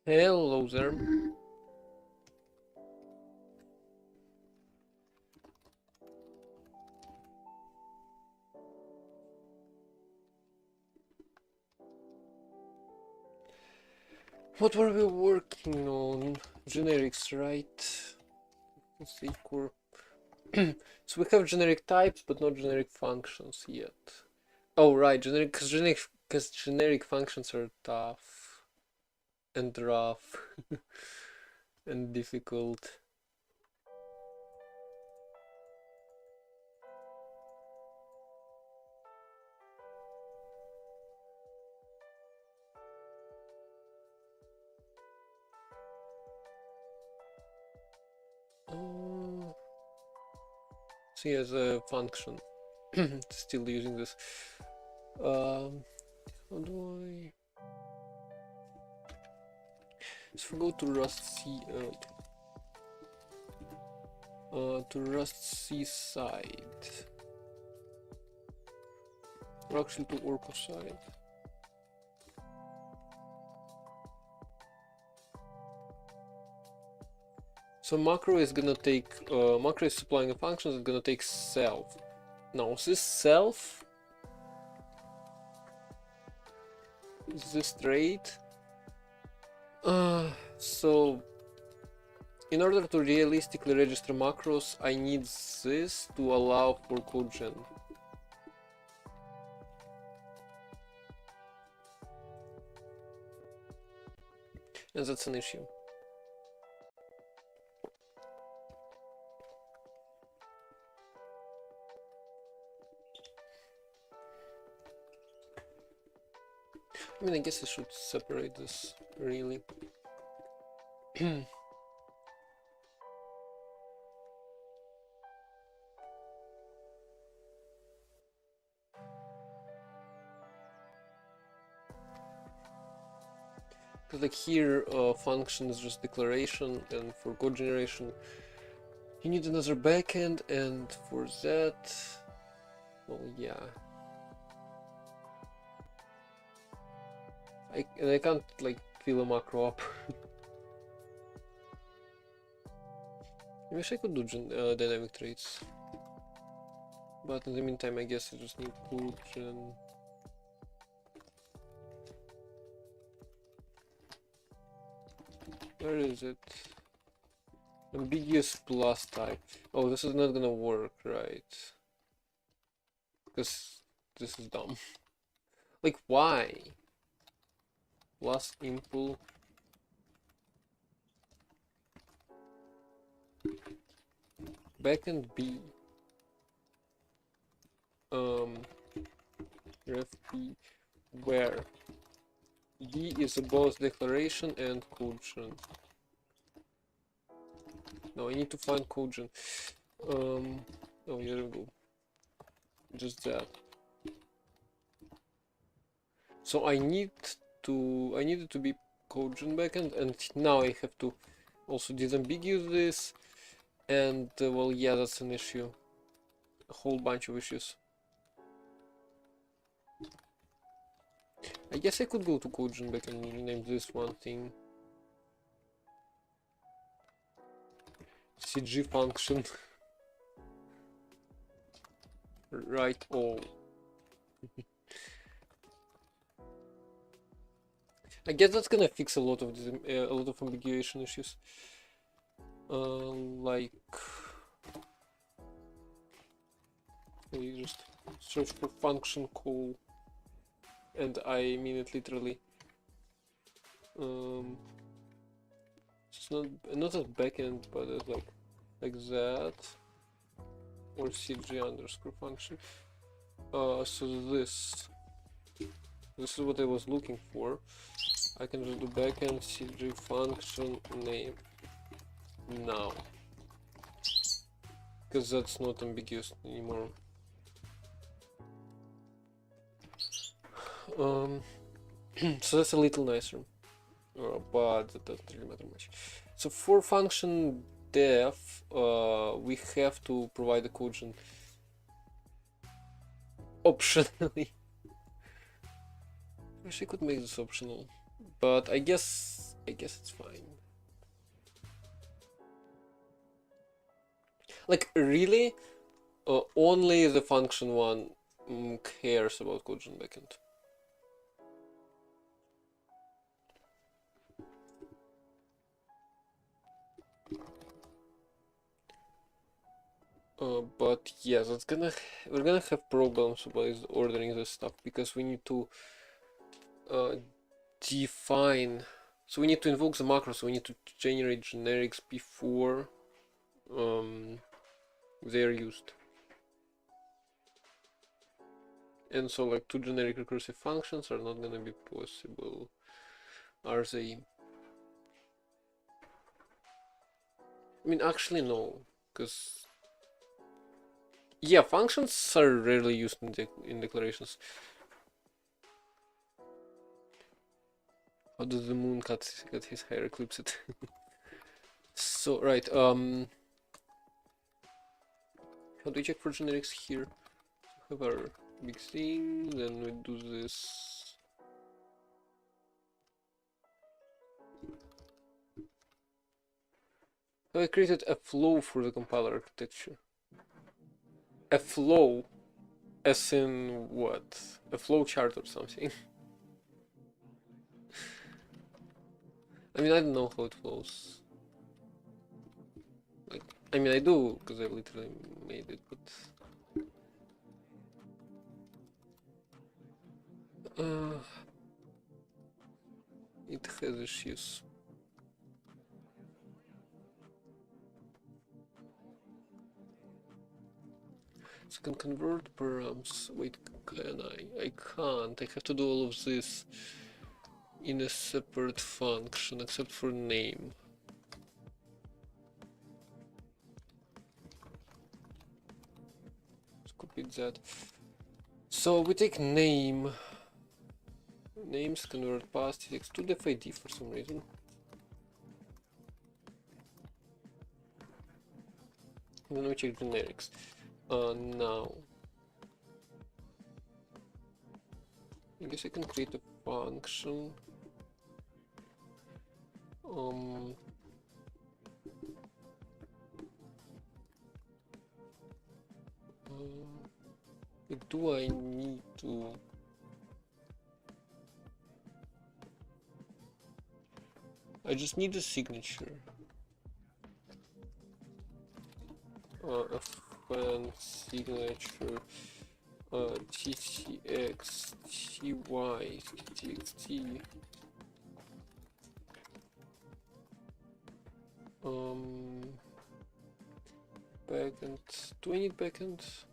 Hello there. What were we working on? Generics, right? Let's see, core. So we have generic types, but not generic functions yet. Oh, right, because generic functions are tough and rough and difficult. See, as a function, still using this. How do I? So if we go to Rust C, to Rust C side, or actually to Orco side. So macro is gonna take, macro is supplying a function that's gonna take self. Now, this self is this trait. So in order to realistically register macros, I need this to allow for code gen. And that's an issue. I mean, I guess I should separate this, really. Because like here, function is just declaration, and for code generation, you need another backend, and for that, well, yeah. I can't like fill a macro up. I wish I could do dynamic traits, but in the meantime, I guess I just need code gen. Where is it? Ambiguous plus type. Oh, this is not gonna work, right? Because this is dumb. Like, why? Plus impl. Backend B. Ref B. Where? B is both declaration and code gen. Now I need to find code gen. Oh, here we go. Just that. So I needed to be code gen backend, and now I have to also disambiguate this, and well, yeah, that's an issue. A whole bunch of issues. I guess I could go to code gen backend and rename this one thing CG function. Right all. I guess that's gonna fix a lot of ambiguation issues. Like you just search for function call, and I mean it literally. It's not as backend, but it's like that, or cg underscore function. So this is what I was looking for. I can just do backend cg function name now, because that's not ambiguous anymore. So that's a little nicer, but that doesn't really matter much. So for function def, we have to provide a code gen optionally. Wish I could make this optional, but I guess I guess it's fine. Like, really, only the function one cares about CodeGen backend. But yeah, we're gonna have problems with ordering this stuff because we need to define. So we need to invoke the macro. So we need to generate generics before they're used. And so like two generic recursive functions are not gonna be possible, are they? I mean, actually no, because yeah, functions are rarely used in declarations. How does the moon get his hair eclipsed? So right, how do we check for generics here? We have our big thing, then we do this. I created a flow for the compiler architecture. A flow, as in what? A flow chart or something. I mean, I don't know how it flows. Like, I mean, I do, because I literally made it, but... it has issues. So I can convert params. Wait, can I? I can't. I have to do all of this in a separate function, except for name. Let's copy that. So we take name. Names convert past text to def ID for some reason. And then we check generics. Now I guess I can create a function. Do I need to? I just need a signature. A fan signature. TTX, TY, TXT. Backend. Do I need backend?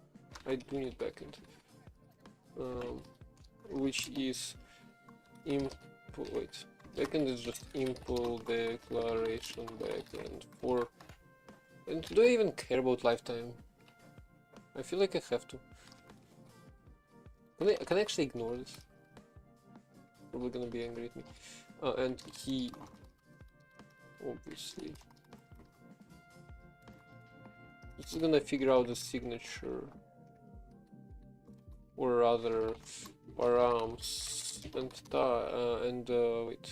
I do need backend. Which is wait. Backend is just impl declaration backend for. And do I even care about lifetime? I feel like I have to. Can I actually ignore this? Probably gonna be angry at me. And key, obviously. It's gonna figure out the signature, or rather, params and wait,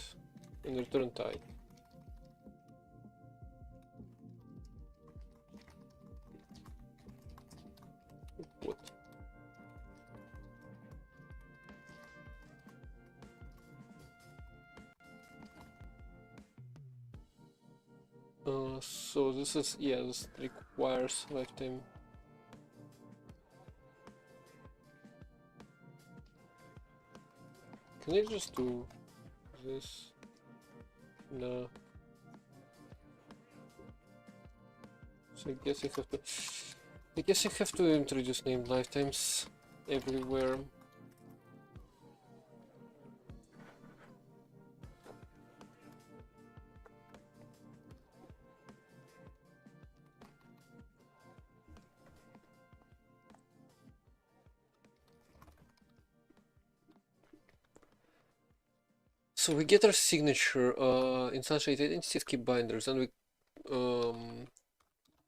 and return type. What? So this is, yeah, this requires lifetime. Can I just do this? No. So I guess I have to introduce named lifetimes everywhere. So we get our signature, instantiate identities, keep binders, and we,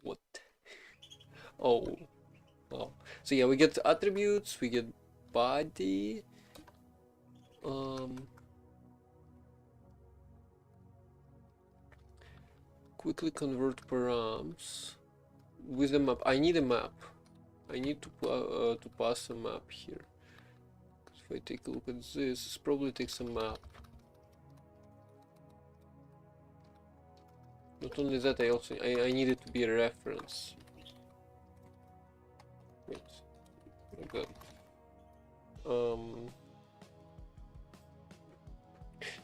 what? Oh, wow. So yeah, we get attributes, we get body, quickly convert params with a map. I need a map. I need to pass a map here. If I take a look at this probably takes a map. Not only that, I need it to be a reference. Wait, like that.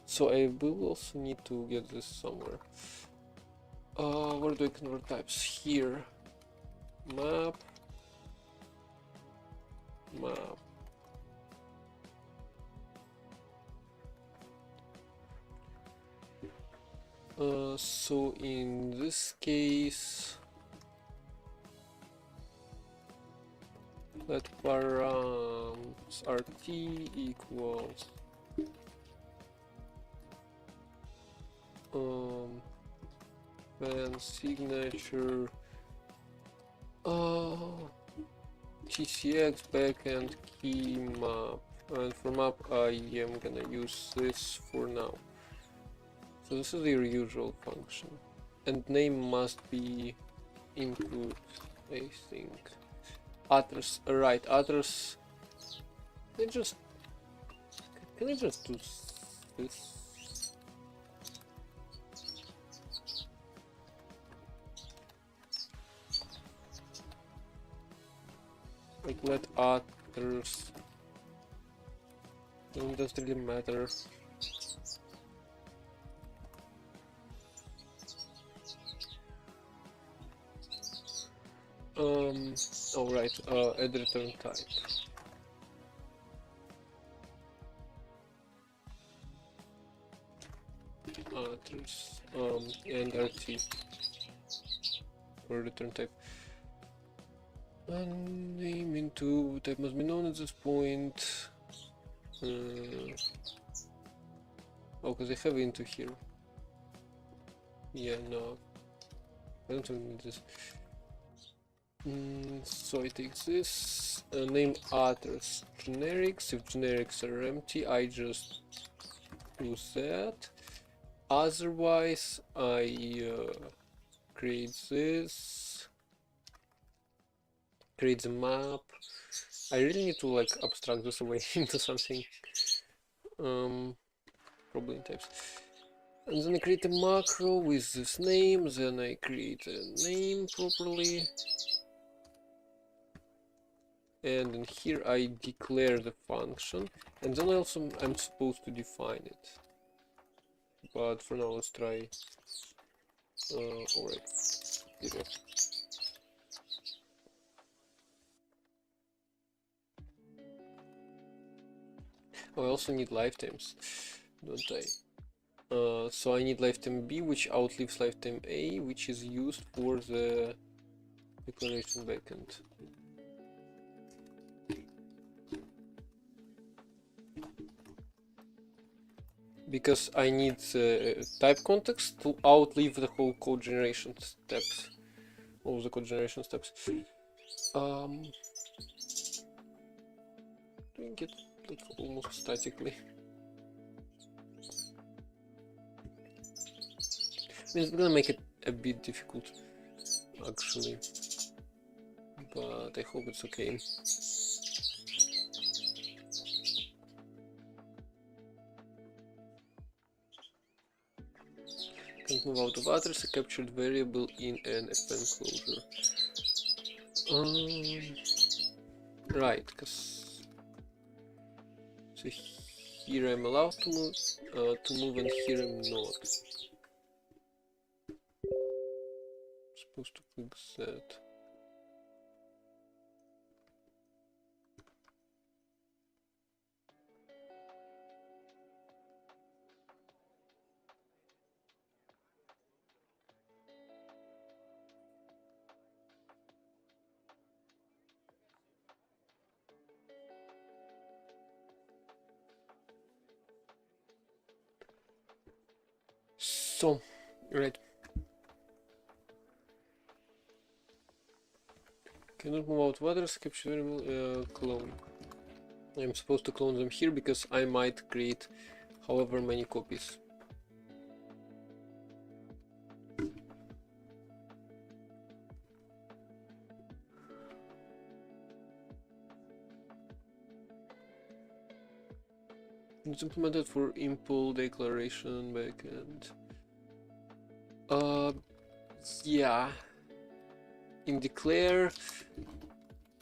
So I will also need to get this somewhere. Where do I convert types? Here. Map. Map. So in this case, let params rt equals and signature tcx backend key map, and for map I am gonna use this for now. So this is your usual function, and name must be input, I think. Address, right? Address. Can I just do this? Like let address. It doesn't really matter. Oh right, add return type. Address, and RT for return type. And name into type must be known at this point. Oh, because I have into here. Yeah, no, I don't need this. So I take this, name address generics. If generics are empty, I just use that. Otherwise, I create this, create the map. I really need to like abstract this away into something. Probably in types. And then I create a macro with this name. Then I create a name properly. And in here I declare the function, and then also I'm supposed to define it. But for now let's try. Alright. Zero. Oh, I also need lifetimes, don't I? So I need lifetime B, which outlives lifetime A, which is used for the declaration backend. Because I need type context to outlive the whole code generation steps, all the code generation steps. Doing it like almost statically. I mean, it's gonna make it a bit difficult, actually, but I hope it's okay. Can't move out of address, a captured variable in an FN closure. Right, because so here I'm allowed to move, and here I'm not. Supposed to fix that. So, right. Cannot move out of address, capture variable, clone. I'm supposed to clone them here because I might create however many copies. It's implemented for impl declaration backend. Yeah. In declare,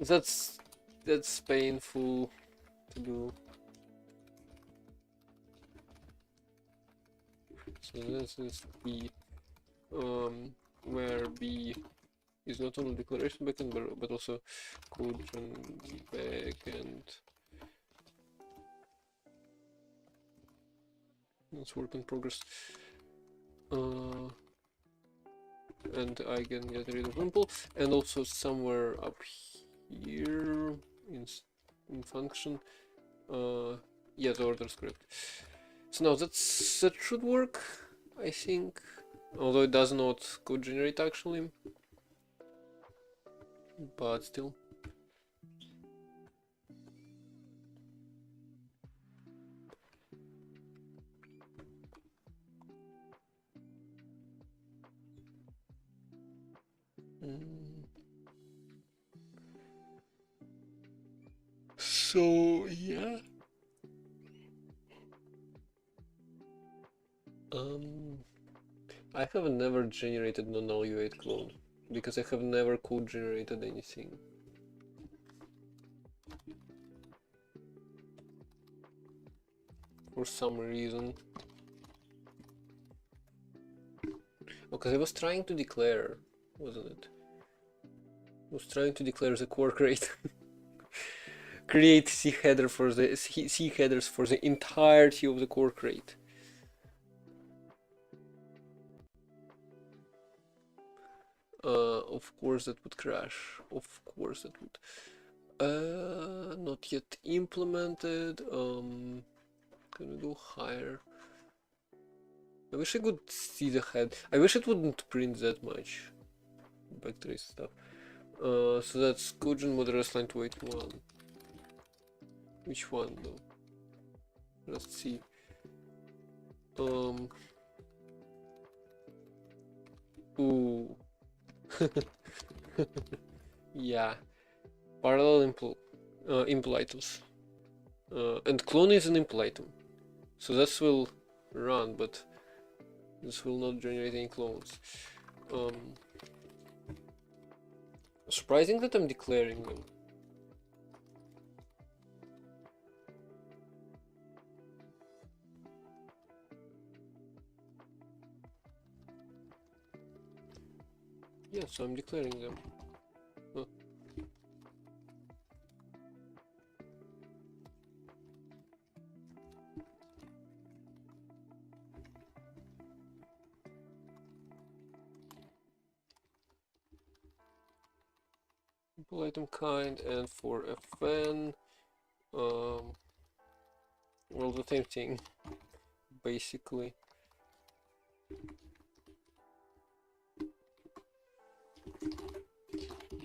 that's painful to do. So this is B, where B is not only declaration backend but also code and backend. It's work in progress. And I can get rid of impl, and also somewhere up here in function, yeah, the order script. So now that should work, I think, although it does not code generate actually, but still. So yeah. I have never generated non-null U8 clone because I have never code generated anything. For some reason. Because I was trying to declare, wasn't it? I was trying to declare the core crate. Create C headers for the entirety of the core crate. Of course that would crash. Of course that would. Not yet implemented. Can we go higher? I wish I could see the head. I wish it wouldn't print that much backtrace stuff. So that's Cogent modulus line 281. Which one though? Let's see. Ooh. Yeah. Parallel impl items. And clone is an impl item. So this will run, but this will not generate any clones. Surprising that I'm declaring them. Yeah, so I'm declaring them. Huh. Simple item kind, and for fn, well, the same thing, basically.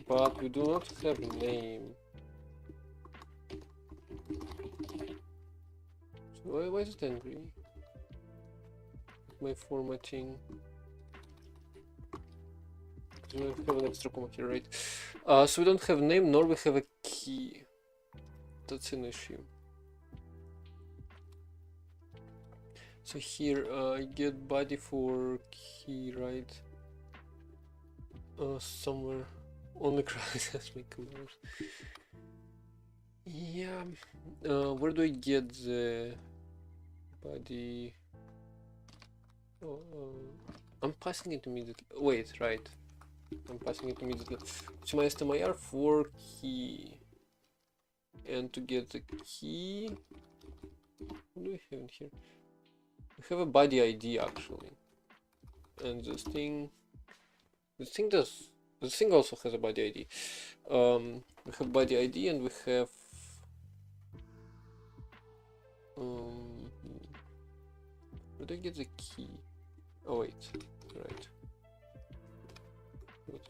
But we do not have a name. So why is it angry? My formatting. We don't have an extra comma here, right? So we don't have a name, nor we have a key. That's an issue. So here I get body for key, right? Somewhere on the crowd has my colors. Yeah. Where do I get the body? I'm passing it immediately. Wait, right. I'm passing it immediately. So my STMIR for key. And to get the key, what do we have in here? We have a body ID actually. And this thing also has a body ID. We have body ID and we have where do I get the key? Oh wait, right.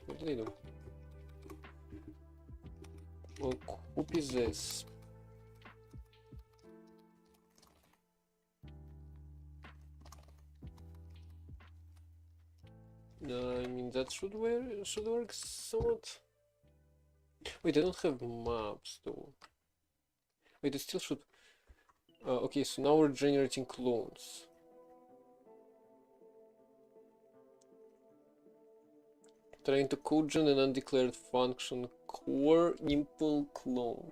What did I do? Well, copy this. I mean that should work somewhat. Wait, I don't have maps though. Wait, it still should. Okay, so now we're generating clones. Trying to codegen an undeclared function core impl clone.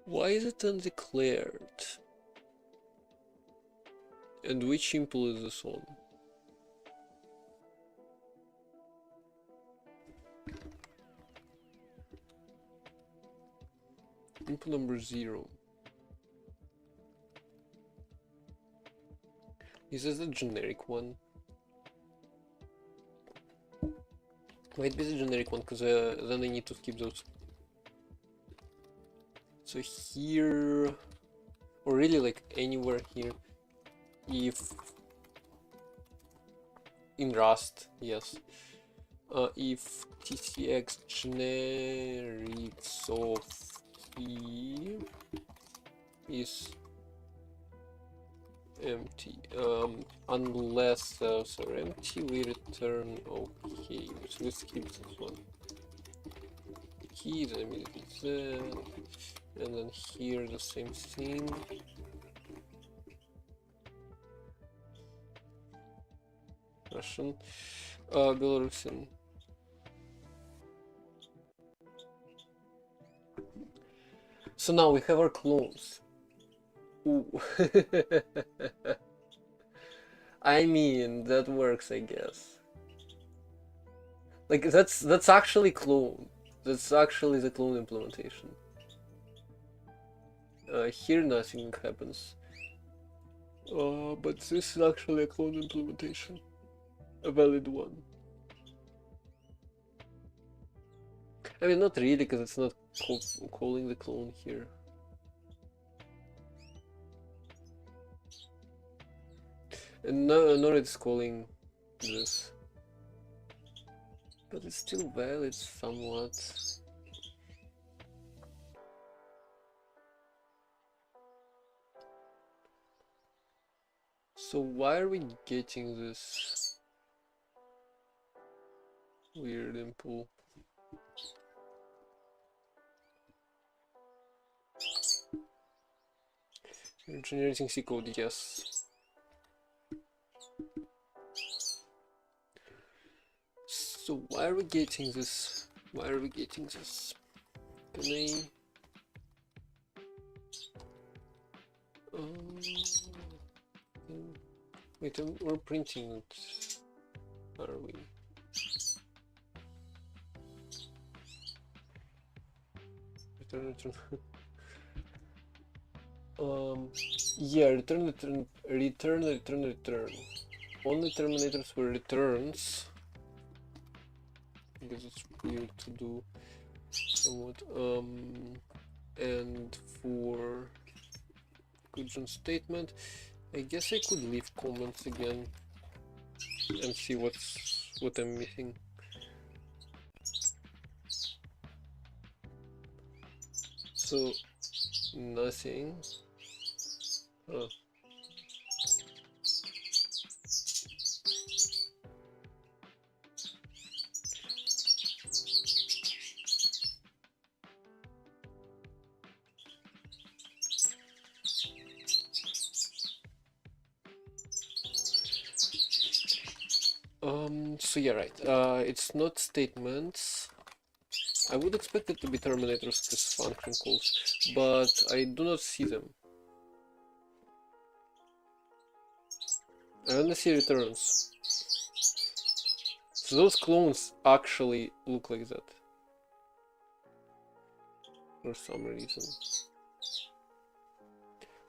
Why is it undeclared? And which impl is this on? Impl number 0. Is this the generic one? Might be the generic one, because then I need to skip those. So here, or really like anywhere here, if in Rust, yes, if tcx generics of key is empty, unless those are empty, we return okay. So we skip this one. Key is immediately there, and then here the same thing. Russian, Belarusian. So now we have our clones. Ooh. I mean, that works, I guess. Like that's actually clone. That's actually the clone implementation. Here nothing happens. But this is actually a clone implementation. A valid one. I mean, not really, because it's not calling the clone here. And nor it's calling this. But it's still valid somewhat. So why are we getting this weird impl? We're generating C code, yes. So why are we getting this? Why are we getting this? Can I? Wait, we're printing it. Are we? Return. Yeah, return. Only terminators were returns. Because it's weird to do somewhat. And for codegen statement, I guess I could leave comments again and see what I'm missing. So nothing. Oh. So yeah, right. It's not statements. I would expect it to be terminators, this function calls, but I do not see them. I only see returns. So those clones actually look like that. For some reason.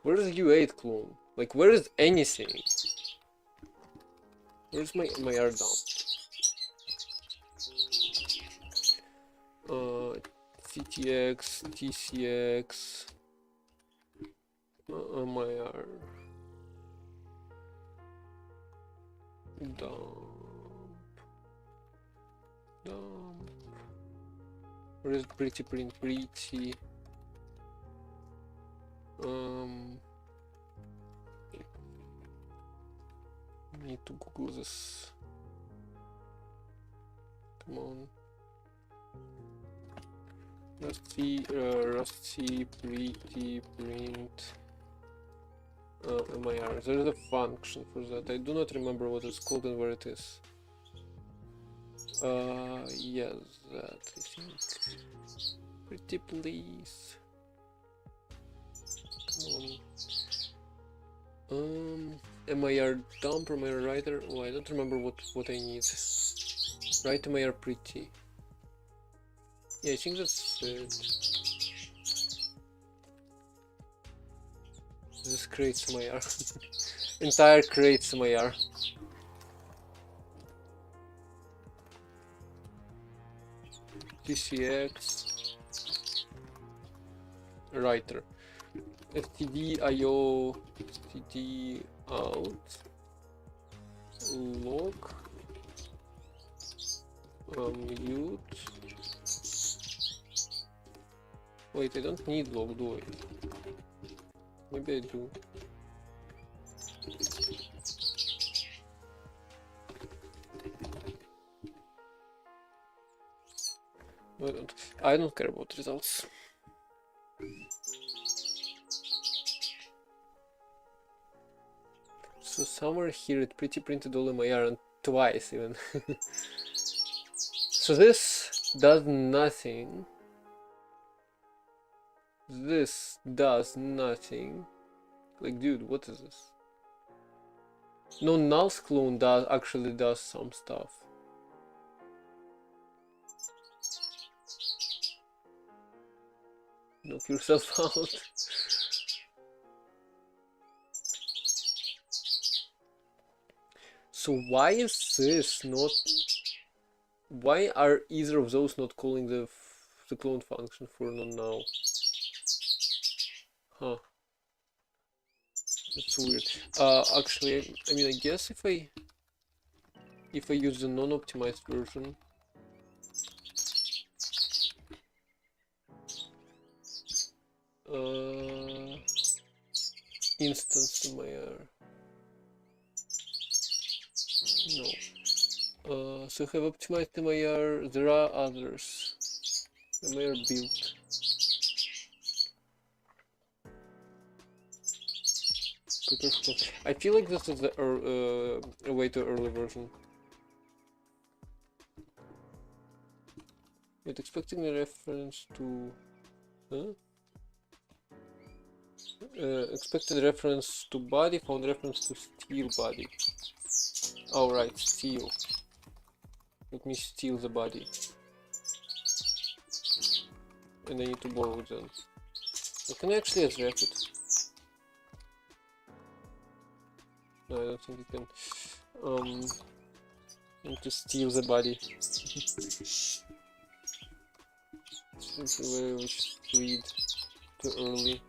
Where is U8 clone? Like, where is anything? Where's my R dump? CTX, TCX, my R. Dump. Where is pretty? Need to Google this. Come on. Rusty pretty print MIR. There is a function for that. I do not remember what it's called and where it is. Yes, that I think. Pretty please. Come on. MIR dump or MIR writer? Oh, I don't remember what I need. Write MIR pretty. Yeah, I think that's it. This creates MIR. Entire creates MIR. TCX writer. std io std out log mute. Wait, I don't need log, do I? Maybe I do. No, I don't. I don't care about results. So somewhere here it pretty printed all MIR and twice even. So this does nothing. This does nothing. Like, dude, what is this? No, Null's clone actually does some stuff. Knock yourself out. So why is this not? Why are either of those not calling the clone function for non-now? Huh. That's weird. Actually, I mean, I guess if I use the non-optimized version, instance MIR. No. So I have optimized MIR. There are others. MIR build. I feel like this is the way too early version. Wait, expecting a reference to... Huh? Expected reference to body, found reference to steal body. Oh right, steal. Let me steal the body. And I need to borrow them. So can I actually address it? No, I don't think you can. Need to steal the body. Simply which read too early.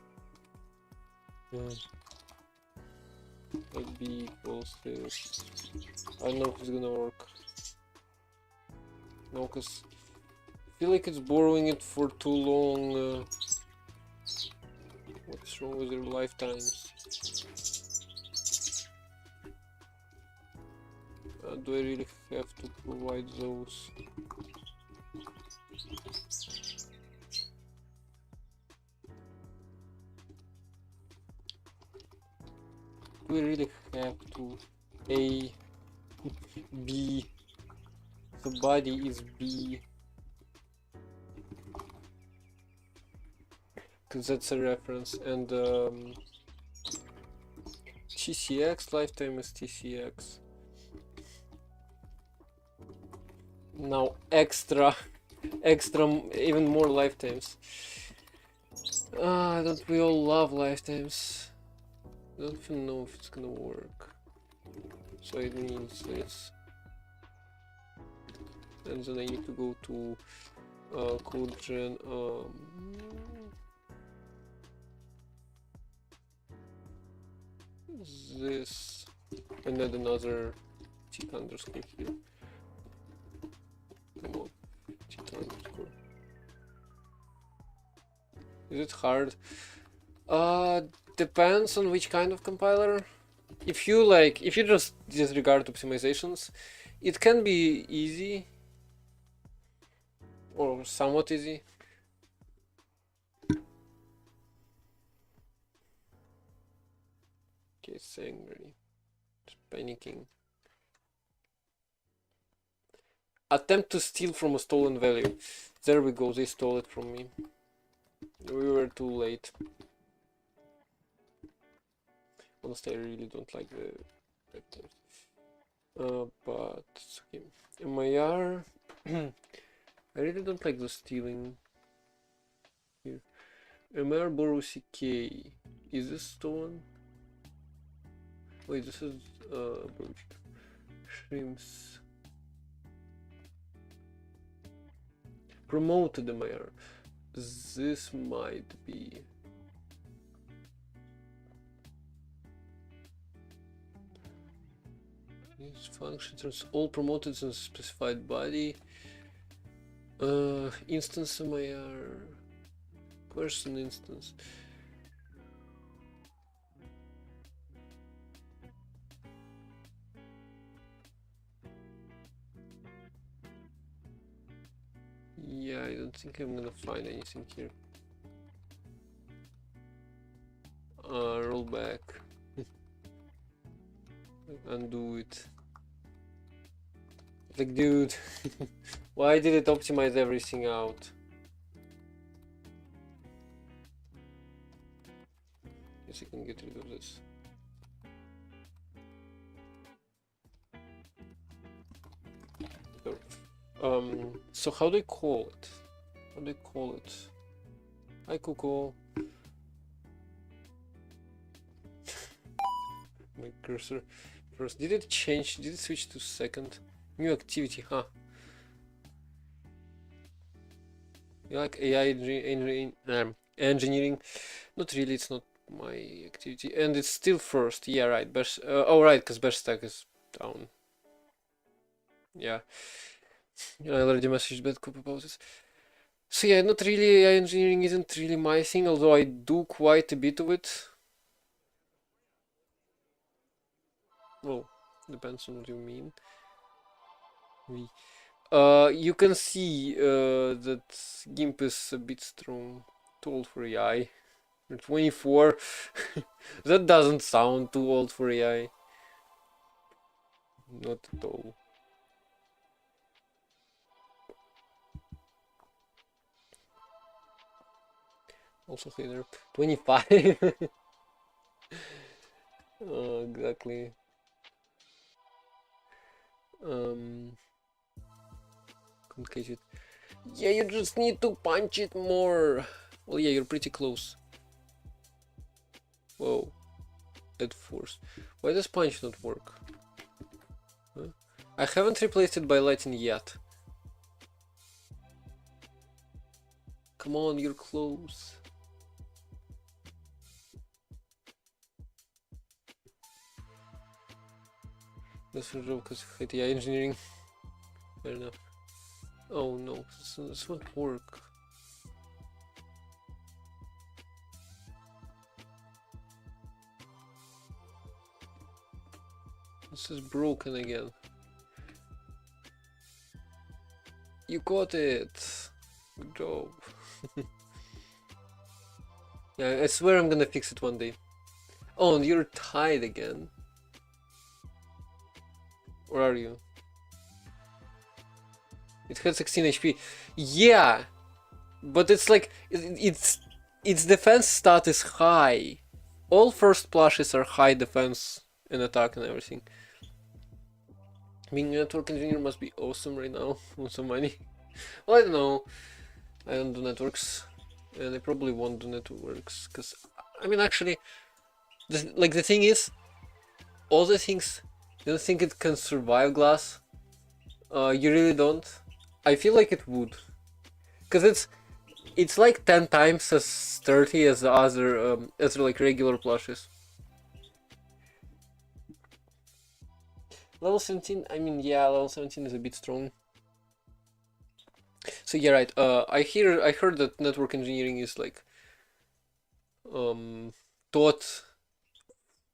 Like B equals this. I don't know if it's gonna work. No, cause I feel like it's borrowing it for too long. What's wrong with their lifetimes? Do I really have to provide those? Do we really have to? A, B, the body is B. Because that's a reference, and TCX, lifetime is TCX. Now extra, even more lifetimes. Don't we all love lifetimes? I don't even know if it's gonna work. So it means this. And then I need to go to CodeGen. This, and then another tick underscore here. Come on, tick underscore. Is it hard? Depends on which kind of compiler. if you just disregard optimizations, it can be easy or somewhat easy. Okay, it's angry. It's panicking. Attempt to steal from a stolen value. There we go, they stole it from me. We were too late. Honestly, I really don't like the vectors. But okay. MIR. I really don't like the stealing here. MIR borrow CK. Is this stolen? Wait, this is broached. Shrimps. Promoted MIR. This might be. These functions all promoted in a specified body. Instance MIR. Person instance. Yeah, I don't think I'm gonna find anything here. Roll back. Undo it. Like, dude, why did it optimize everything out? Guess I can get rid of this. So how do I call it? How do I call it? Hi, Coco. My cursor first. Did it change? Did it switch to second? New activity, huh? You like AI engineering? Not really, it's not my activity. And it's still first. Yeah, right. Bash, oh, right, because bash stack is down. Yeah. I already messaged Bedcoop about this. So yeah, not really, AI engineering isn't really my thing, although I do quite a bit of it. Well, depends on what you mean. You can see that GIMP is a bit strong. Too old for AI. 24. That doesn't sound too old for AI. Not at all. Also here 25. Exactly. Concave it. Yeah, you just need to punch it more. Well, yeah, you're pretty close. Whoa. That force. Why does punch not work? Huh? I haven't replaced it by lighting yet. Come on, you're close. That's a joke because I hate AI engineering. Fair enough. Oh no, this won't work. This is broken again. You got it. Good job. Yeah, I swear I'm gonna fix it one day. Oh, and you're tied again. Or are you? It had 16 HP. Yeah, but it's like its defense stat is high. All first plushes are high defense and attack and everything. Being a network engineer must be awesome right now with some money. Well, I don't know. I don't do networks, and I probably won't do networks because I mean, actually, the thing is, all the things you don't think it can survive glass. You really don't. I feel like it would, because it's like 10 times as sturdy as the other as like regular plushes. Level 17, I mean, yeah, level 17 is a bit strong. So yeah, right. I heard that network engineering is like taught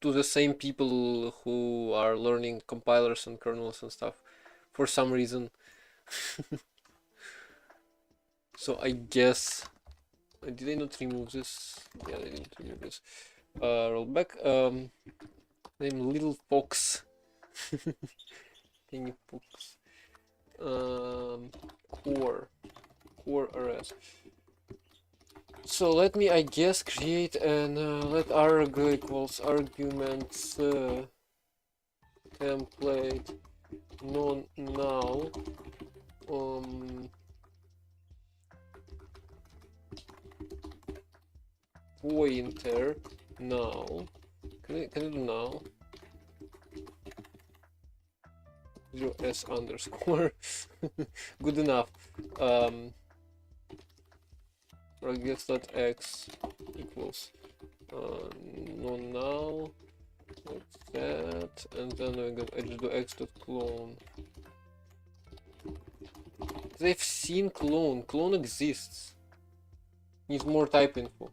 to the same people who are learning compilers and kernels and stuff for some reason. So I guess, did I not remove this? Yeah, I didn't remove this. Roll back. Name Little Fox. Tiny Fox. Core RS. So let me, I guess, create an let arg equals arguments template non null pointer null. Can I do null? 0s underscore. Good enough. I guess that x equals non null, like that, and then I just do x dot clone. They've seen clone. Clone exists. Needs more type info.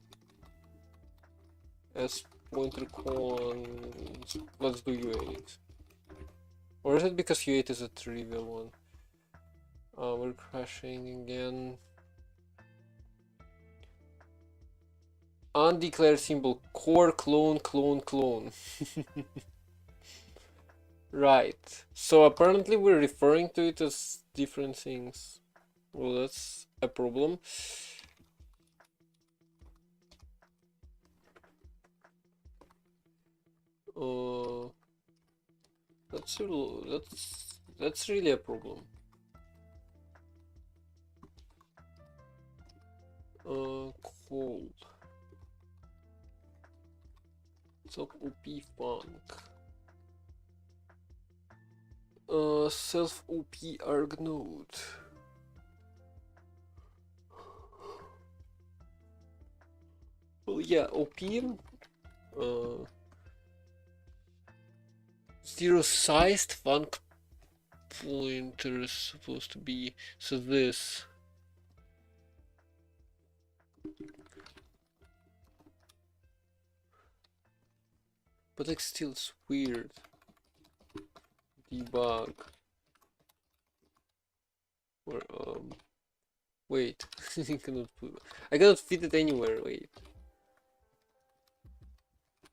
S pointer clone. Let's do U8. Or is it because U8 is a trivial one? We're crashing again. Undeclared symbol core clone clone clone. Right. So apparently we're referring to it as different things. Well, that's a problem. That's really a problem. Cold. Self OP funk. Self OP arg node. Well, yeah, OP. Zero sized func pointer is supposed to be, so this. But like still it's weird. Debug. Or wait. I cannot fit it anywhere, wait.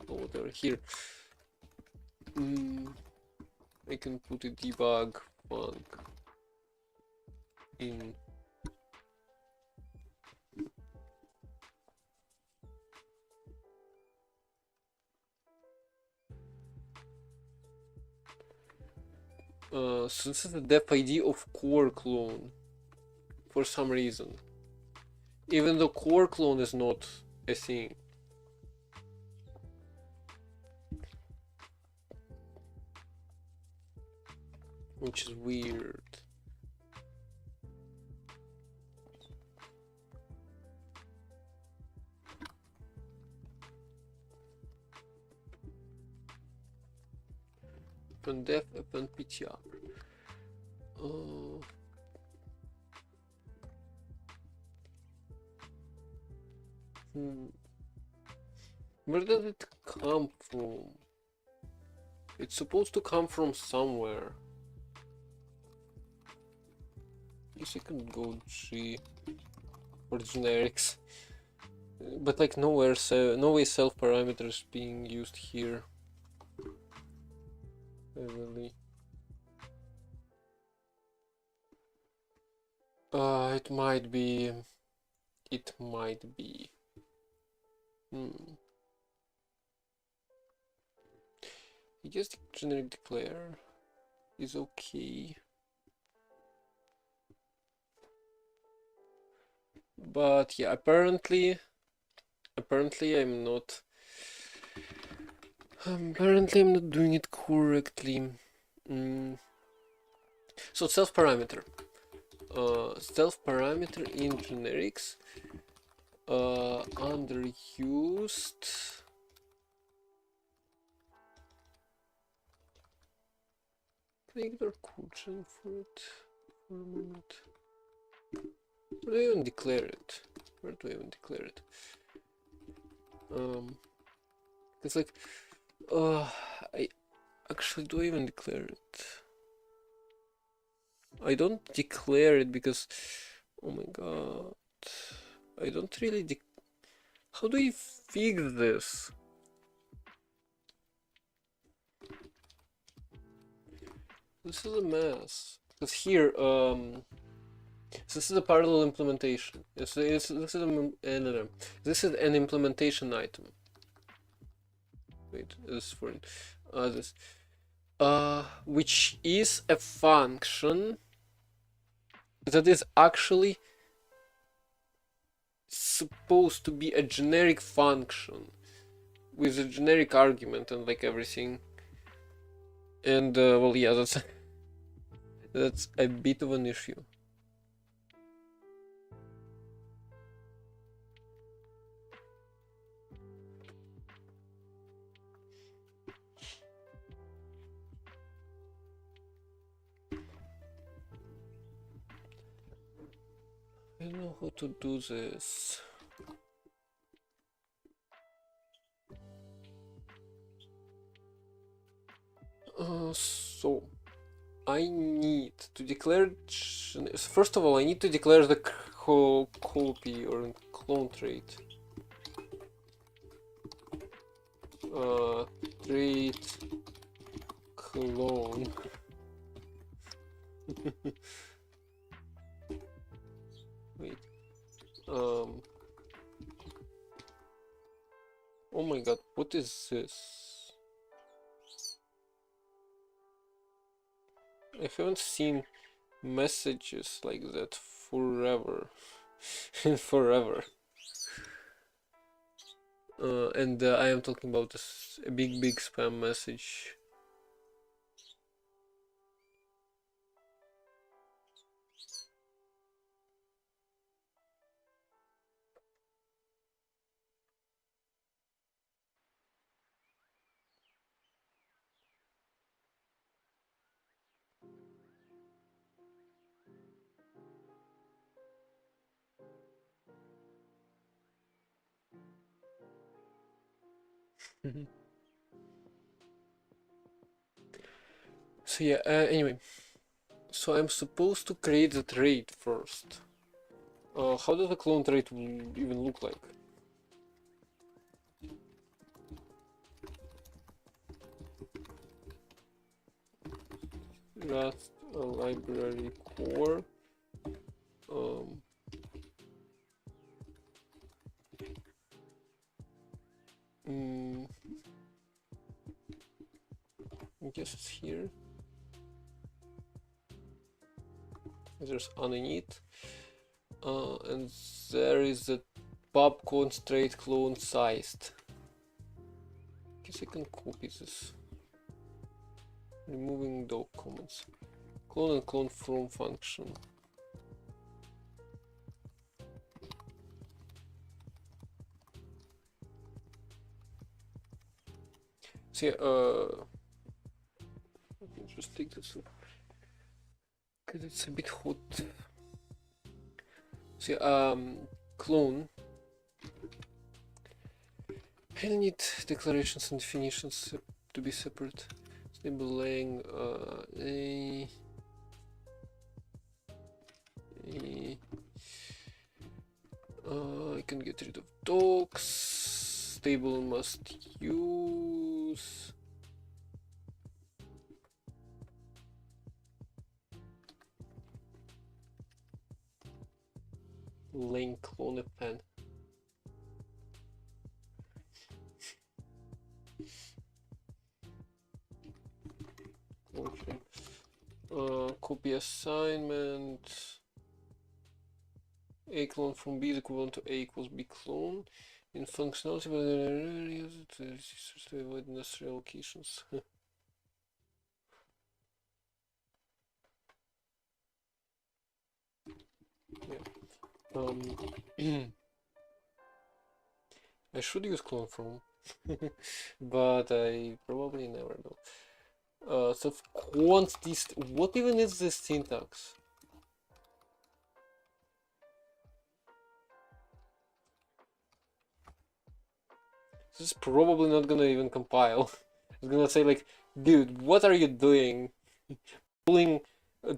Oh, whatever, here. I can put a debug func in. So this is the def ID of core clone for some reason, even though core clone is not a thing. Which is weird. Open def, open ptr. Where does it come from? It's supposed to come from somewhere. I guess I can go G for generics, but like nowhere, so no way self parameters being used here. Heavily. It might be. It might be. I guess the generic declare is okay. But yeah, apparently I'm not. Apparently I'm not doing it correctly. So self parameter. Self parameter in generics. Underused. Can I ignore codegen for it for a moment? Where do I even declare it? Where do I even declare it? It's like I actually do I even declare it? I don't declare it because, oh my god, I don't really how do I fix this? This is a mess. Because here, this is a parallel implementation. This is this is an implementation item. Wait, this is for this, which is a function that is actually supposed to be a generic function with a generic argument and like everything. And well, yeah, that's a bit of an issue. I don't know how to do this. So I need to declare. First of all, I need to declare the copy or clone trait. Trait clone. Wait. Oh my god, what is this? I haven't seen messages like that forever. Forever. And I am talking about this a big spam message. So yeah, anyway, so I'm supposed to create the trait first. How does the clone trait even look like? Just a library core. I guess it's here. There's underneath, and there is a pub constraint clone sized. Guess I can copy this. Removing dog comments. Clone and clone from function. So yeah, let me just take this up because it's a bit hot. So yeah, clone. I need declarations and definitions to be separate. Labeling I can get rid of docs. Table must use. Lane clone append. Okay. Copy assignment. A clone from B is equivalent to A equals B clone. In functionality, but use it to avoid necessary allocations. Yeah. I should use clone from, but I probably never do. So const what even is this syntax? This is probably not gonna even compile. was gonna say like, dude, what are you doing? Pulling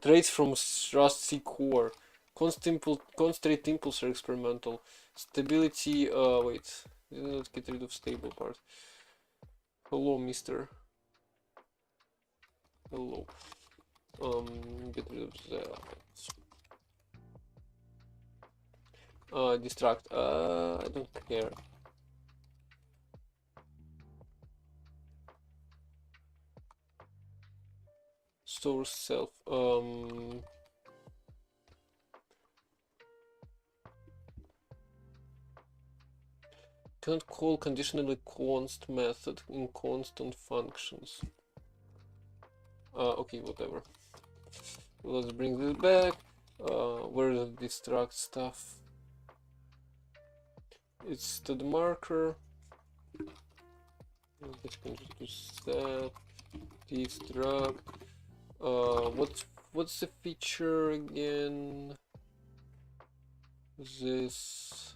traits from Rust C core. Constraint impulse are experimental. Stability, wait. Let's get rid of stable part. Hello, mister. Hello. Get rid of that. Distract. I don't care. Source self. Cannot call conditionally const method in constant functions. Okay, whatever. Let's bring this back. Where's the distract stuff? It's the marker. Let's do set distract. What's the feature again? This.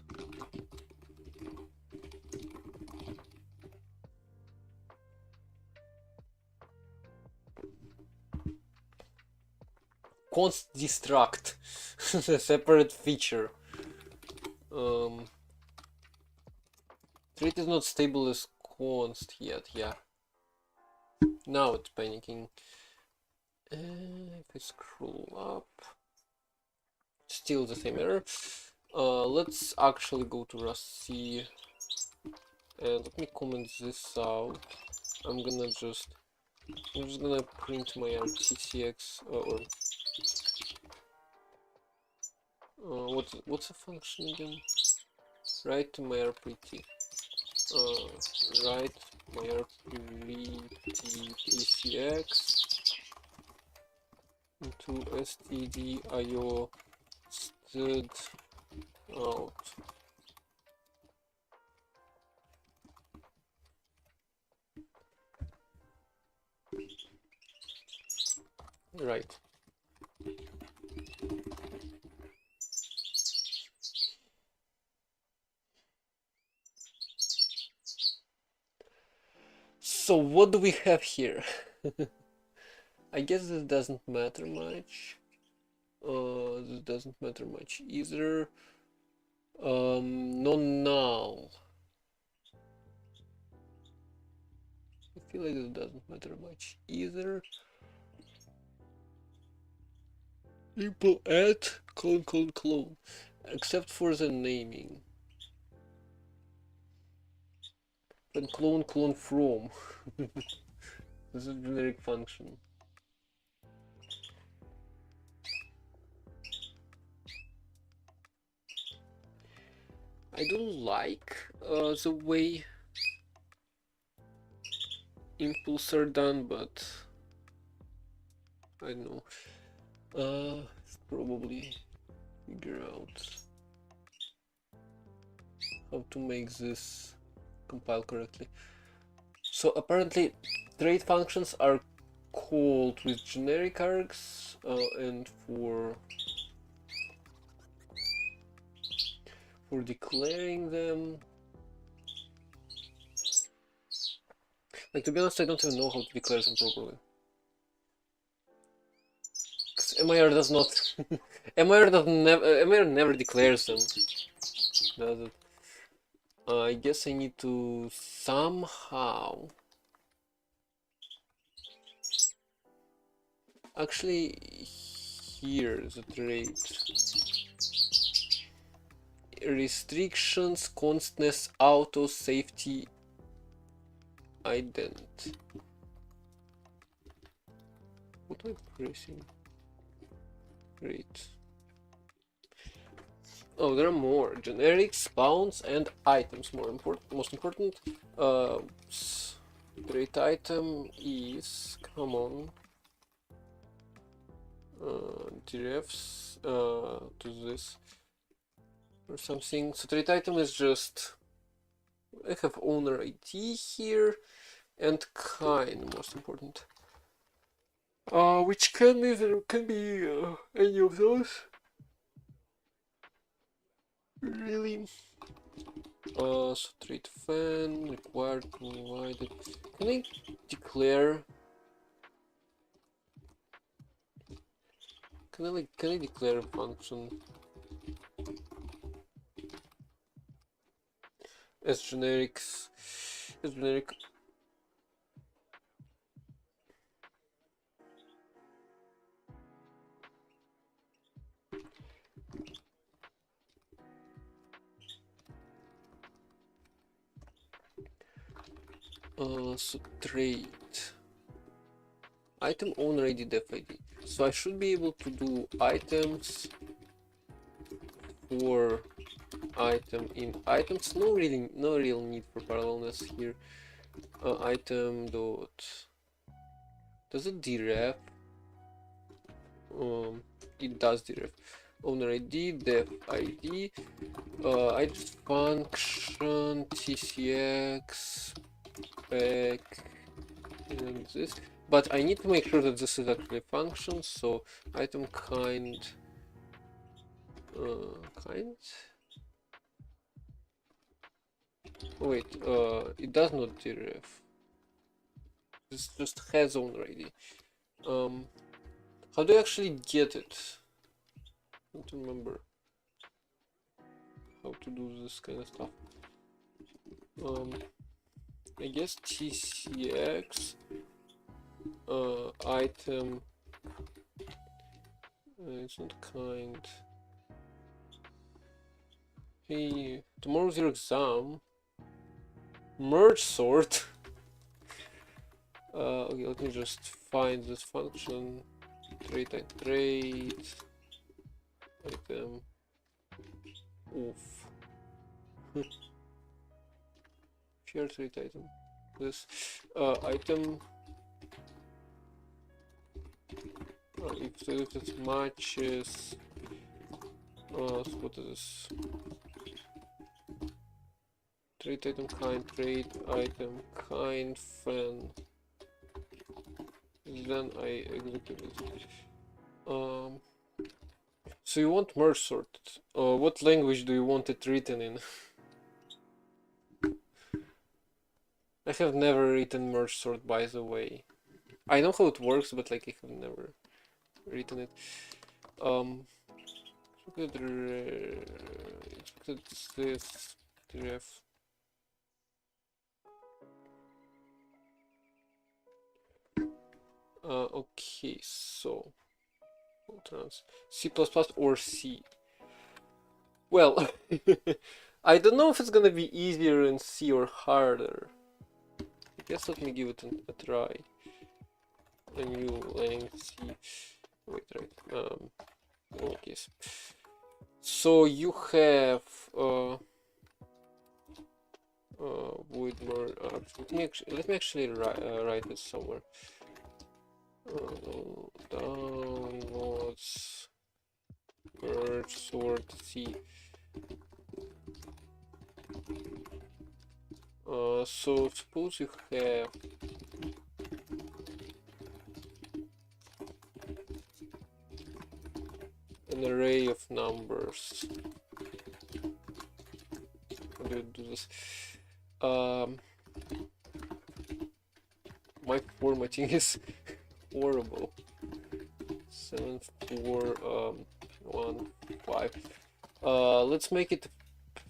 Const distract. A separate feature. Trait is not stable as const yet, yeah. Now it's panicking. If I scroll up, still the same error. Let's actually go to Rust C and let me comment this out. I'm just gonna print my RTCX or what's the function again? Write to my RPT. Write my RPTCX into stdio stood out. Right. So what do we have here? I guess this doesn't matter much. This doesn't matter much either. No null. I feel like this doesn't matter much either. People add clone, except for the naming. And clone from. This is a generic function. I don't like the way impulse are done, but I don't know. Probably figure out how to make this compile correctly. So apparently trait functions are called with generic args and for declaring them. Like, to be honest, I don't even know how to declare them properly. Because MIR does not. MIR never declares them, does it? I guess I need to somehow. Actually, here's the trait. Restrictions, constness, auto, safety, ident. What am I pressing? Great. Oh, there are more. Generics, bounds, and items. Most important. Trait item is, come on. Derefs to this or something. So trait item is just, I have owner ID here and kind, most important. Which can be any of those. Really. So trait fan required provided. Can I declare? Can I declare a function as generics as generic? So trait item owner ID def ID. So I should be able to do items for item in items. No real need for parallelness here. Item dot. Does it deref? It does deref. Owner ID def ID. I just function tcx spec and this, but I need to make sure that this is actually a function. So item kind. Kind. Wait, it does not deref. This just has owner ID. How do you actually get it? I don't remember how to do this kind of stuff. I guess tcx item. It's not kind. Hey, tomorrow's your exam. Merge sort. Okay, let me just find this function. Trait item. Oof. Share trait item. This item. If it matches. So what is this? Trait item kind, trait item kind fan. Then I execute it. So you want merge sort. What language do you want it written in? I have never written merge sort, by the way. I know how it works, but like I have never written it. Look at this ref. Okay, so trans C++ or C. Well, I don't know if it's gonna be easier in C or harder. I guess let me give it a try. A new length C. Wait, right. Okay. So you have void merge. Let me actually write it somewhere. Downloads merge sort C. So suppose you have an array of numbers. How do you do this? My formatting is horrible. 7 4 1 5. Let's make it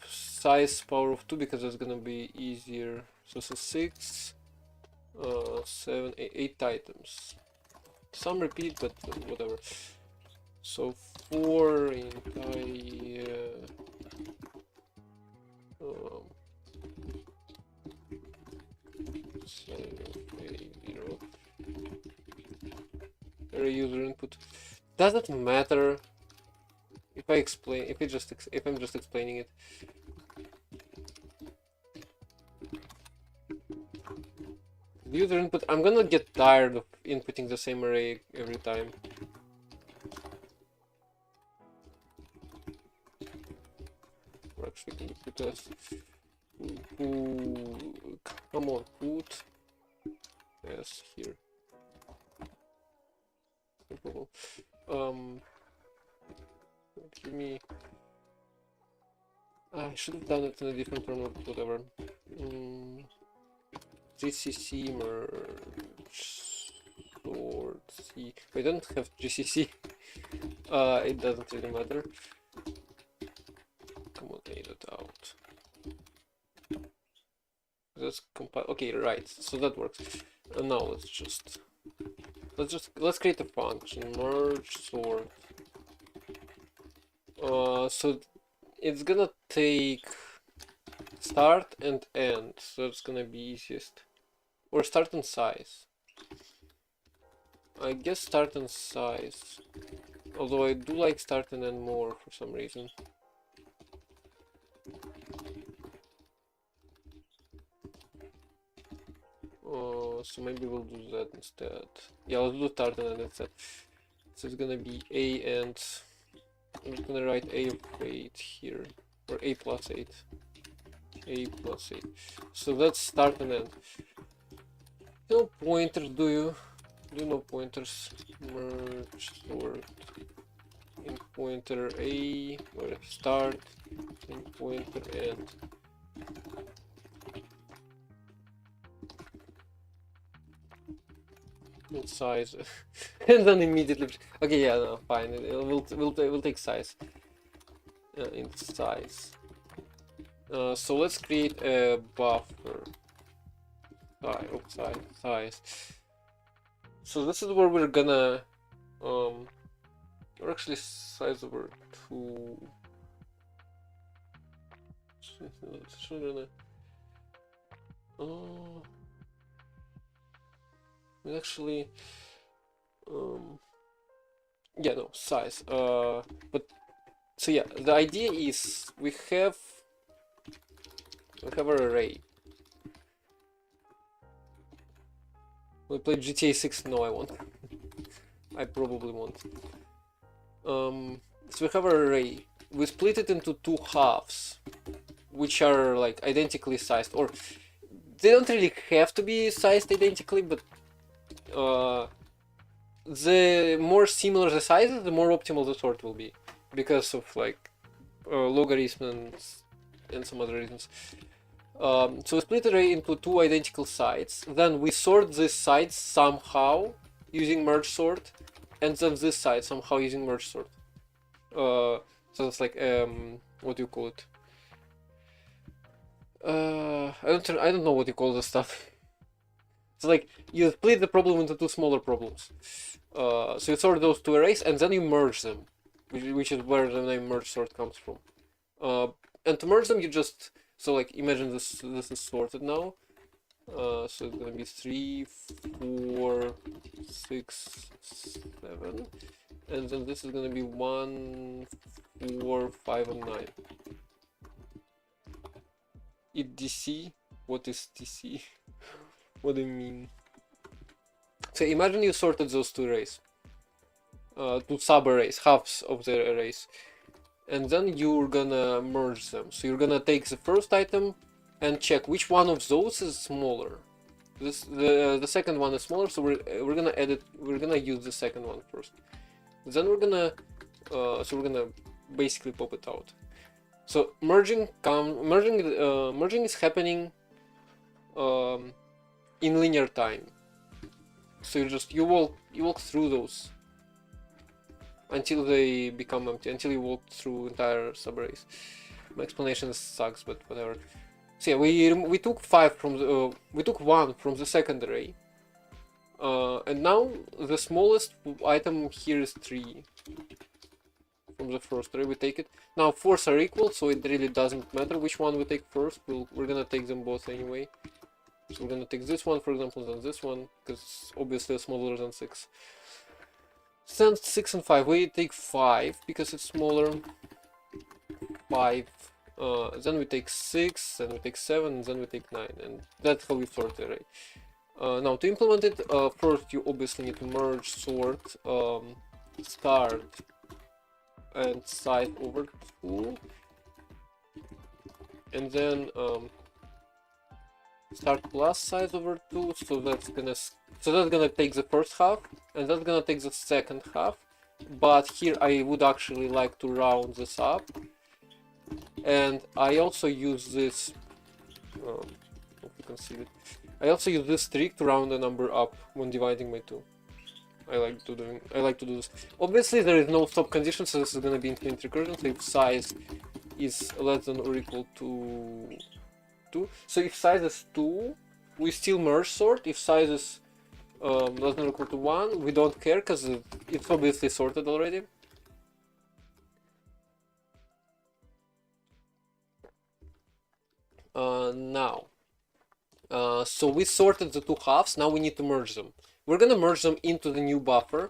size power of 2 because it's gonna be easier. So this is 6 7 8 items. Some repeat, but whatever. So 4 entire 7 8 0 array user input. Does it matter if I explain, if I'm just explaining it? User input, I'm gonna get tired of inputting the same array every time. We're actually gonna put this. Come on, put yes here. Give me I should have done it in a different term, but whatever. GCC merge sort C. We don't have GCC. It doesn't really matter. Come on, A dot out. Let's compile. Okay, right. So that works. Now let's create a function. Merge sort. So it's gonna take start and end. So it's gonna be easiest. Or start and size. I guess start and size. Although I do like start and end more for some reason. So maybe we'll do that instead. Yeah, let's do start and end instead. So it's gonna be a and I'm just gonna write a of 8 here, or a plus 8. A plus 8. So that's start and end. No pointers, do you? Do no pointers. Merge sort in pointer a or start in pointer end. And size, and then immediately. Okay, yeah, no, fine. We'll take size. In size. So let's create a buffer. Size. So this is where we're gonna or actually size over 2. Actually, yeah, no, size. But so yeah, the idea is we have our array. We play GTA 6. No, I won't. I probably won't. So we have our array. We split it into 2 halves, which are like identically sized, or they don't really have to be sized identically, but the more similar the sizes, the more optimal the sort will be, because of like logarithms and some other reasons. So we split the array into 2 identical sides, then we sort these sides somehow using merge sort, and then this side somehow using merge sort. So it's like what do you call it? I don't know what you call this stuff. It's like you split the problem into 2 smaller problems. So you sort those 2 arrays and then you merge them, which is where the name merge sort comes from. And to merge them, you just like imagine this is sorted now. So it's gonna be 3, 4, 6, 7, and then this is gonna be 1, 4, 5, and 9. It DC? What is DC? What do you mean? So imagine you sorted those 2 arrays, 2 sub-arrays, halves of the arrays, and then you're gonna merge them. So you're gonna take the first item and check which one of those is smaller. The second one is smaller, so we're gonna edit. We're gonna use the second one first. Then we're gonna basically pop it out. So merging is happening in linear time. So you walk through those until they become empty, until you walk through entire subarrays. My explanation sucks, but whatever. So yeah, we took 5 from the we took 1 from the second array, and now the smallest item here is 3 from the first array. We take it. Now 4s are equal, so it really doesn't matter which one we take first. We're gonna take them both anyway. So we're gonna take this one, for example, then this one, because obviously it's smaller than 6. Then 6 and 5. We take 5 because it's smaller. 5. Then we take 6, then we take 7, and then we take 9, and that's how we sort the array. Now to implement it, first you obviously need to merge sort start and size over 2, and then start plus size over 2. So that's gonna take the first half, and that's gonna take the second half. But here I would actually like to round this up. And I also use this, if you can see it, I also use this trick to round the number up when dividing by 2. I like to do this. Obviously there is no stop condition, so this is gonna be infinite recursion, so if size is less than or equal to 2. So if size is 2, we still merge sort. If size is less than or equal to 1, we don't care because it's obviously sorted already. Now, so we sorted the two halves, now we need to merge them. We're gonna merge them into the new buffer,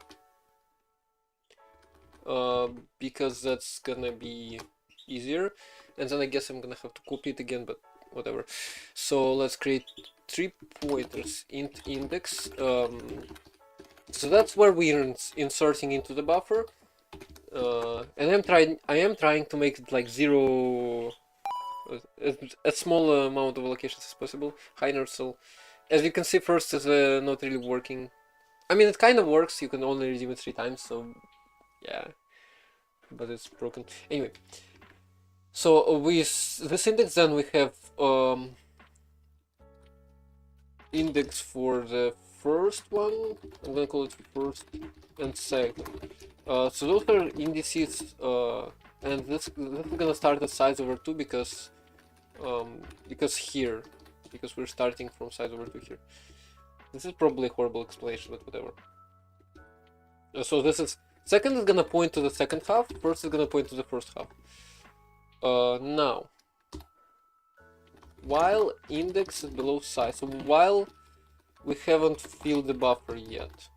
because that's gonna be easier. And then I guess I'm gonna have to copy it again, but whatever. So let's create 3 pointers, int index. So that's where we're inserting into the buffer. And I am trying to make it like 0, as small amount of allocations as possible. High inertial. As you can see, first is not really working. I mean, it kind of works. You can only redeem it 3 times, so yeah, but it's broken. Anyway, so with this index, then we have index for the first one. I'm gonna call it first and second. So those are indices, and this is gonna start at size over 2 because we're starting from size over 2 here. This is probably a horrible explanation, but whatever. So this is second is gonna point to the second half. First is gonna point to the first half. Now, while index is below size, so while we haven't filled the buffer yet,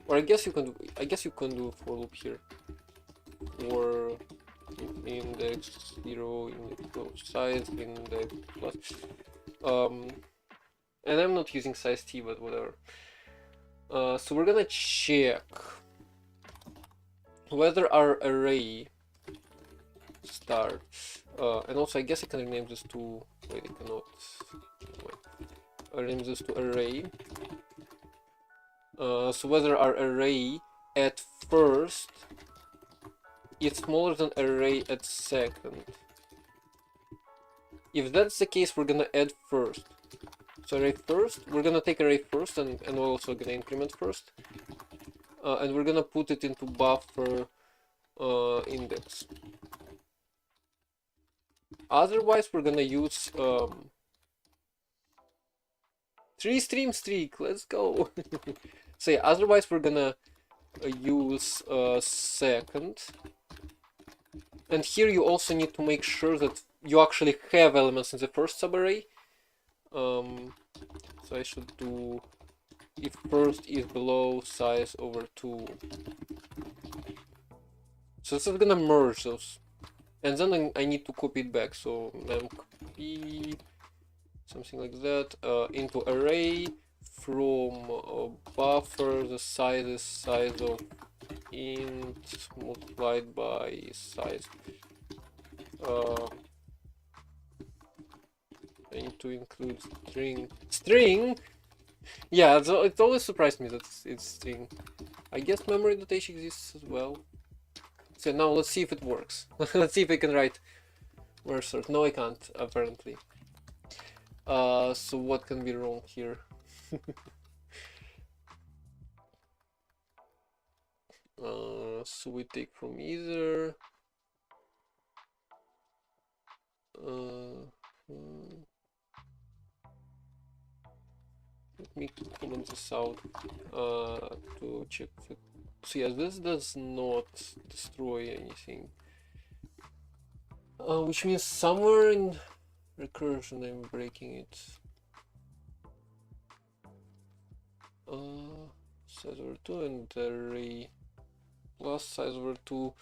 or I guess you can do a for loop here, or index 0, index below size, index plus. And I'm not using size t, but whatever. So we're gonna check whether our array start, and also I guess I can rename this to, wait, I cannot, I rename this to array. So whether our array at first is smaller than array at second. If that's the case, we're gonna add first. So array first, we're gonna take array first, and we're also gonna increment first. And we're gonna put it into buffer index. Otherwise, we're gonna use 3-stream streak. Let's go. So yeah, otherwise we're gonna use second. And here you also need to make sure that you actually have elements in the first subarray. So I should do if first is below size over 2. So this is gonna merge those. And then I need to copy it back. So memcopy, something like that, into array from buffer. The size is size of int multiplied by size. I need to include string. Yeah, so it always surprised me that it's string. I guess memory.h exists as well. So now let's see if it works. Let's see if I can write where sort. No, I can't, apparently. So what can be wrong here? So we take from either. Let me comment this out to check if it. So yeah, this does not destroy anything. Which means somewhere in recursion I'm breaking it. Size over 2 and array plus size over 2,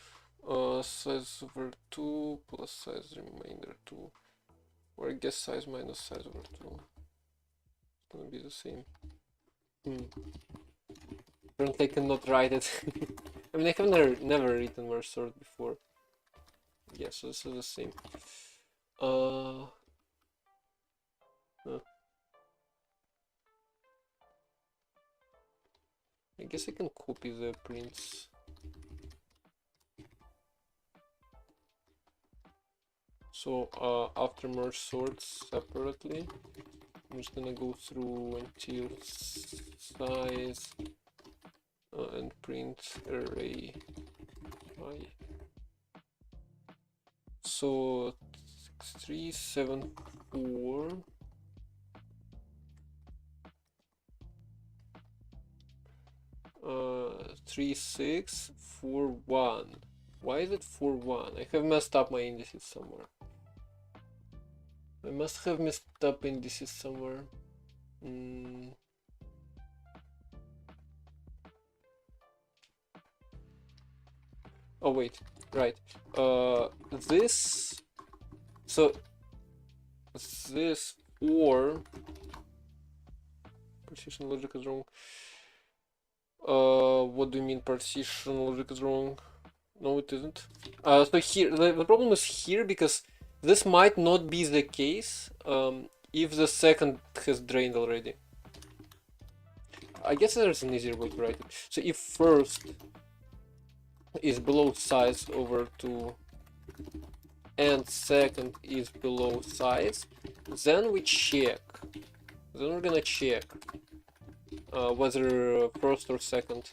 size over 2 plus size remainder 2, or I guess size minus size over 2. It's gonna be the same. Apparently I cannot write it. I mean, I have never written merge sort before. Yeah, so this is the same. I guess I can copy the prints. So after merge sorts separately, I'm just gonna go through until size and print array I. So 6374 3641. Why is it 41? I have messed up my indices somewhere. I must have messed up indices somewhere. Oh wait, right. This. So this or partition logic is wrong. What do you mean partition logic is wrong? No, it isn't. So here, the problem is here because this might not be the case if the second has drained already. I guess there's an easier way to write it. So if first is below size over 2 and second is below size, then we check. Then we're gonna check whether first or second.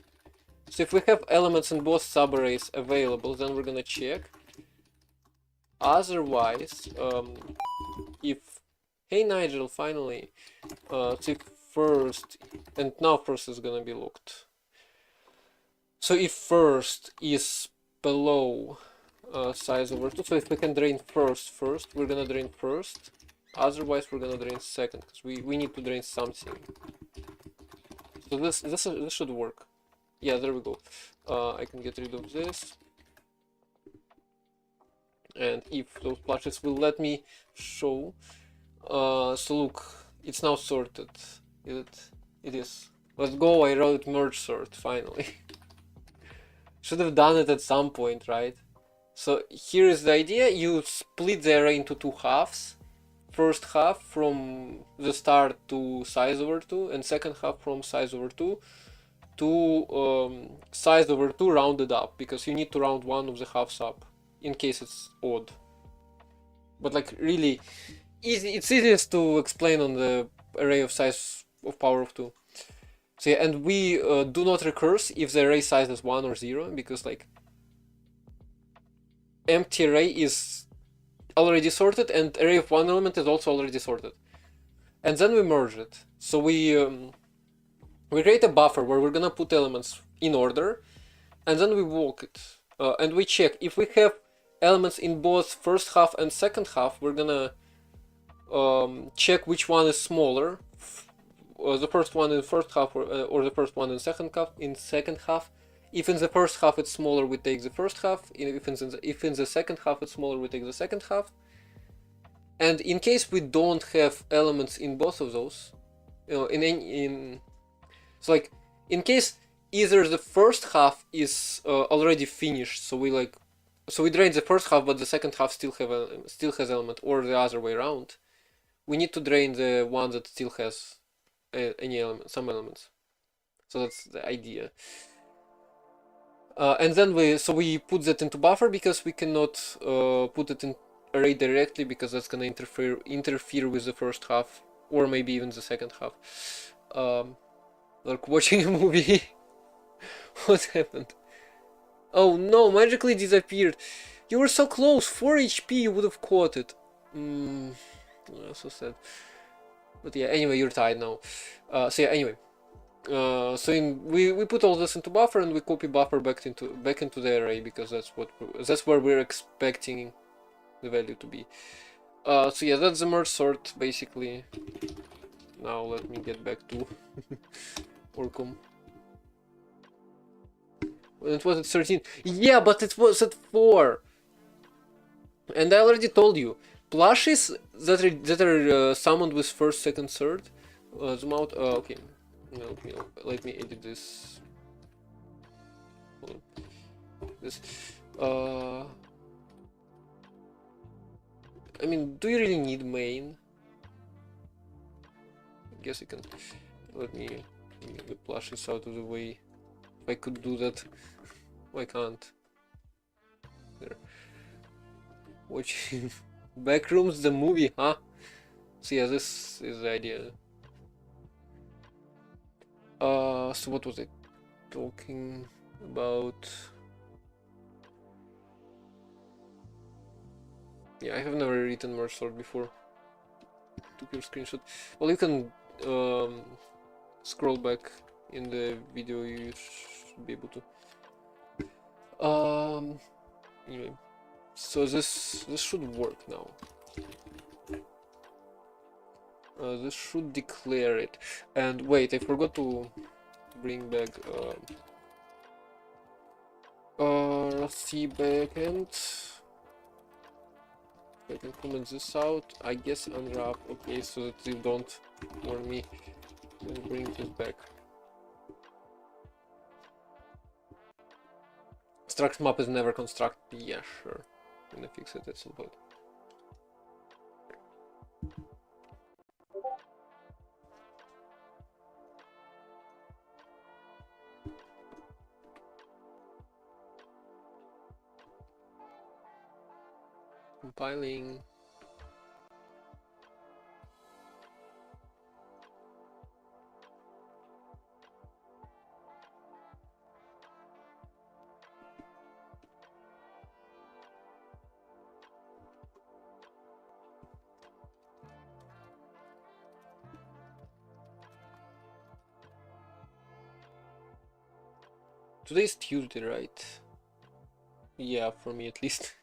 So if we have elements in both subarrays available, then we're gonna check. Otherwise, if hey Nigel, finally, so if first, and now first is gonna be looked. So if first is below size over 2, so if we can drain first, we're gonna drain first. Otherwise, we're gonna drain second because we need to drain something. So this should work. Yeah, there we go. I can get rid of this. And if those plushes will let me show. So look, it's now sorted. It is. Let's go, I wrote merge sort, finally. Should have done it at some point, right? So here is the idea. You split the array into 2 halves. First half from the start to size over 2, and second half from size over 2 to size over 2 rounded up, because you need to round one of the halves up in case it's odd. But like really easy, it's easiest to explain on the array of size of power of 2. So yeah, and we do not recurse if the array size is 1 or 0, because like empty array is already sorted and array of 1 element is also already sorted. And then we merge it. So we create a buffer where we're gonna put elements in order, and then we walk it. And we check if we have elements in both first half and second half. We're gonna check which one is smaller, the first one in first half or the first one in second half. If in the first half it's smaller, we take the first half. If in the second half it's smaller, we take the second half. And in case we don't have elements in both of those, so like in case either the first half is already finished, so we drain the first half, but the second half still has element, or the other way around, we need to drain the one that still has some elements. So that's the idea. And then we put that into buffer, because we cannot put it in array directly, because that's gonna interfere with the first half, or maybe even the second half. Like watching a movie. What happened? Oh no, magically disappeared. You were so close. 4 HP, you would have caught it. So sad. But yeah, anyway, you're tired now. So yeah, anyway. We put all this into buffer, and we copy buffer back into the array, because that's where we're expecting the value to be. So yeah, that's the merge sort basically. Now let me get back to Orcom. It was at 13. Yeah, but it was at 4. And I already told you, plushes that are summoned with first, second, third. Zoom out. Okay. Let me edit this. I mean, do you really need main? I guess you can. Let me get the plushes out of the way. If I could do that, why can't? There. Watching Backrooms the movie, huh? So yeah, this is the idea. So what was I talking about? Yeah, I have never written merge sort before. Took your screenshot. Well, you can scroll back in the video. You should be able to. Anyway, so this should work now. This should declare it. And wait, I forgot to bring back C backend. I can comment this out. I guess unwrap. Okay, so that you don't warn me. And bring this back. Struct map is never construct. Yeah, sure. I'm gonna fix it at some point. Compiling. Today's Tuesday, right? Yeah, for me at least.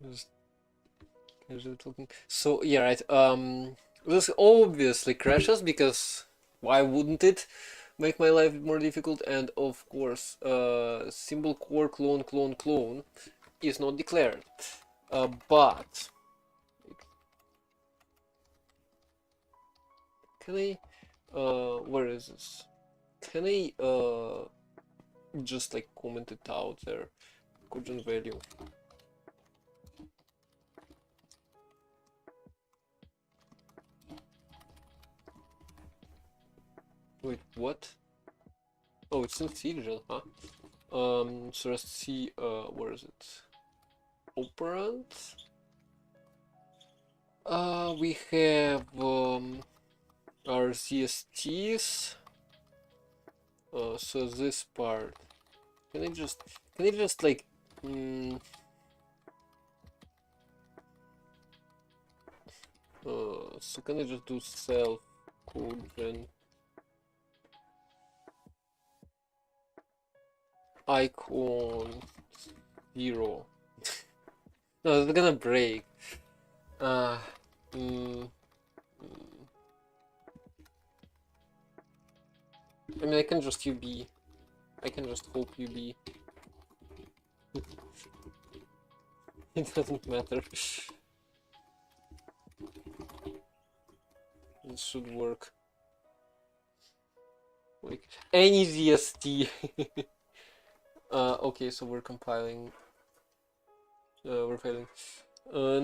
Just casually talking. So yeah, right. This obviously crashes because why wouldn't it make my life more difficult? And of course, symbol core clone is not declared. But can I? Where is this? Can I just like comment it out there? Cogent value. Wait, what? Oh, it's in Cgel, huh? So let's see, where is it? Operant? We have, our CSTs. So this part. Can I just like, so can I just do self cogent icon 0? No, it's gonna break. I mean, I can just UB. I can just hope UB. It doesn't matter. It should work. Like any VST. Okay, so we're compiling. We're failing.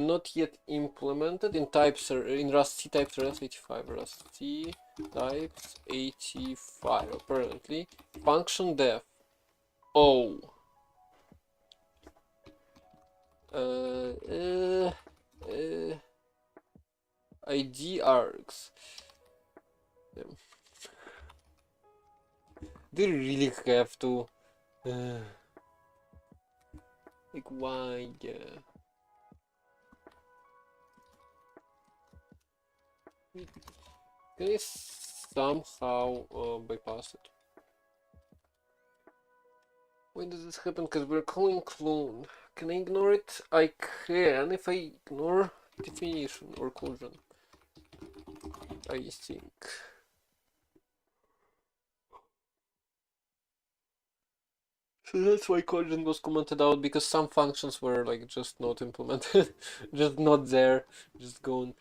Not yet implemented in types in Rust C types Rust 85. Rust C types 85. Apparently, function def. Oh. ID args. Yeah. Do you really have to? Like why? Yeah. Can I somehow bypass it? When does this happen? Because we're calling clone. Can I ignore it? I can if I ignore definition or closure. I think. So that's why Cogent was commented out, because some functions were like just not implemented, just not there, just gone.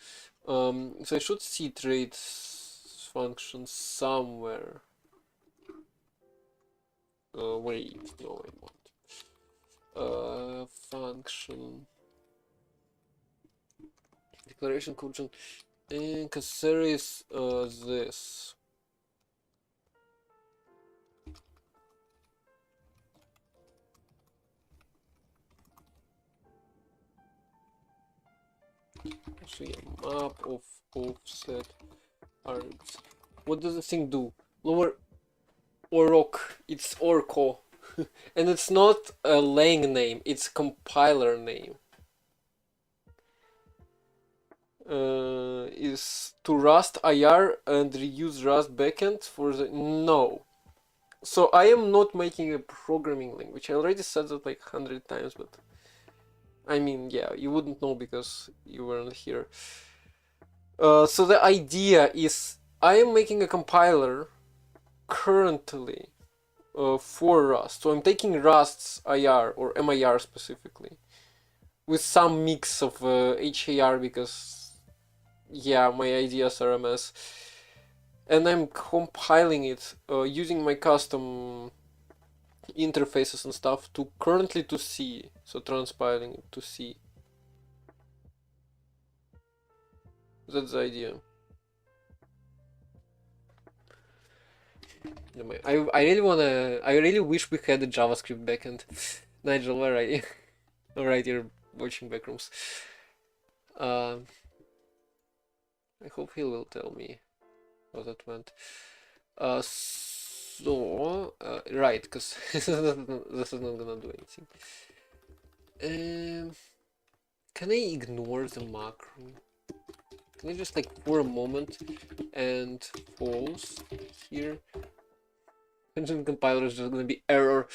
So I should see traits function somewhere. Wait, no, I want function declaration Cogent, because there is this. So yeah, map of offset args. What does the thing do? Lower Orok, it's Orco. And it's not a lang name, it's compiler name. Is to Rust IR and reuse Rust backend for the... No. So I am not making a programming language. I already said that like 100 times, but... I mean, yeah, you wouldn't know because you weren't here. So the idea is I am making a compiler currently for Rust. So I'm taking Rust's IR or MIR specifically with some mix of HAR because yeah, my ideas are a mess. And I'm compiling it using my custom interfaces and stuff to currently to C. So transpiling it to C. That's the idea. I really wish we had a JavaScript backend. Nigel, where are you? Alright, you're watching backrooms. I hope he will tell me how that went. Right, because this is not gonna do anything. Can I ignore the macro? Can I just like for a moment and false here? Engine compiler is just gonna be error.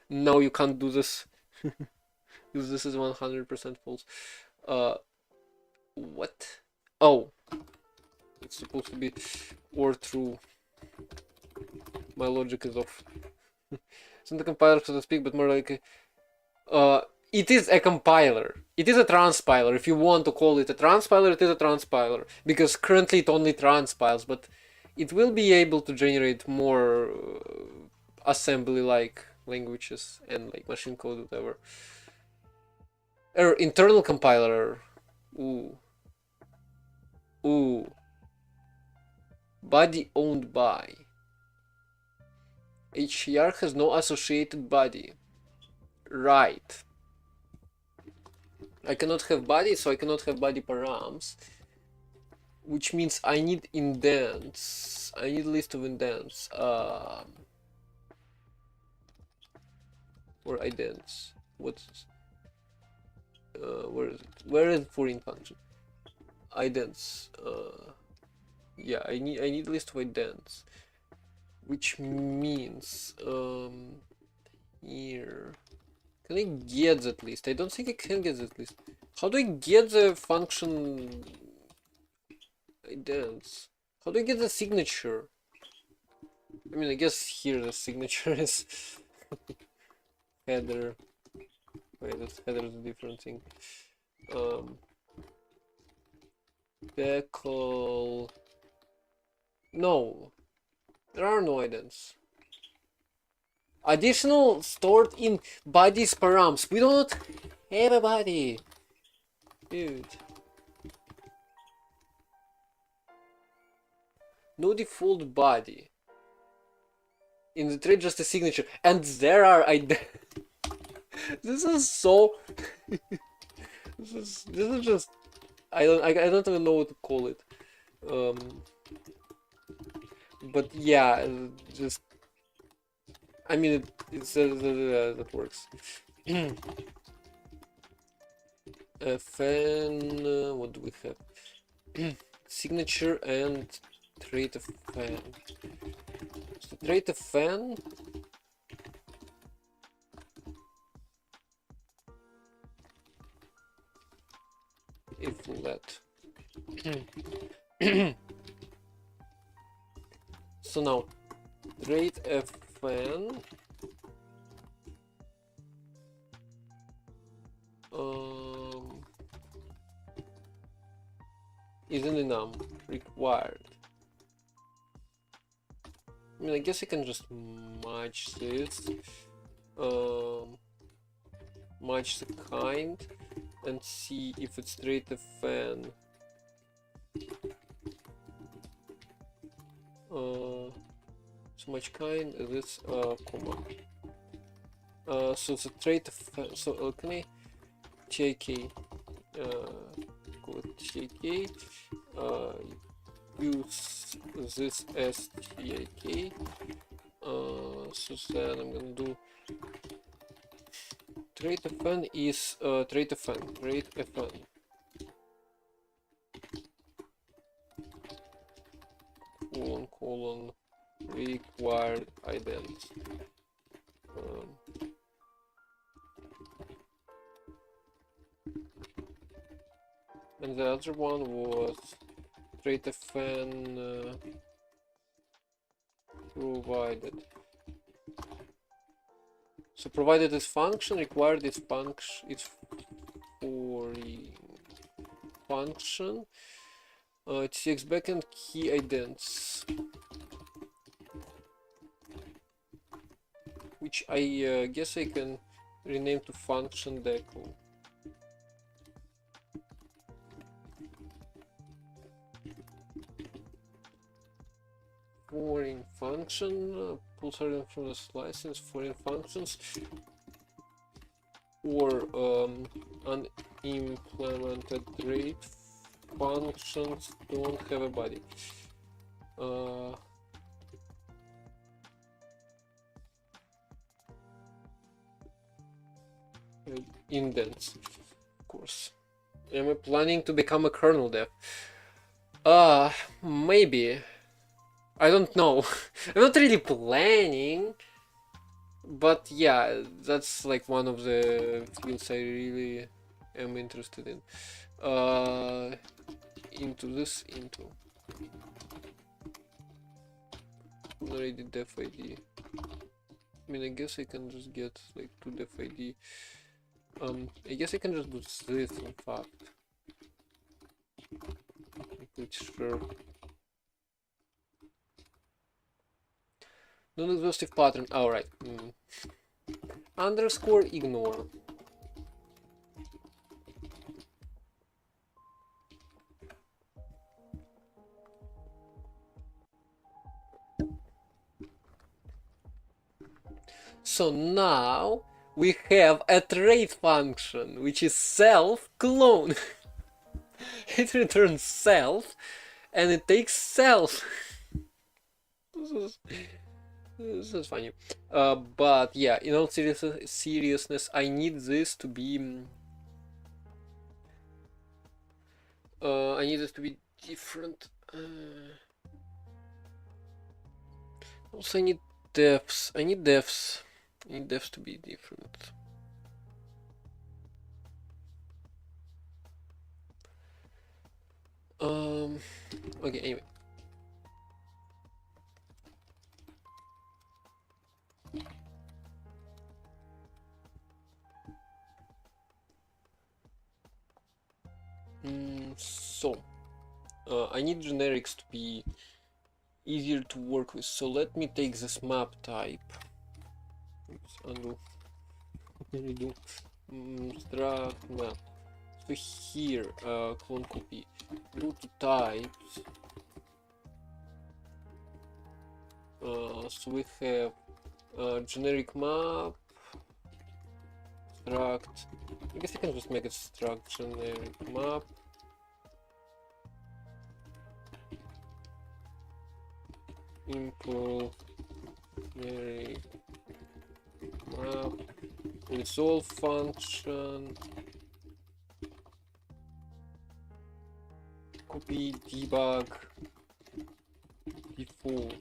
No, you can't do this. Because this is 100% false. What? Oh. It's supposed to be or true. My logic is off. It's not a compiler, so to speak, but more like it is a compiler. It is a transpiler. If you want to call it a transpiler, it is a transpiler. Because currently it only transpiles, but it will be able to generate more assembly-like languages and like machine code, whatever. Internal compiler. Ooh. Ooh. Body owned by. HCR has no associated body. Right. I cannot have body, so I cannot have body params. Which means I need indents. I need a list of indents. Or idents. What's where is it? Where is foreign function? Idents. Yeah, I need a list of idents. Which means here. Can I get that list? I don't think I can get that list. How do I get the function idents? How do I get the signature? I mean, I guess here the signature is header. Wait, this header is a different thing. Decal. No, there are no idents. Additional stored in bodies params. We don't have a body, dude. No default body. In the trait, just a signature, and there are This is so. this is just. I don't even know what to call it. But yeah, just. I mean, it's that works. Fan. What do we have? Signature and trait of fan. So trait of fan. If let. So now trait fn isn't enough. Required. I mean, I guess I can just match this. Match the kind and see if it's straight FN. So much kind this comma. So the trait of so can I JK call it JK use this as JK so then I'm gonna do trait FN is trait FN colon required ident. And the other one was trait FN provided. So provided this function, required this function, it's for function. TX backend key idents, which I guess I can rename to function decal. Foreign function, pull certain from the license, foreign functions, or unimplemented trait functions don't have a body. Indents, of course. Am I planning to become a kernel dev? Maybe. I don't know. I'm not really planning, but yeah, that's like one of the fields I really am interested in. Into already def ID. I mean, I guess I can just get like 2 def ID. I guess I can just do this in fact. I'm pretty sure. Non-exhaustive pattern. Alright. Underscore ignore. So now we have a trait function which is self-clone. It returns self and it takes self. This is funny. But yeah, in all seriousness, I need this to be I need this to be different. Also I need defs. I need defs to be different. Okay, anyway. So I need generics to be easier to work with. So let me take this map type. Oops, undo. Redo. Struct map. So here, clone copy. Go to types. So we have generic map. Struct. I guess I can just make it struct generic map. Import generic map. Resolve function. Copy debug default.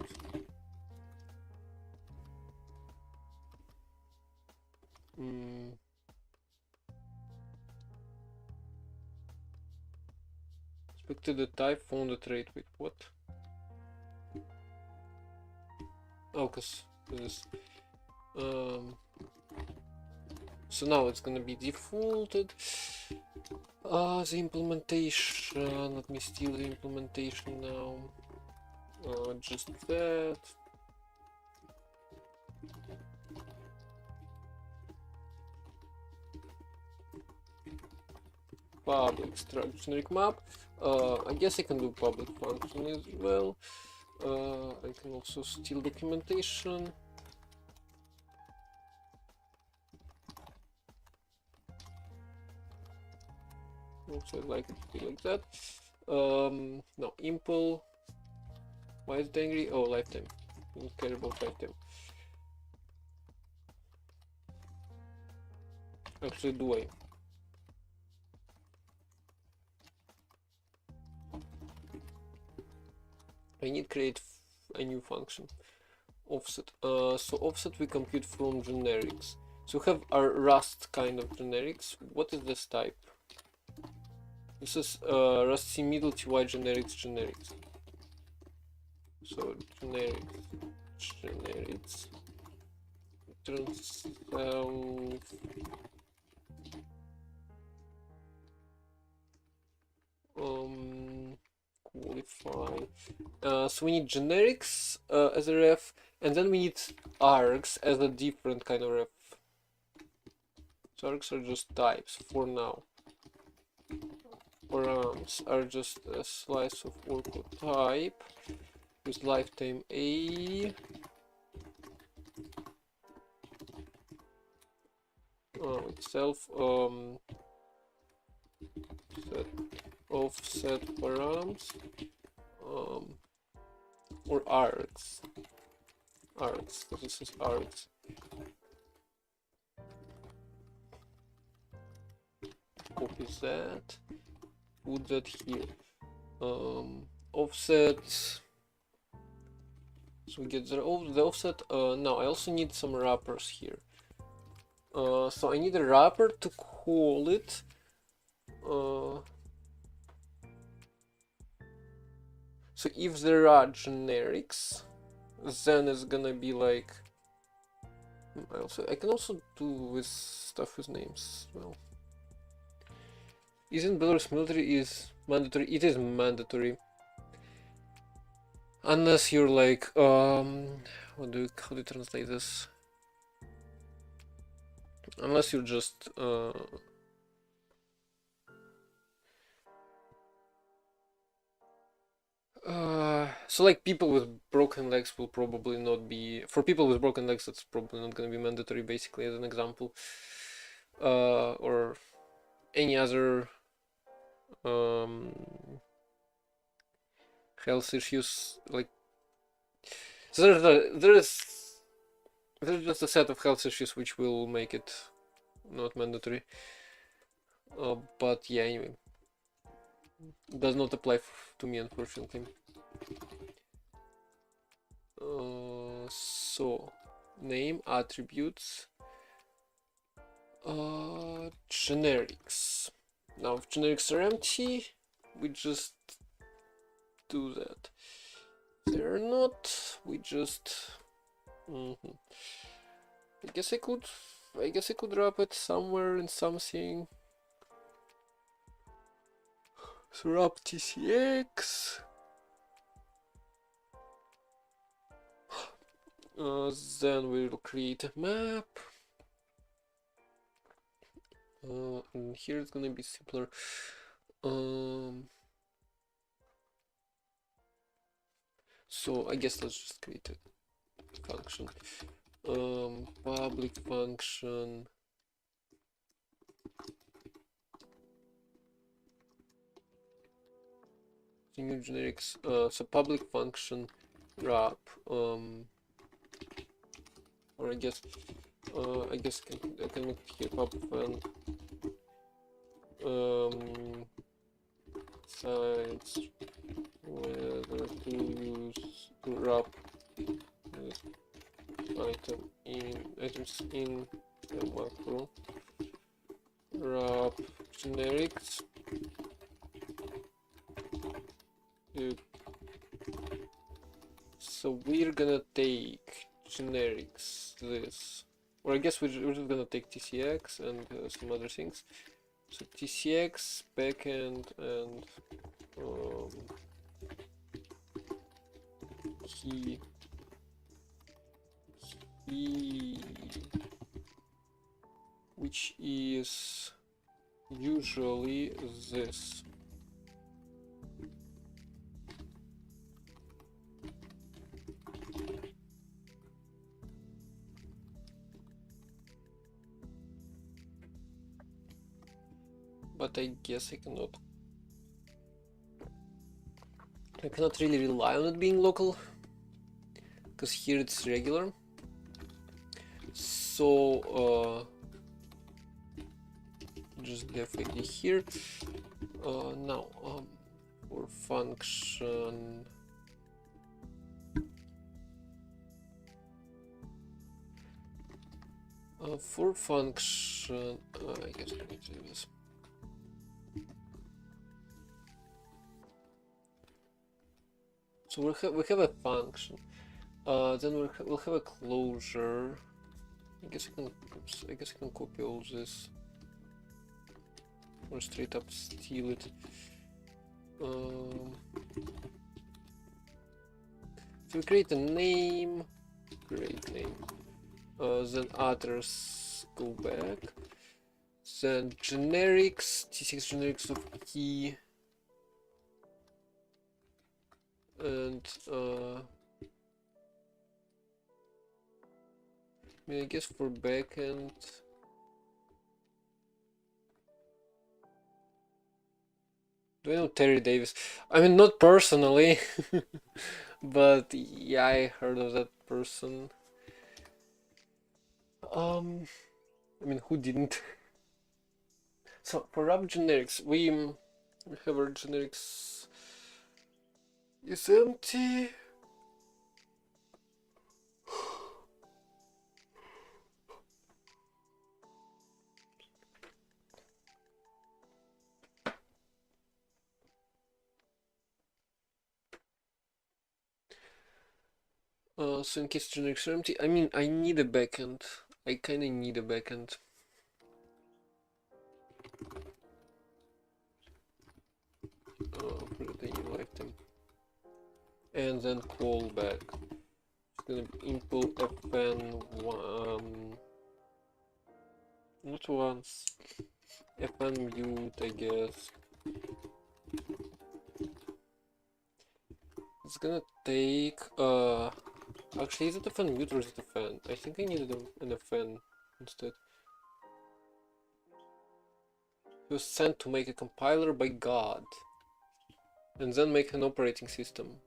Expected the type, found the trait. Wait, what? Oh, cause this. So now it's gonna be defaulted. The implementation, let me steal the implementation now. Just that. Public struct generic map. I guess I can do public function as well. I can also steal documentation. Also, I'd like it to be like that. No, impl. Why is it angry? Oh, lifetime. I don't care about lifetime. Actually, do I? I need to create a new function. Offset. So offset we compute from generics. So we have our Rust kind of generics. What is this type? This is Rust C middle ty generics. So generics turns qualify. So we need generics as a ref, and then we need args as a different kind of ref. So args are just types for now. Params are just a slice of Orco type with lifetime A. Itself set offset params or args. So this is args. Copy that. Put that here. Offset. So we get the offset. Now I also need some wrappers here. So I need a wrapper to call it. So if there are generics, then it's gonna be like. I can also do with stuff with names as well. Isn't Belarus military is mandatory? It is mandatory. Unless you're like how do you translate this? Unless you're just so like people with broken legs will probably not be, for people with broken legs that's probably not going to be mandatory, basically, as an example. Or any other health issues, like, so there's just a set of health issues which will make it not mandatory. But yeah, anyway, does not apply to me, unfortunately. So name, attributes, generics. Now if generics are empty, we just do that. If they're not, we just I guess I could wrap it somewhere in something. So wrap TCX. Then we'll create a map. And here it's gonna be simpler. So I guess let's just create a function. Public function. New generics. So public function wrap. Or I guess I can make here public fun. Sites whether to use to wrap items in the macro. Wrap generics. So we're gonna take generics this. or I guess we're just gonna take TCX and some other things. So TCX, backend, and key, which is usually this. But I guess I cannot really rely on it being local, because here it's regular. So just def ID here. Now for function, I guess I need to do this. So we have a function. Then we'll have a closure. I guess I can copy all this or straight up steal it. So we create a name, great name. Then others go back. Then generics, T6 generics of key, and I mean, I guess for backend, do I know Terry Davis? I mean, not personally, but yeah, I heard of that person. I mean, who didn't? So for wrap generics, we have our generics is empty. So in case generics are empty, I mean, I need a backend. I kind of need a backend. For the new item. And then call back. It's gonna be input fn1, not once, fn mute, I guess. It's gonna take actually, is it a fn mute or is it a fan? I think I needed an fn instead. It was sent to make a compiler by God, and then make an operating system.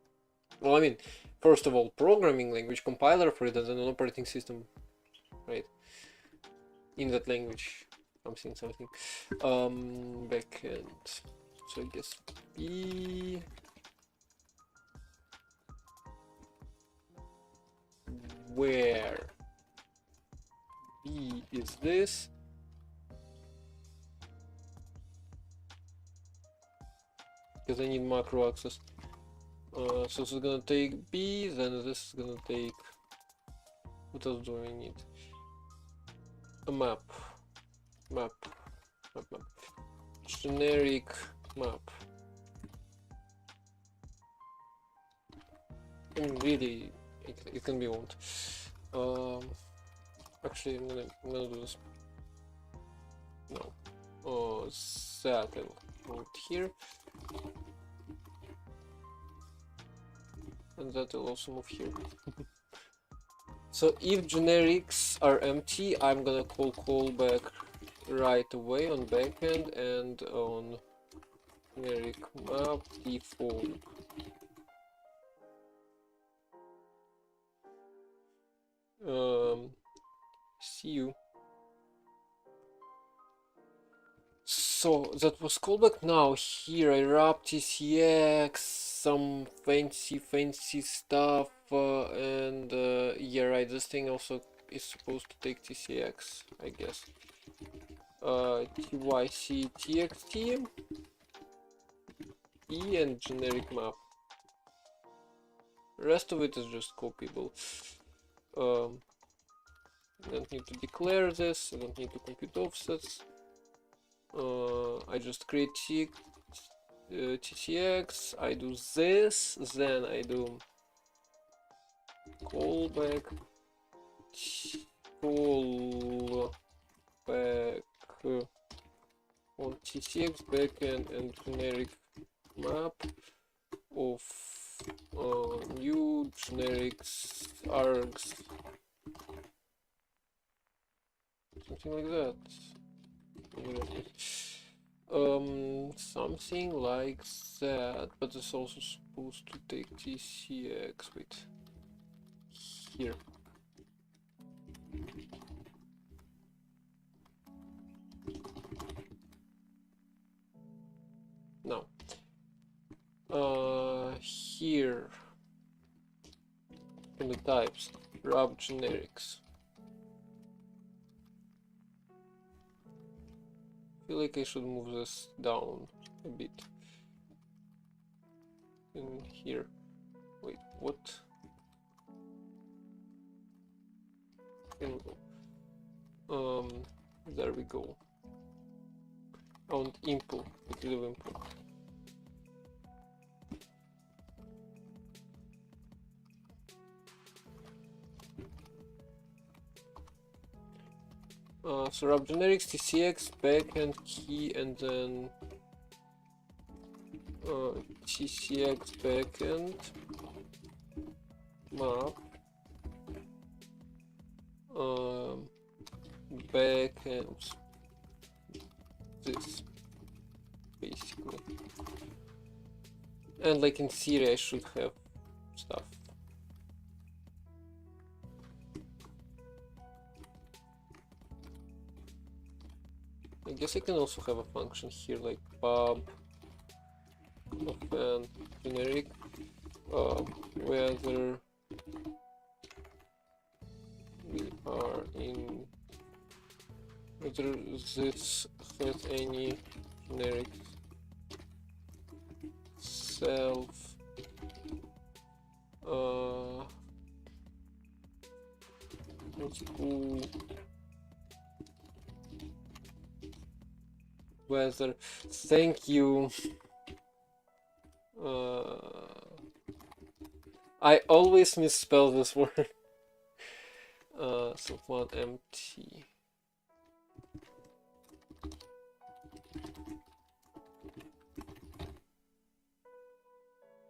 Well, I mean, first of all, programming language, compiler for it, and then an operating system, right? In that language, something. Backend. So I guess B. Where B is this. Because I need macro access. So this is gonna take B, then this is gonna take. What else do I need? A map. Generic map. I mean, really, it can be owned. Actually, I'm gonna do this. No. That I'll put here. And that will also move here. So if generics are empty, I'm gonna call callback right away on backend and on generic map default. See you. So that was callback. Now here I wrap TCX, some fancy stuff, and yeah, right, this thing also is supposed to take TCX, I guess. TYC TXT E and generic map. Rest of it is just copyable. I don't need to declare this, I don't need to compute offsets. I just create TTX, I do this, then I do callback, callback on TTX backend and generic map of new generics args, something like that. Something like that, but it's also supposed to take TCX. Wait, here. Now, here in the types, wrap generics. I feel like I should move this down a bit. In here. Wait, what? There we go. On input, get rid of input. So wrap generics, TCX, backend key, and then TCX backend map, backend, this basically, and like in theory I should have stuff. I guess I can also have a function here like pub of generic whether we are in whether this has any generic self school whether, thank you. I always misspell this word. So one empty.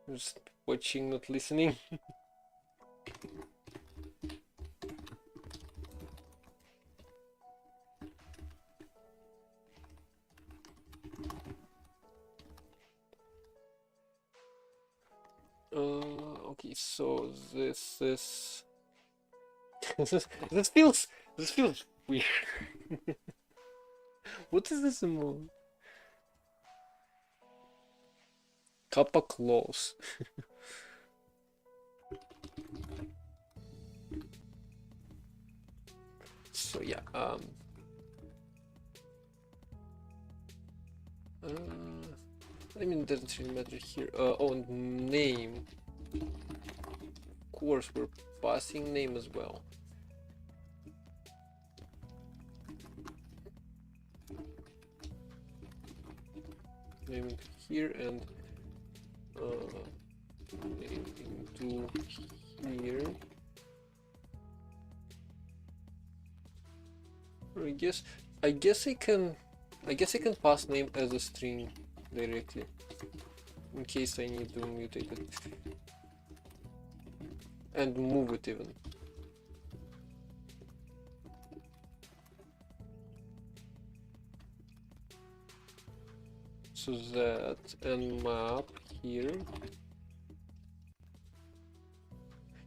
Just watching, not listening. Okay, so this is this feels weird. What is this emote? Kappa clause. So yeah, I mean, it doesn't really matter here. Oh, name. Of course, we're passing name as well. Name into here and name into here. Or I guess I can pass name as a string directly in case I need to mutate it and move it even. So that and map here.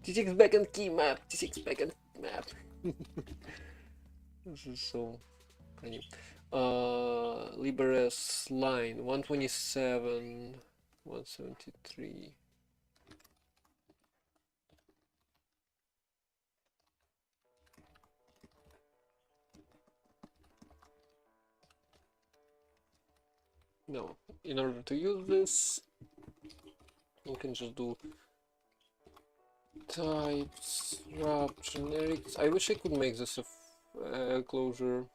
T6 backend key map. T6 backend map. This is so funny. Liberes line 127, 173. Now, in order to use this, you can just do types, wrap, generics. I wish I could make this a closure.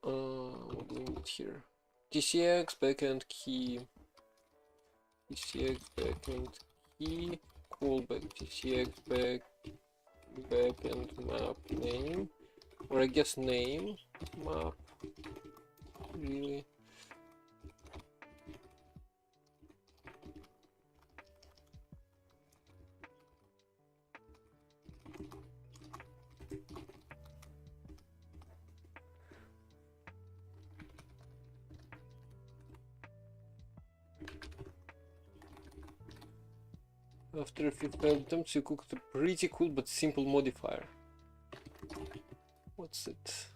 What do we need here? TCX backend key. TCX backend key. Callback TCX backend map name. Or I guess name map. Really? After a few failed attempts, you cooked a pretty cool but simple modifier. What's it?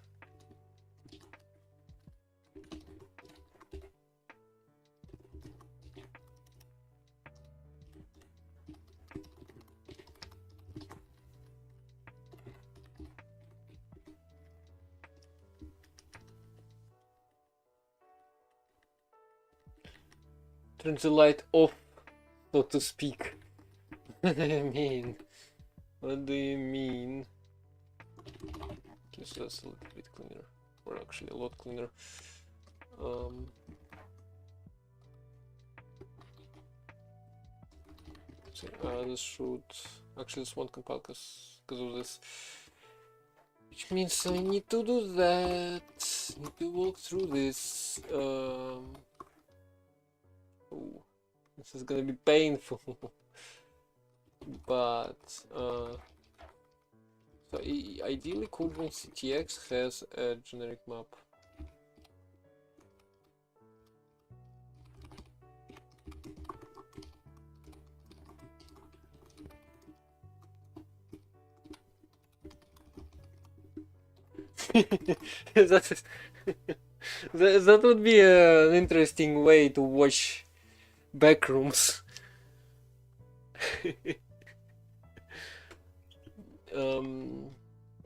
Turn the light off, so to speak. What do you mean? What do you mean? Okay, so that's a little bit cleaner. Or actually a lot cleaner. So, this should... Actually, this won't compile because of this. Which means I need to do that. Need to walk through this. Oh, this is gonna be painful. But so ideally, Codron CTX has a generic map. that, is that would be an interesting way to watch backrooms.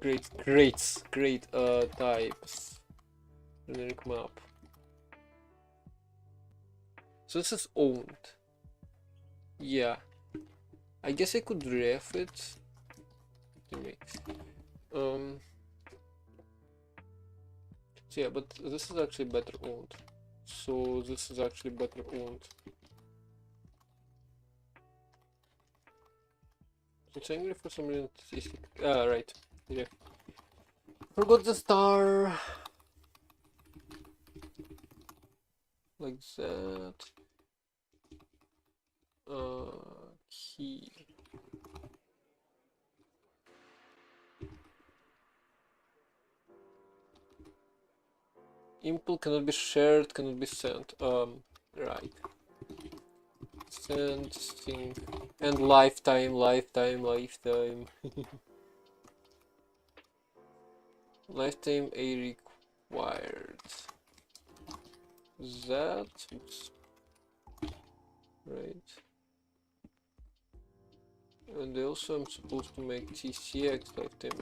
Great types. Generic map. So this is owned. Yeah. I guess I could ref it. Anyway. So yeah, but this is actually better owned. So this is actually better owned. It's angry for some reason. Ah, right. Yeah. Forgot the star. Like that. Key. Impl cannot be shared, cannot be sent. Right. Send, sync, and lifetime. Lifetime A required. That. Oops. Right. And also I'm supposed to make TCX lifetime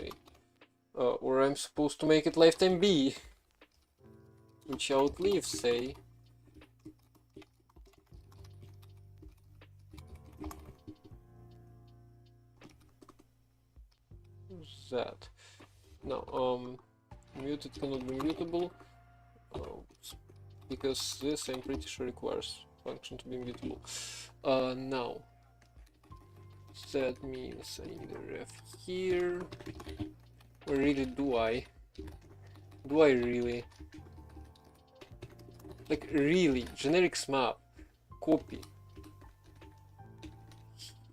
A. Or I'm supposed to make it lifetime B. Which outlive say. That. Now, muted cannot be mutable. Because this I'm pretty sure requires function to be mutable. Now. That means I need a ref here. Or really do I? Do I really? Like really, generics map, copy.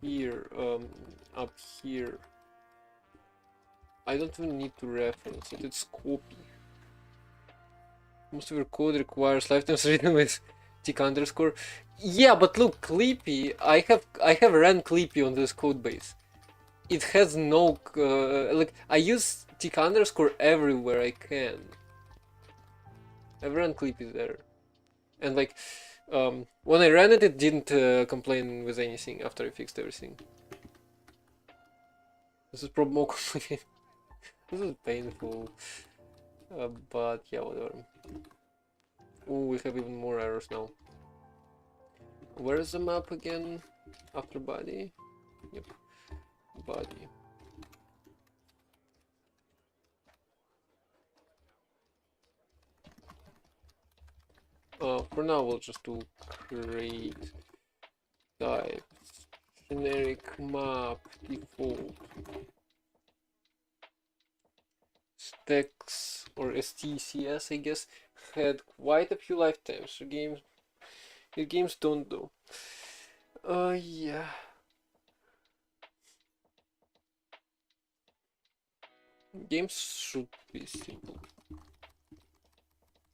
Here, up here. I don't even need to reference it, it's copy. Most of your code requires lifetimes written with tick underscore. Yeah, but look, Clippy, I have ran Clippy on this code base. It has no, like, I use tick underscore everywhere I can. I've run Clippy there. And like, when I ran it, it didn't complain with anything after I fixed everything. This is probably more complicated. This is painful. But yeah, whatever. Oh, we have even more errors now. Where is the map again? After body? Yep, body. For now we'll just do create types, generic map, default, stacks or STCS I guess had quite a few lifetimes, so your games don't do. Yeah. Games should be simple.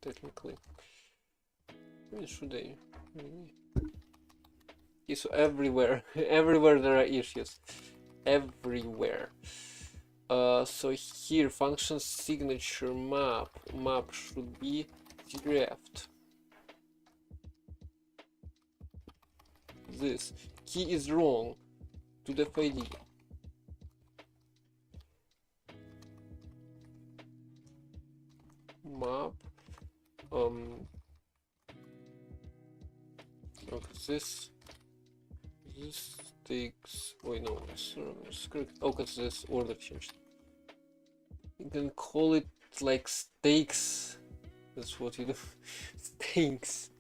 Technically. When should they? Maybe. Okay, so everywhere, everywhere there are issues. Everywhere. So here, function signature map should be derived. This key is wrong to the ID. Map. Okay, this takes. Wait, no, oh, cause this order changed. You can call it like steaks. That's what you do. Steaks.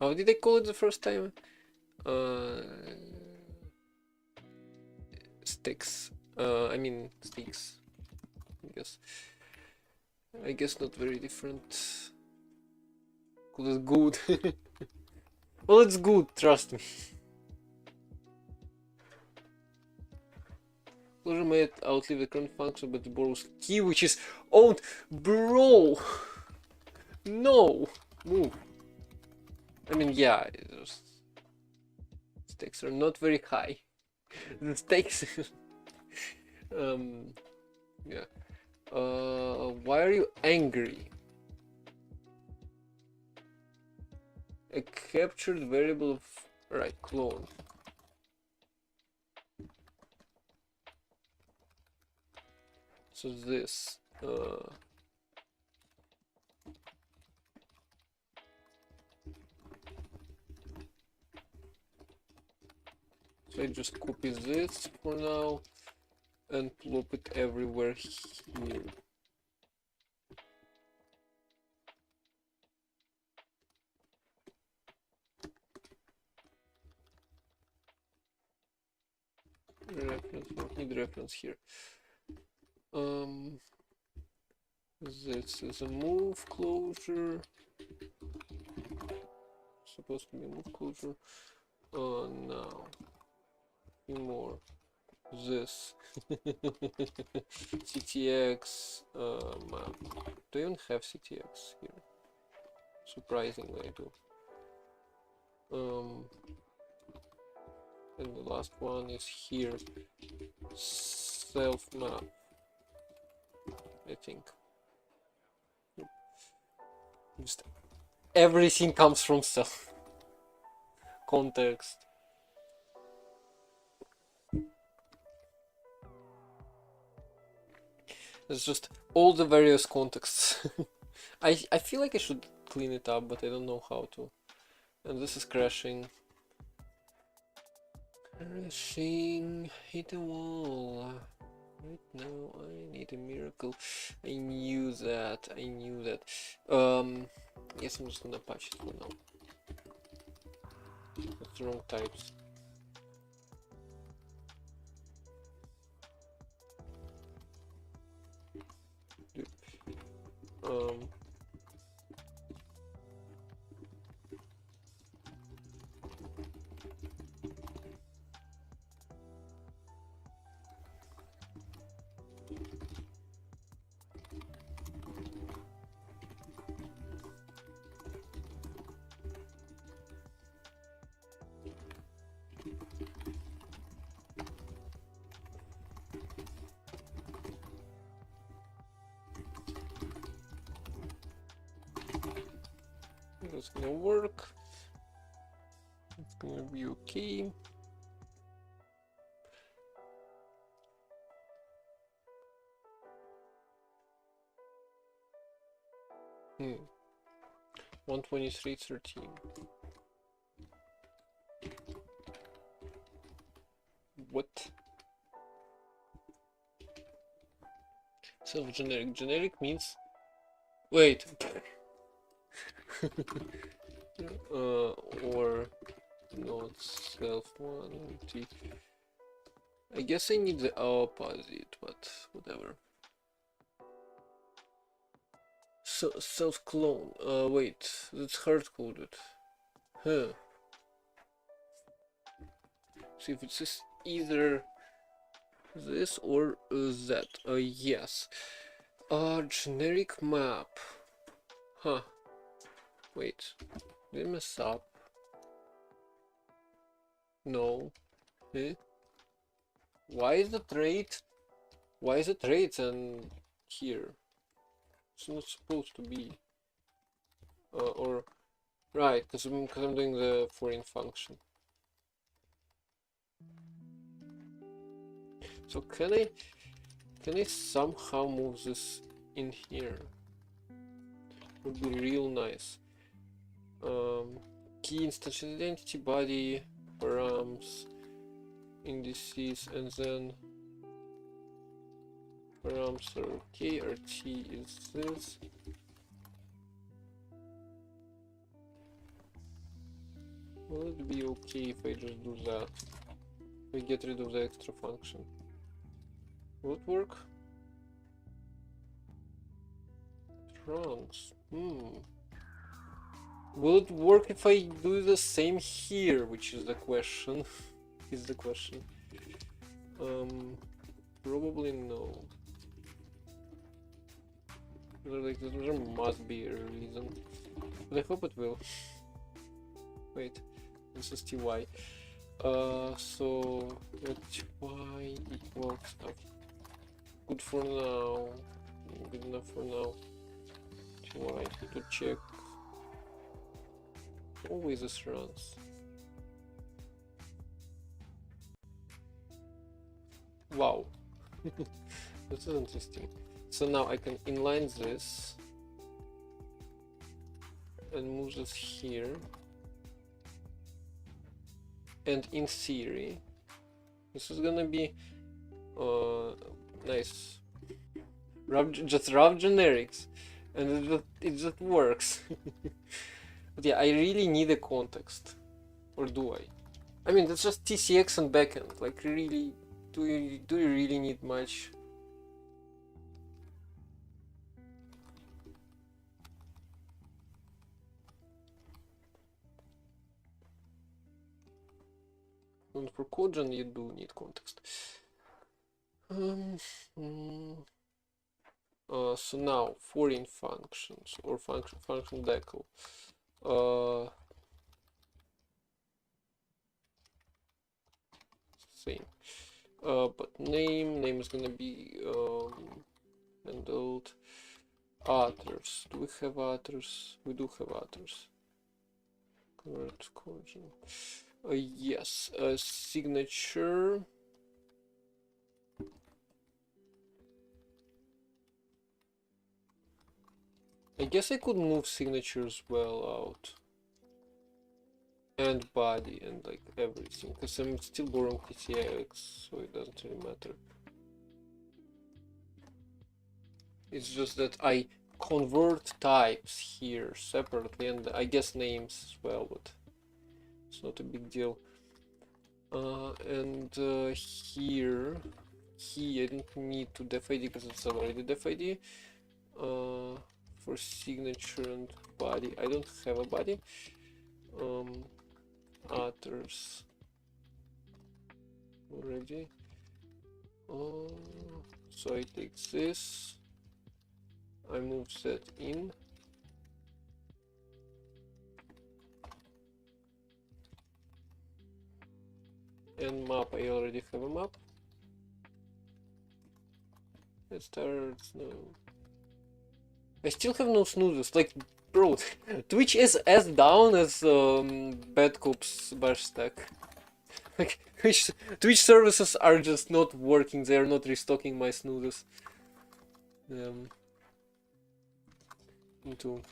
How did I call it the first time? Sticks. I mean steaks. I guess not very different. Cause it's good. Well, it's good. Trust me. Closure may outlive the current function, but it borrows key, which is owned. Bro. No. Move. I mean, yeah. Stakes are not very high. The stakes. Yeah. Why are you angry? A captured variable of right clone. So this. So I just copy this for now and plop it everywhere here. Reference, don't need reference here. This is a move closure. Supposed to be a move closure. Now. More. This. CTX map. Do I even have CTX here? Surprisingly, I do. And the last one is here. Self map. I think. Just everything comes from self. Context. It's just all the various contexts. I feel like I should clean it up, but I don't know how to. And this is crashing. Crashing, hit the wall. Right now I need a miracle. I knew that. Yes, I'm just gonna patch it for now. That's the wrong types. That's gonna work. It's gonna be okay. 123.13. What? Self-generic. Generic means... Wait. Or not self one, T. I guess I need the opposite, but whatever. So self-clone. Wait, that's hard-coded. Huh. See if it's just either this or that. Yes. Generic map. Huh. Wait. Did I mess up? No. Eh? Why is the trait? Why is it trait and here? It's not supposed to be. Or right, because I'm doing the foreign function. So can I somehow move this in here? Would be real nice. Key instance identity, body, params, indices, and then params are okay. RT is this. Will it be okay if I just do that? If I get rid of the extra function? Will it work? Trunks. Will it work if I do the same here, which is the question. Is the question. Probably no. Like there must be a reason. But I hope it will. Wait, this is ty. So let y equals stuff. Good for now. Good enough for now. Ty to check. Always this runs. Wow. This is interesting. So now I can inline this and move this here. And in theory, this is gonna be nice. Just rough generics, and it just works. But yeah, I really need a context, or do I? I mean, that's just TCX and backend. Like, really, do you really need much? And for CodeGen, you do need context. So now foreign functions or function decal. Same. But name is gonna be handled. Authors. Do we have authors? We do have authors. Convert CodeGen. Yes. Signature. I guess I could move signatures well out. And body and like everything, because I'm still borrowing TCX, so it doesn't really matter. It's just that I convert types here separately, and I guess names as well, but it's not a big deal. And here, I don't need to def ID because it's already def ID. For signature and body, I don't have a body. Authors already. So I take this, I move that in, and map, I already have a map. It starts now. I still have no snoozes, like, bro, Twitch is as down as Bad Cops bash stack. Like, Twitch services are just not working, they are not restocking my snoozes. Into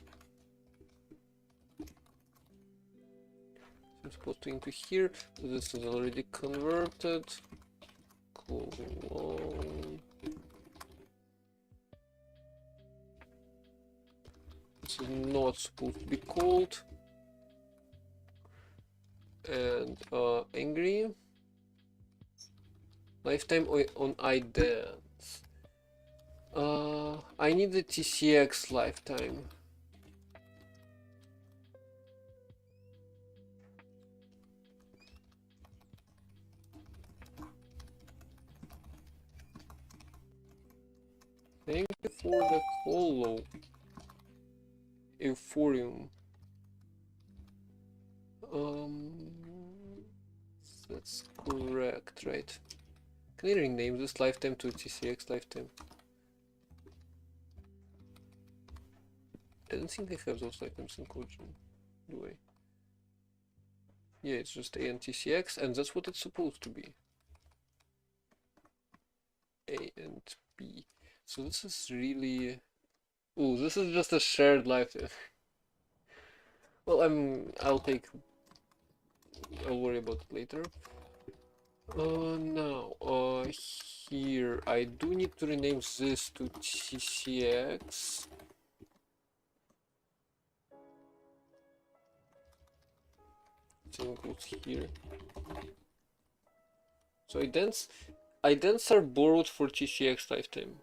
I'm supposed to into here. This is already converted. Colon. This is not supposed to be called. And angry. Lifetime on idents. I need the TCX lifetime. Thank you for the follow. Euphorium. That's correct, right? Can I rename this lifetime to TCX lifetime? I don't think I have those items in Kojin, do I? Yeah, it's just A and TCX, and that's what it's supposed to be. A and B. So this is really... Ooh, this is just a shared lifetime. Well, I'll worry about it later. Now, here, I do need to rename this to TCX. Same goes here. So idents are borrowed for TCX lifetime.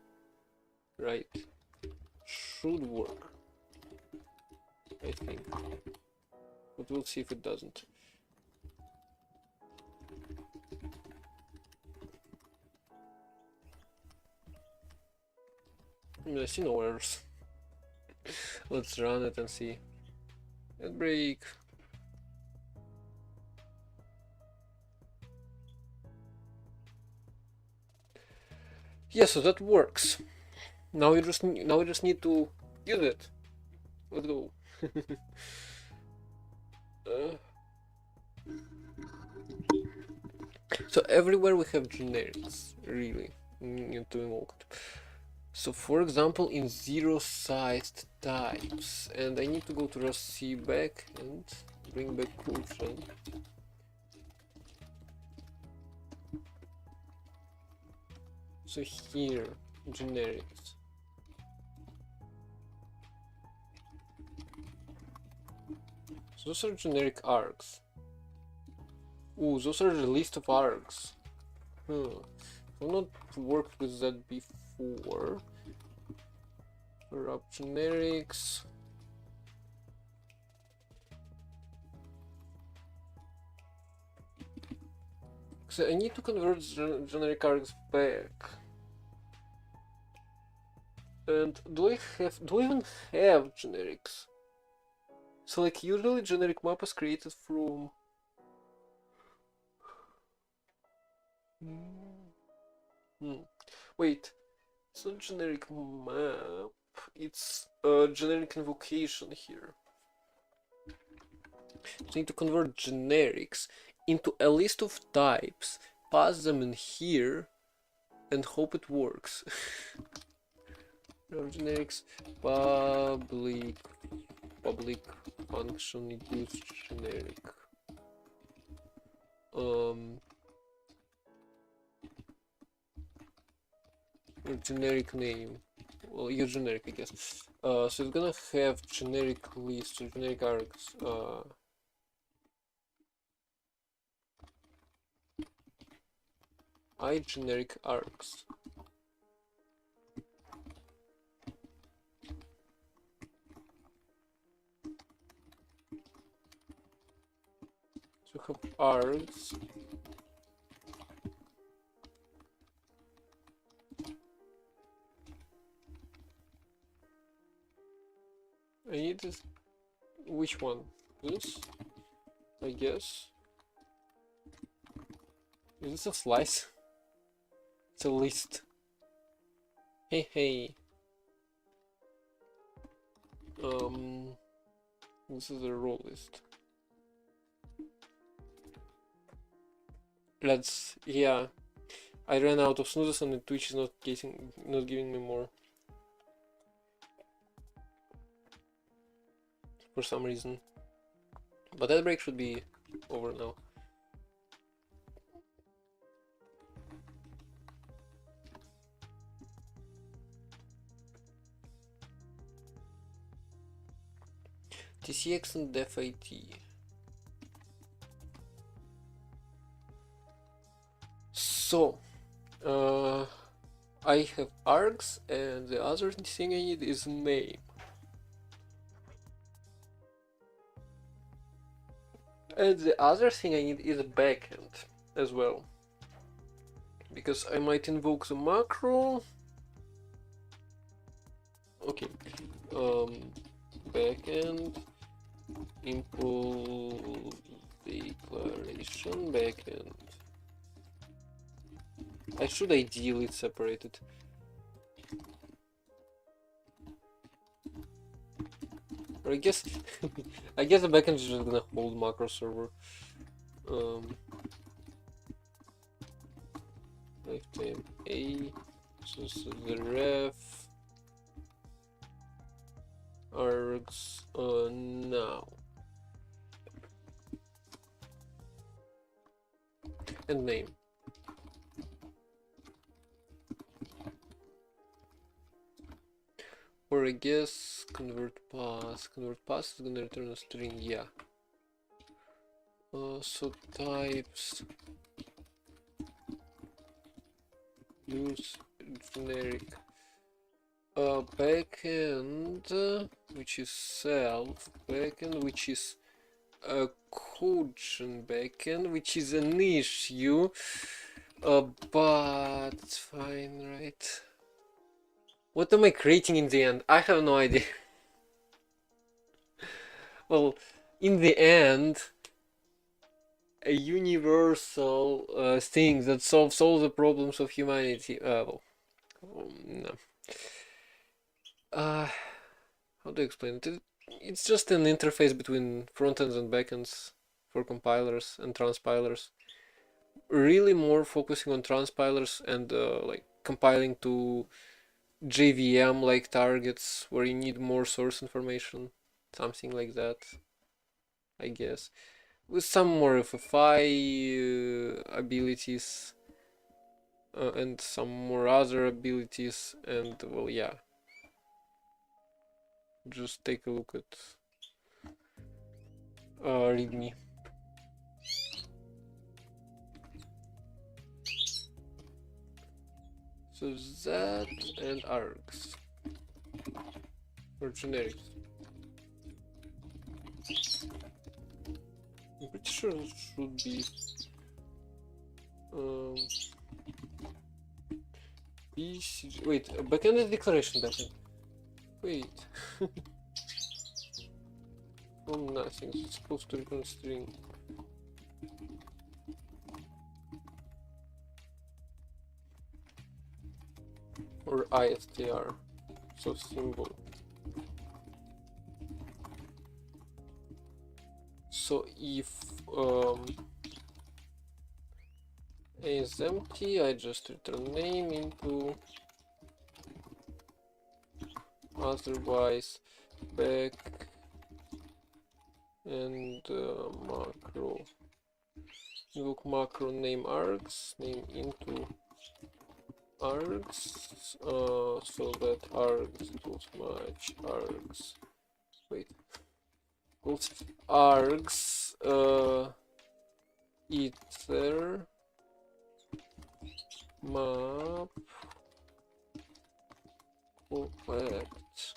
Right. Should work. I think. But we'll see if it doesn't. I see no errors. Let's run it and see. And break. Yeah, so that works. Now we just need to use it. Let's go. So everywhere we have generics, really, into Invoked. So for example, in zero-sized types, and I need to go to RC back and bring back Quotient. So here, generics. So those are generic args. Ooh, those are the list of args. I've not worked with that before. Corrupt generics. So I need to convert generic args back. And do I even have generics? So like usually generic map is created from wait, it's not generic map, it's a generic invocation here. So I need to convert generics into a list of types, pass them in here, and hope it works. Generics public function use generic. Your generic name. Well, your generic, I guess. So it's gonna have generic list or generic args. Generic args. So have args. I need this. Which one? This? I guess. Is this a slice? It's a list. Hey. This is a row list. Yeah. I ran out of snoozes and the Twitch is not giving me more. For some reason. But that break should be over now. TCX and DefIT. So, I have args, and the other thing I need is name. And the other thing I need is a backend as well, because I might invoke the macro. Okay, backend impulse declaration backend. I should ideally separate it. Or I guess I guess the backend is just gonna hold macro server. Lifetime A, so this is the ref args now. And name. Or I guess convert pass. Convert pass is gonna return a string, yeah. So types use generic backend, which is self backend, which is a cogent backend, which is an issue, but it's fine, right? What am I creating in the end? I have no idea. Well, in the end, a universal thing that solves all the problems of humanity. No. How do I explain it? It's just an interface between frontends and backends for compilers and transpilers. Really more focusing on transpilers and like compiling to JVM like targets where you need more source information, something like that, I guess, with some more FFI abilities and some more other abilities, and well, yeah, just take a look at readme. So that and args or generics. I'm pretty sure it should be BCG. Wait, backend is declaration backend. Wait. From nothing, it's supposed to return string. Or ISTR, so symbol. So if A is empty, I just return name into, otherwise back and macro. Invoke macro name args, name into args, so that args equals match args. Wait. Equals args ether map collect.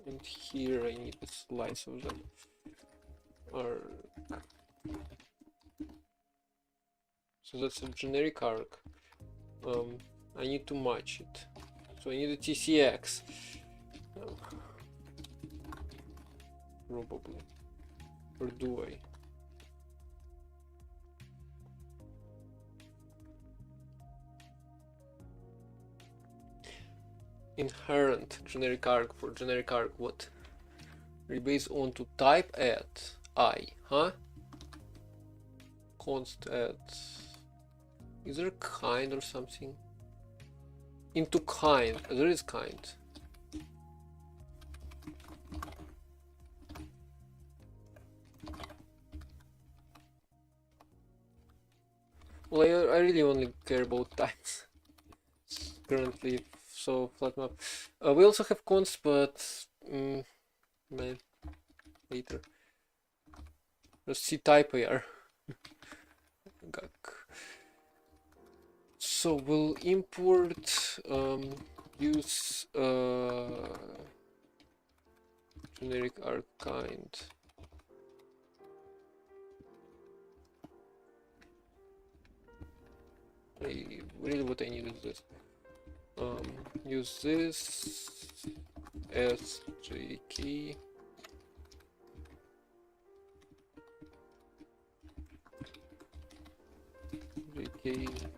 And here I need a slice of them. Arg. So that's a generic arg. I need to match it. So I need a TCX. Probably. Or do I? Inherent generic arg for generic arg what? Rebase onto type at I, huh? Const at, is there kind or something? Into kind, there is kind. Well, I really only care about types currently, so flat map. We also have cons, but man, later. Let's see type here. So we'll import use generic archind. Really what I need is this. Use this as JK. JK.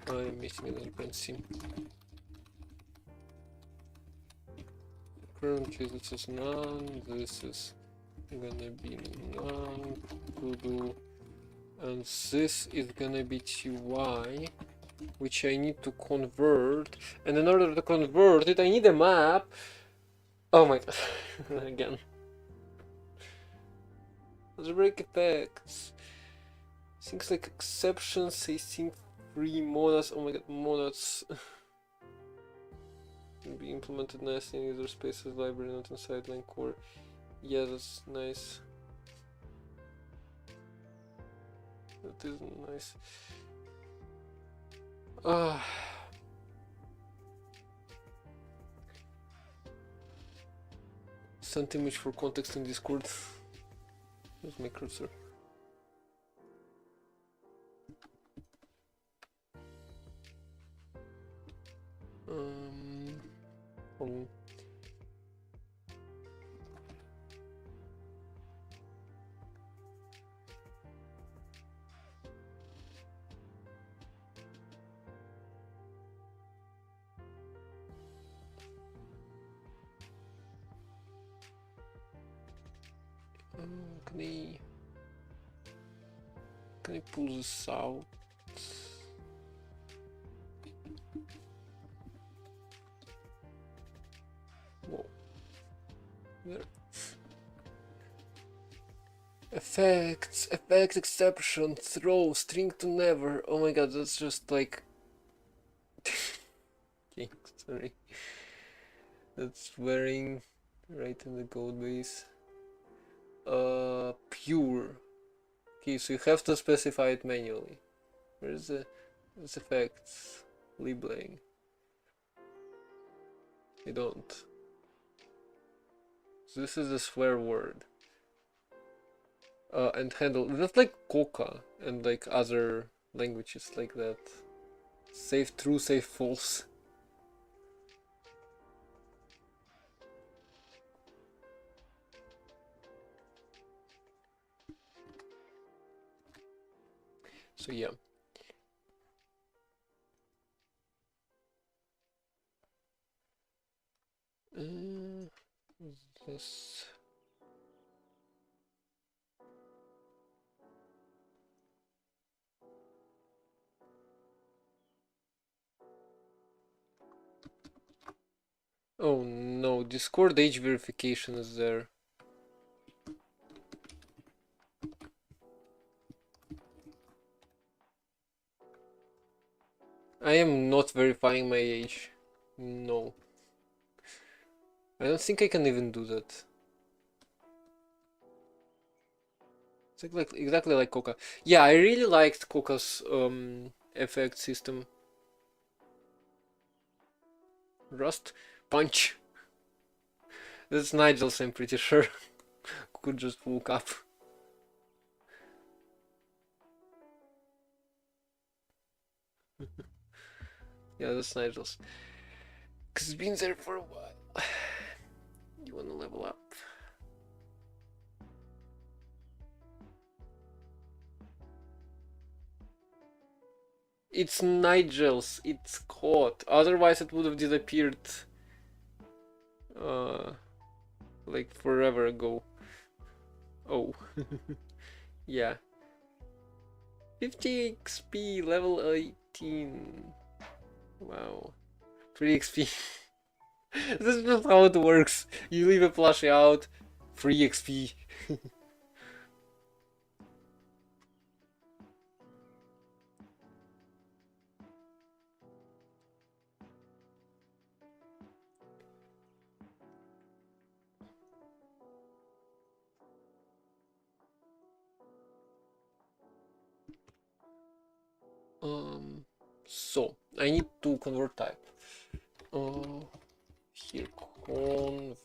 I'm missing another dependency. Currently this is none, this is gonna be none, to do, and this is gonna be ty, which I need to convert, and in order to convert it I need a map. Oh my god. Again. Let's break effects. Things like exceptions, I think 3 monads, oh my god, monads. Can be implemented nicely in user spaces library, not inside line core. Yeah, that's nice. That is nice. Send image for context in Discord. Here's my cursor. Hold on. Can I pull this out? Whoa. There. Effects, exception, throw, string to never. Oh my god, that's just like. Okay, sorry. That's wearing right in the code base. Pure. Okay, so you have to specify it manually. Where's the effects? Labeling. I don't. So this is a swear word. And handle. That's like Coca and like other languages like that. Safe true, safe false. So yeah. This. Oh no, Discord age verification is there. I am not verifying my age. No. I don't think I can even do that. It's like exactly like Coca. Yeah, I really liked Coca's effect system. Rust punch. That's Nigel's, I'm pretty sure. Could just woke up. Yeah, that's Nigel's. Cause it's been there for a while. You wanna level up? It's Nigel's, it's caught. Otherwise it would have disappeared like forever ago. Oh. Yeah. 50 XP, level 18. Wow. 3 XP. This is just how it works. You leave a plushie out, free XP. So I need to convert type. Here convert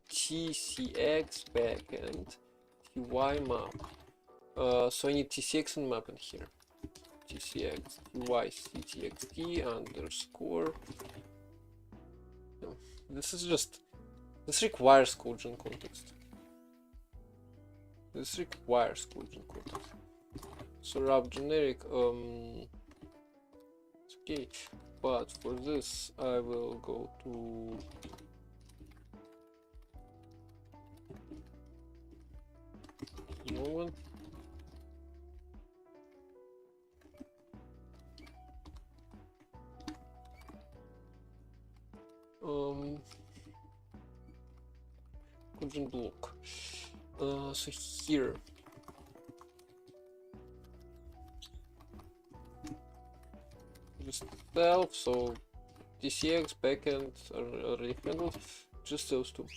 TCX backend TY map. So I need TCX and map in here. TCX TY CTXT underscore. No, this requires codegen context. This requires codegen context. So wrap generic it's okay, but for this I will go to no one. Codegen block. So here just self, so TCX backend are already handled, just those two.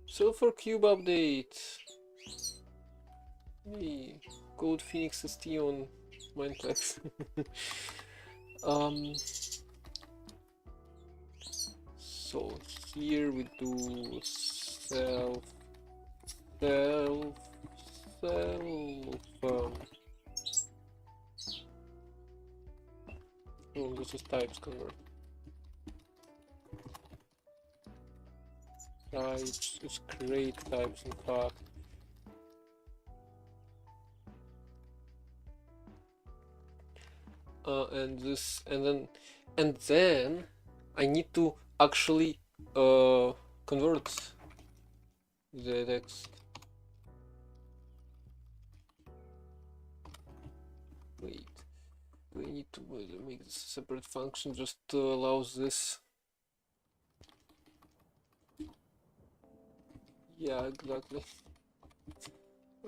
So for cube update, hey, code Phoenix ST on Mineplex. So here we do self. Oh, this is types convert. Types is create types in fact. And then I need to actually convert the text. Wait, do I need to make this a separate function just to allow this? Yeah, exactly.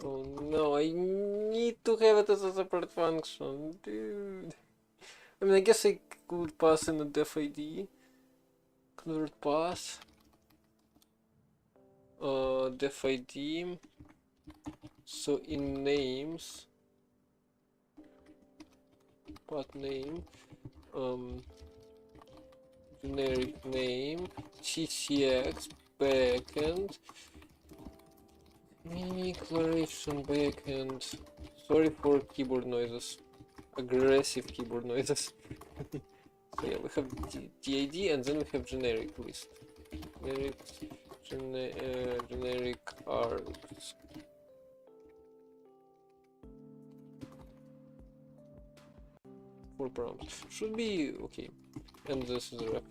Oh no, I need to have it as a separate function, dude. I mean, I guess I could pass in a def ID, convert path, def ID. So in names, path name, generic name, TCX backend, declaration backend. Sorry for keyboard noises, aggressive keyboard noises. So yeah, we have DID and then we have generic list. Generic args. Four prompts should be okay. And this is a ref.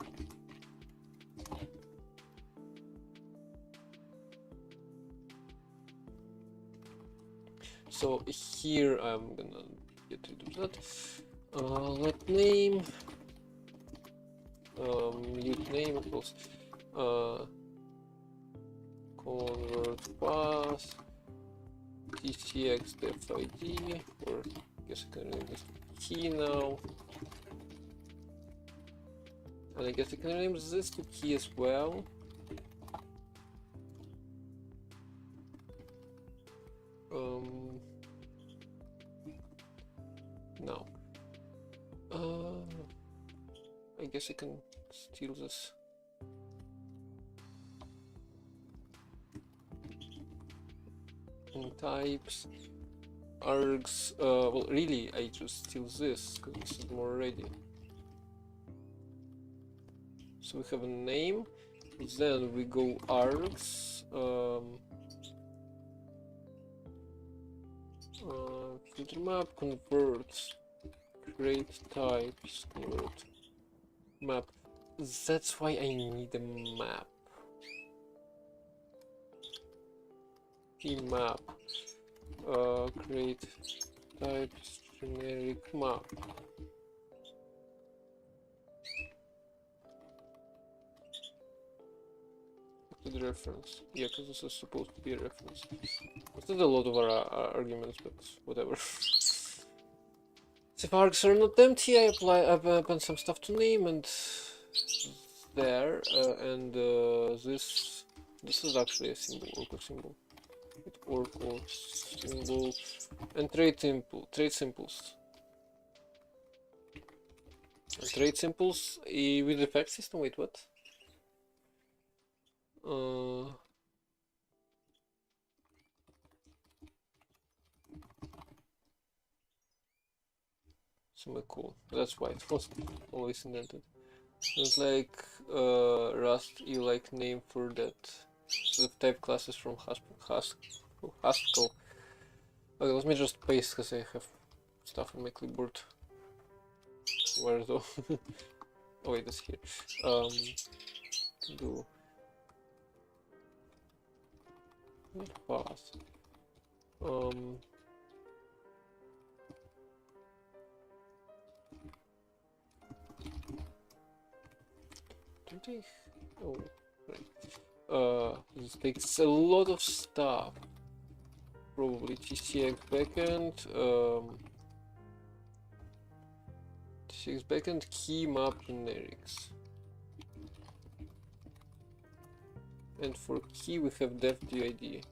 So here I'm gonna get rid of that. Let name mute name equals convert path TCX def ID, or I guess I can rename this key now, and I guess I can rename this to key as well. Now I guess I can steal this. And types args, well really I just steal this because this is more ready. So we have a name, then we go args, filter map, converts, create types, convert map. That's why I need a map. Map, create types, generic map. The reference, yeah, because this is supposed to be a reference. This is a lot of our arguments, but whatever. If args are not empty, I append some stuff to name and there, and this is actually a symbol, local symbol. It oracle symbol and trade symbols. And trade symbols with the fact system. Wait, what? Semicolon. That's why it was always indented. It's like Rust, you like name for that. The type classes from Haskell. Okay, let me just paste because I have stuff on my clipboard. Where though? Oh wait, that's here. Do path. Don't they? Oh, right. This takes a lot of stuff. Probably TCX backend. TCX backend key map generics. And for key we have def DID.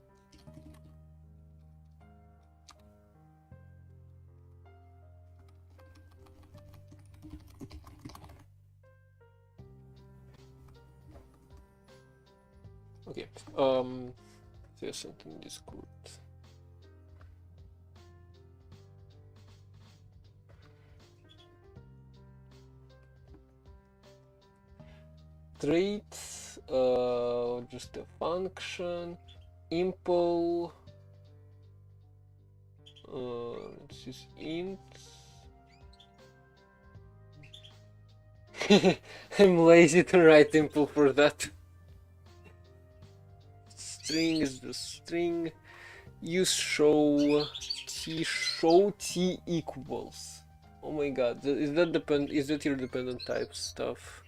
Okay, there's something in Discord. Traits, just a function, impl, this is int. I'm lazy to write impl for that. String is the string. Use show t equals. Oh my god, is that your dependent type stuff?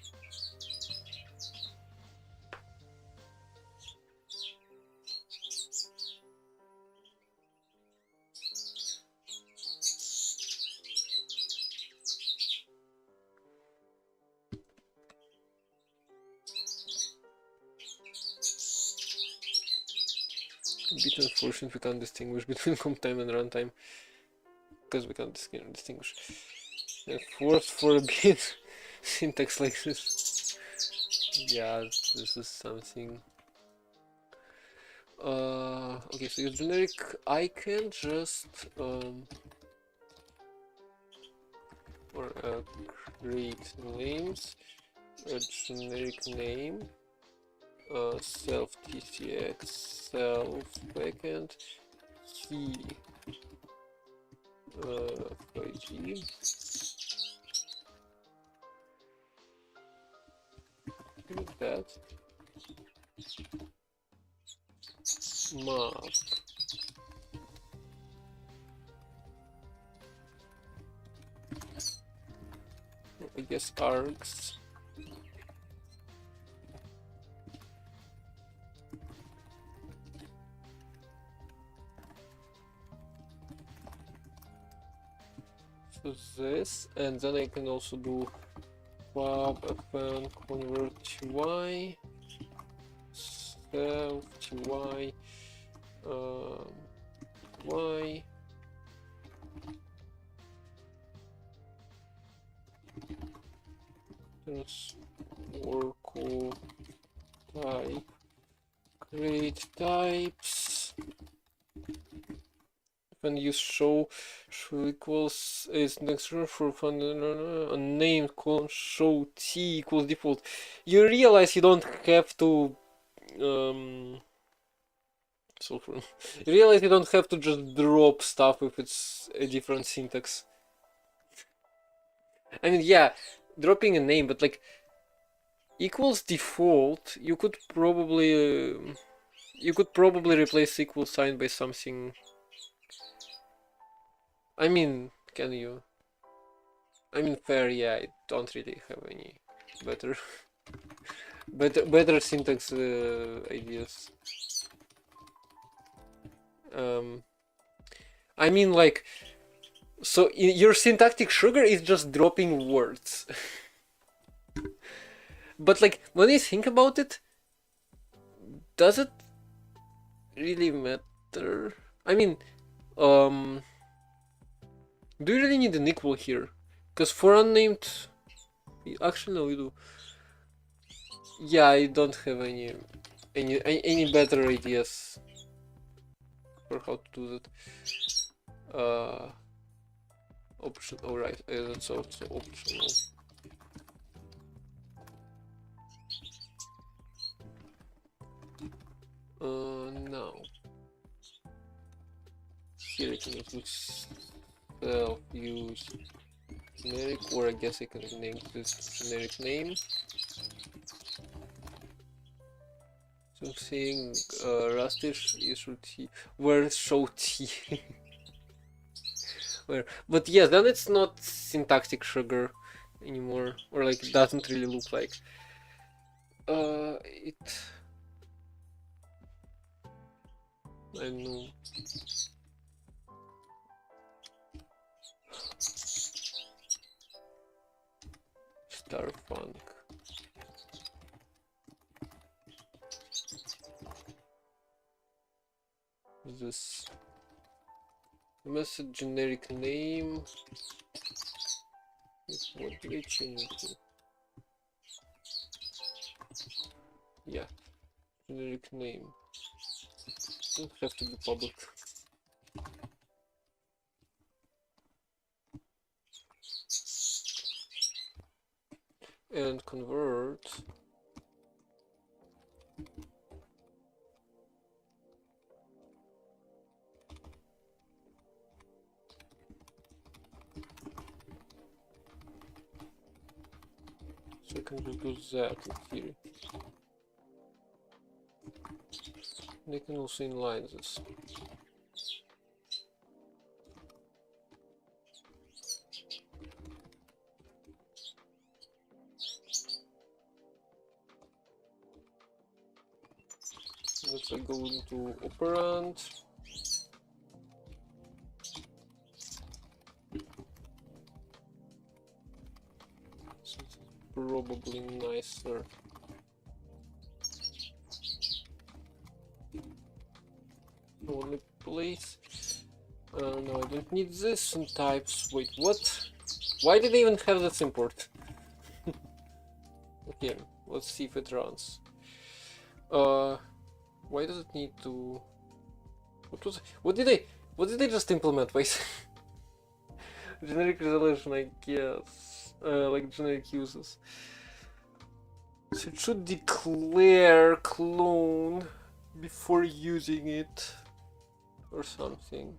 A bit unfortunate we can't distinguish between comp time and runtime. Because we can't distinguish. Forced for a bit syntax like this. Yeah, this is something. Okay, so your generic I can just create names, a generic name, self tcx, self backend, key 5G. Like that. Map. I guess args. So this, and then I can also do pub fn convert y self y y oracle type create types. When you show equals is next for fun a name column show t equals default. You realize you don't have to you realize you don't have to just drop stuff if it's a different syntax. I mean, yeah, dropping a name, but like equals default, you could probably replace equal sign by something. I mean, can you? I mean, fair, yeah. I don't really have any better, better syntax ideas. I mean, like, so your syntactic sugar is just dropping words. But like, when you think about it, does it really matter? better. I mean, do you really need an equal here? Because for unnamed, actually no, we do. Yeah, I don't have any better ideas for how to do that. Option. Oh right, that's also optional. Now here I can include self-use generic, or I guess I can name this generic name. Something rustish issue T. Where show T? Where? But yeah, then it's not syntactic sugar anymore, or like it doesn't really look like. It. I don't know. Starfunk. This message generic name. What did I change it to? Yeah, generic name. Don't have to be public. And convert. So I can just do that in theory. They can also inline this. Let's go into operand. So it's probably nicer. Only place. No, I don't need this in types. Wait, what? Why did they even have that import? Okay, let's see if it runs. Why does it need to? What did they just implement? Wait. Generic resolution, I guess. Like generic uses. So it should declare clone before using it or something.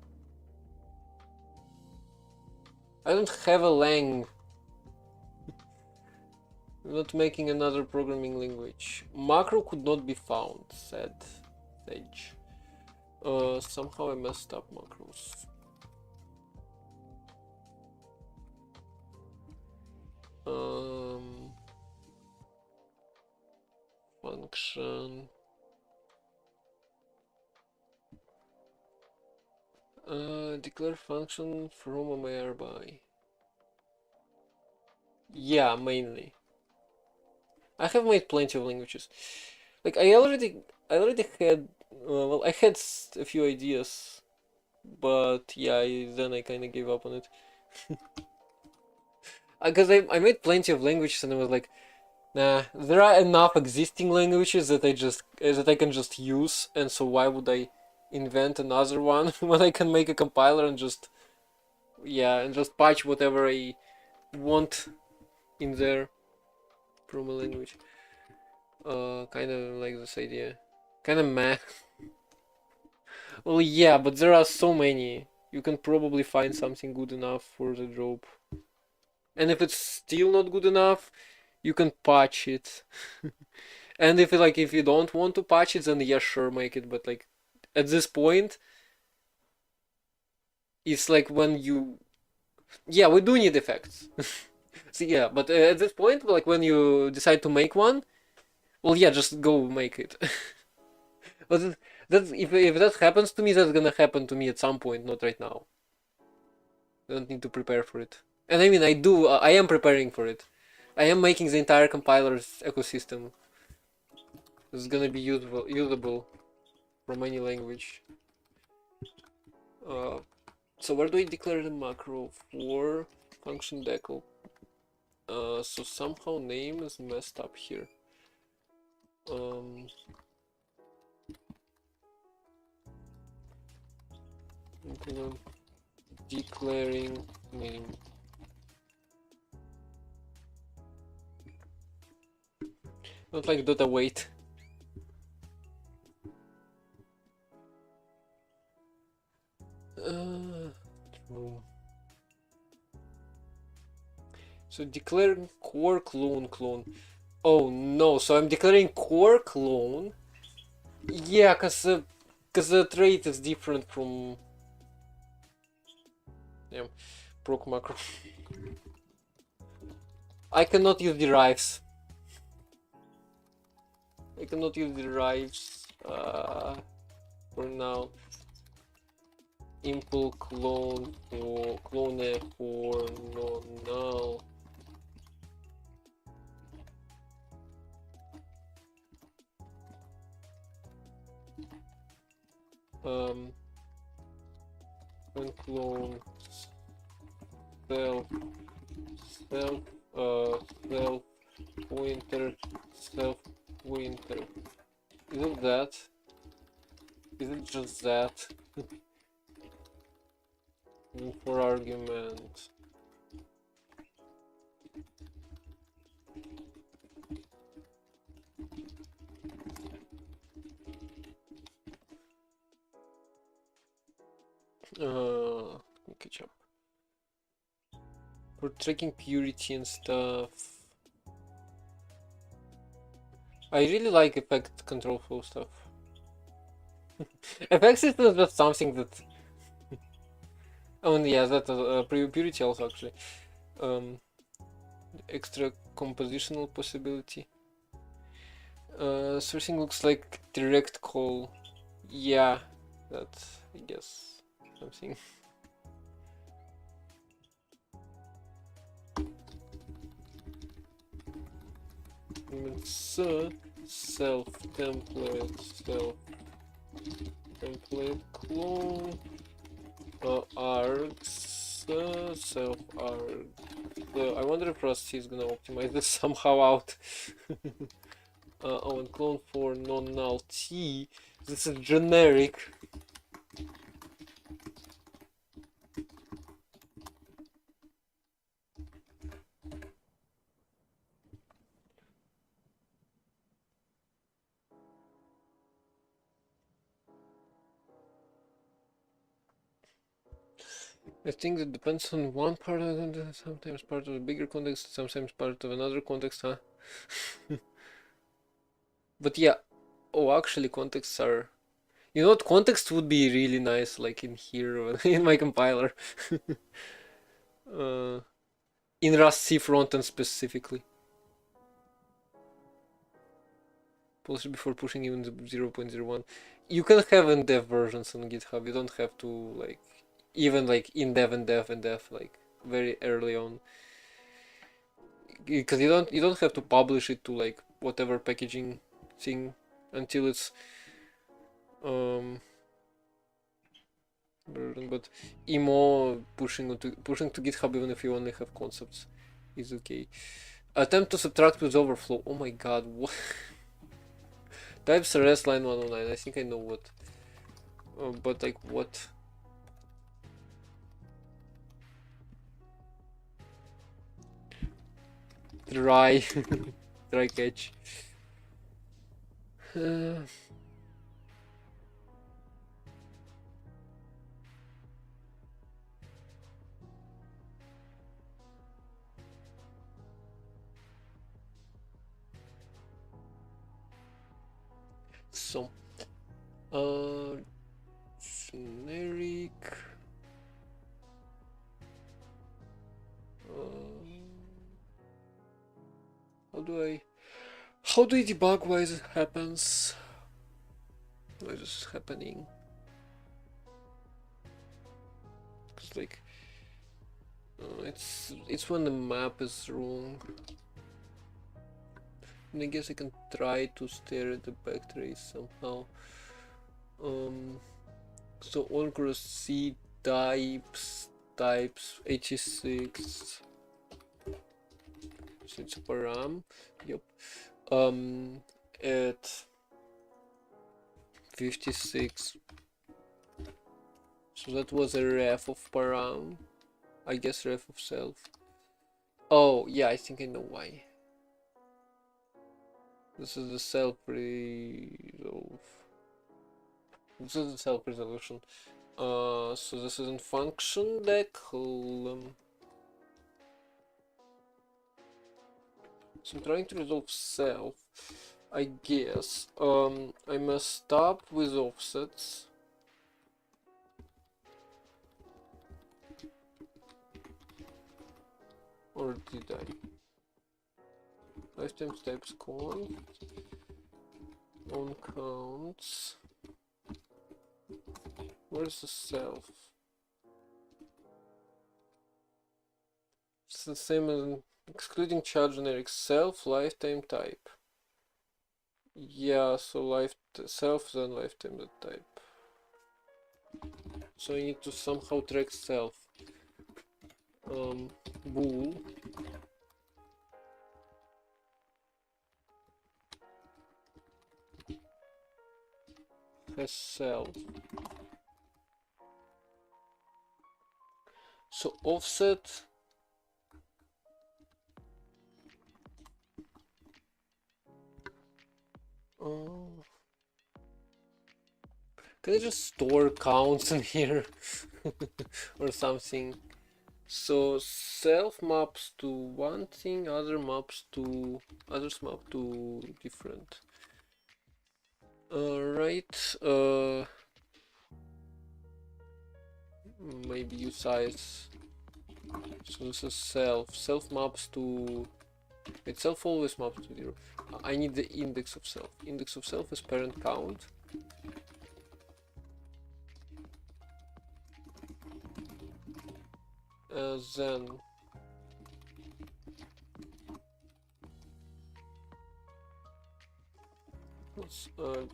I don't have a lang. I'm not making another programming language. Macro could not be found, said Sage. Somehow I messed up macros. Function. Declare function from a nearby. Yeah, mainly. I have made plenty of languages. Like I already had. Well, I had a few ideas, but yeah, then I kind of gave up on it. Because I made plenty of languages and I was like, nah, there are enough existing languages that I can just use, and so why would I invent another one when I can make a compiler and just patch whatever I want in there from a language. Kind of like this idea. Kind of meh. Well, yeah, but there are so many. You can probably find something good enough for the job. And if it's still not good enough, you can patch it. And if you don't want to patch it, then yeah, sure, make it. But like at this point, it's like when you, yeah, we do need effects. So yeah, but at this point, like when you decide to make one, well, yeah, just go make it. But if that happens to me, that's gonna happen to me at some point, not right now. I don't need to prepare for it. And I mean, I am preparing for it. I am making the entire compiler's ecosystem. It's gonna be usable from any language. So where do I declare the macro for function decal? So somehow name is messed up here. Declaring name. Not like data weight. True. So declaring core clone. Oh no, so I'm declaring core clone. Yeah, cause the trait is different from proc macro. I cannot use derives. For now. Impl clone for clone for non-null. When clone self pointer self pointer. Is it that? Is it just that? For argument. Catch up. For tracking purity and stuff. I really like effect control flow stuff. Effects is not just something that. Oh, and yeah, that purity also actually. Extra compositional possibility. Sourcing looks like direct call. Yeah, that's I guess something. Self template clone args self arg. I wonder if Rusty is gonna optimize this somehow out. Oh, and clone for non-null T. This is generic. I think it depends on one part of it, sometimes part of a bigger context, sometimes part of another context, huh? But yeah, oh, actually contexts are... You know what, context would be really nice, like in here, or in my compiler. In Rust C frontend specifically. Polish before pushing even 0.01. You can have in-dev versions on GitHub, you don't have to, like, even like in-dev and dev, like, very early on. Because you don't have to publish it to like whatever packaging thing until it's but emo pushing to GitHub even if you only have concepts is okay. Attempt to subtract with overflow. Oh my god, what? Types RS line 109. I think I know what. But like what? Try try catch. So generic how do I debug why this happens? Why is this happening? Cause like it's when the map is wrong. And I guess I can try to stare at the backtrace somehow. So on cross C types 86. So it's a param. Yep. At 56. So that was a ref of param. I guess ref of self. Oh yeah, I think I know why. This is the self resolve. This is the self resolution. So this isn't function decl. So I'm trying to resolve self. I guess I must stop with offsets. Or did I? Lifetime steps const on counts. Where's the self? It's the same as excluding child generic self lifetime type. Yeah, so self then lifetime the type. So I need to somehow track self. Bool has self. So offset can I just store counts in here or something? So self maps to one thing, others map to different. Right. Maybe use size. So this is self. Self maps to. Itself always maps to 0. I need the index of self. Index of self is parent count. Then what's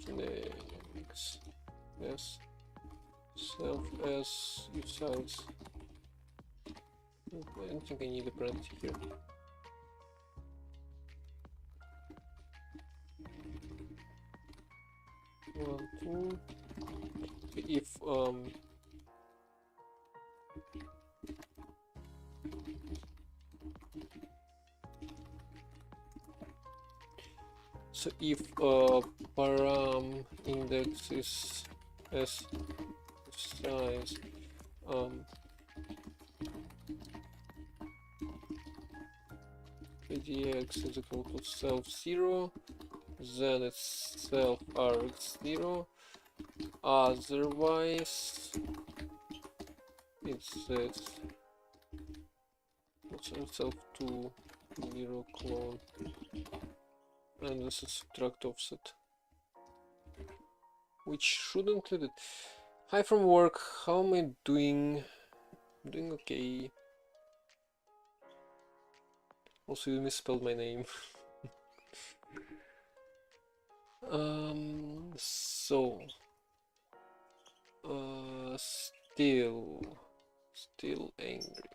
generics? Yes, self as use size. I don't think I need a parenthesis here. One, two. If so if param index is as size pdx is equal to self 0, then it's self rx 0, otherwise it's this. It's self 2 0 clone, and this is subtract offset, which should include it. Hi from work, how am I doing? I'm doing okay. Also, you misspelled my name. So still angry.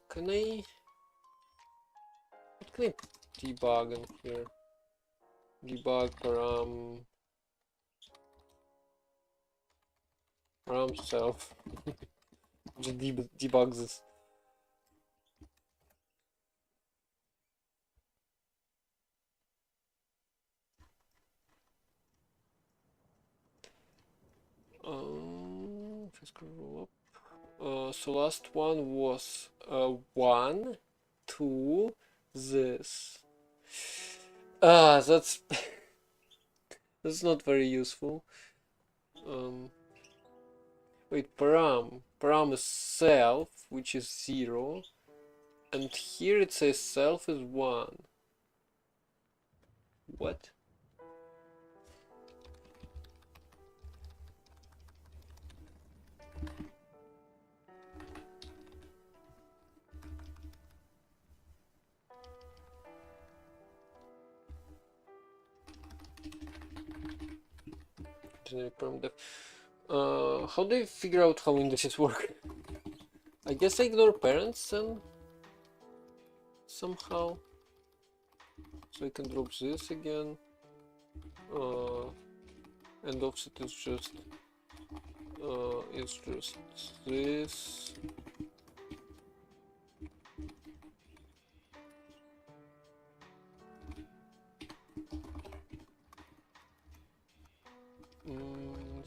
Can I what can I debug in here? Debug param self. Just debug this. Just scroll up. So last one was 1, 2, this. That's that's not very useful. Wait, param is self, which is 0, and here it says self is 1. What? Generic param def. How do I figure out how indices work? I guess I ignore parents then somehow. So I can drop this again. And offset is just this.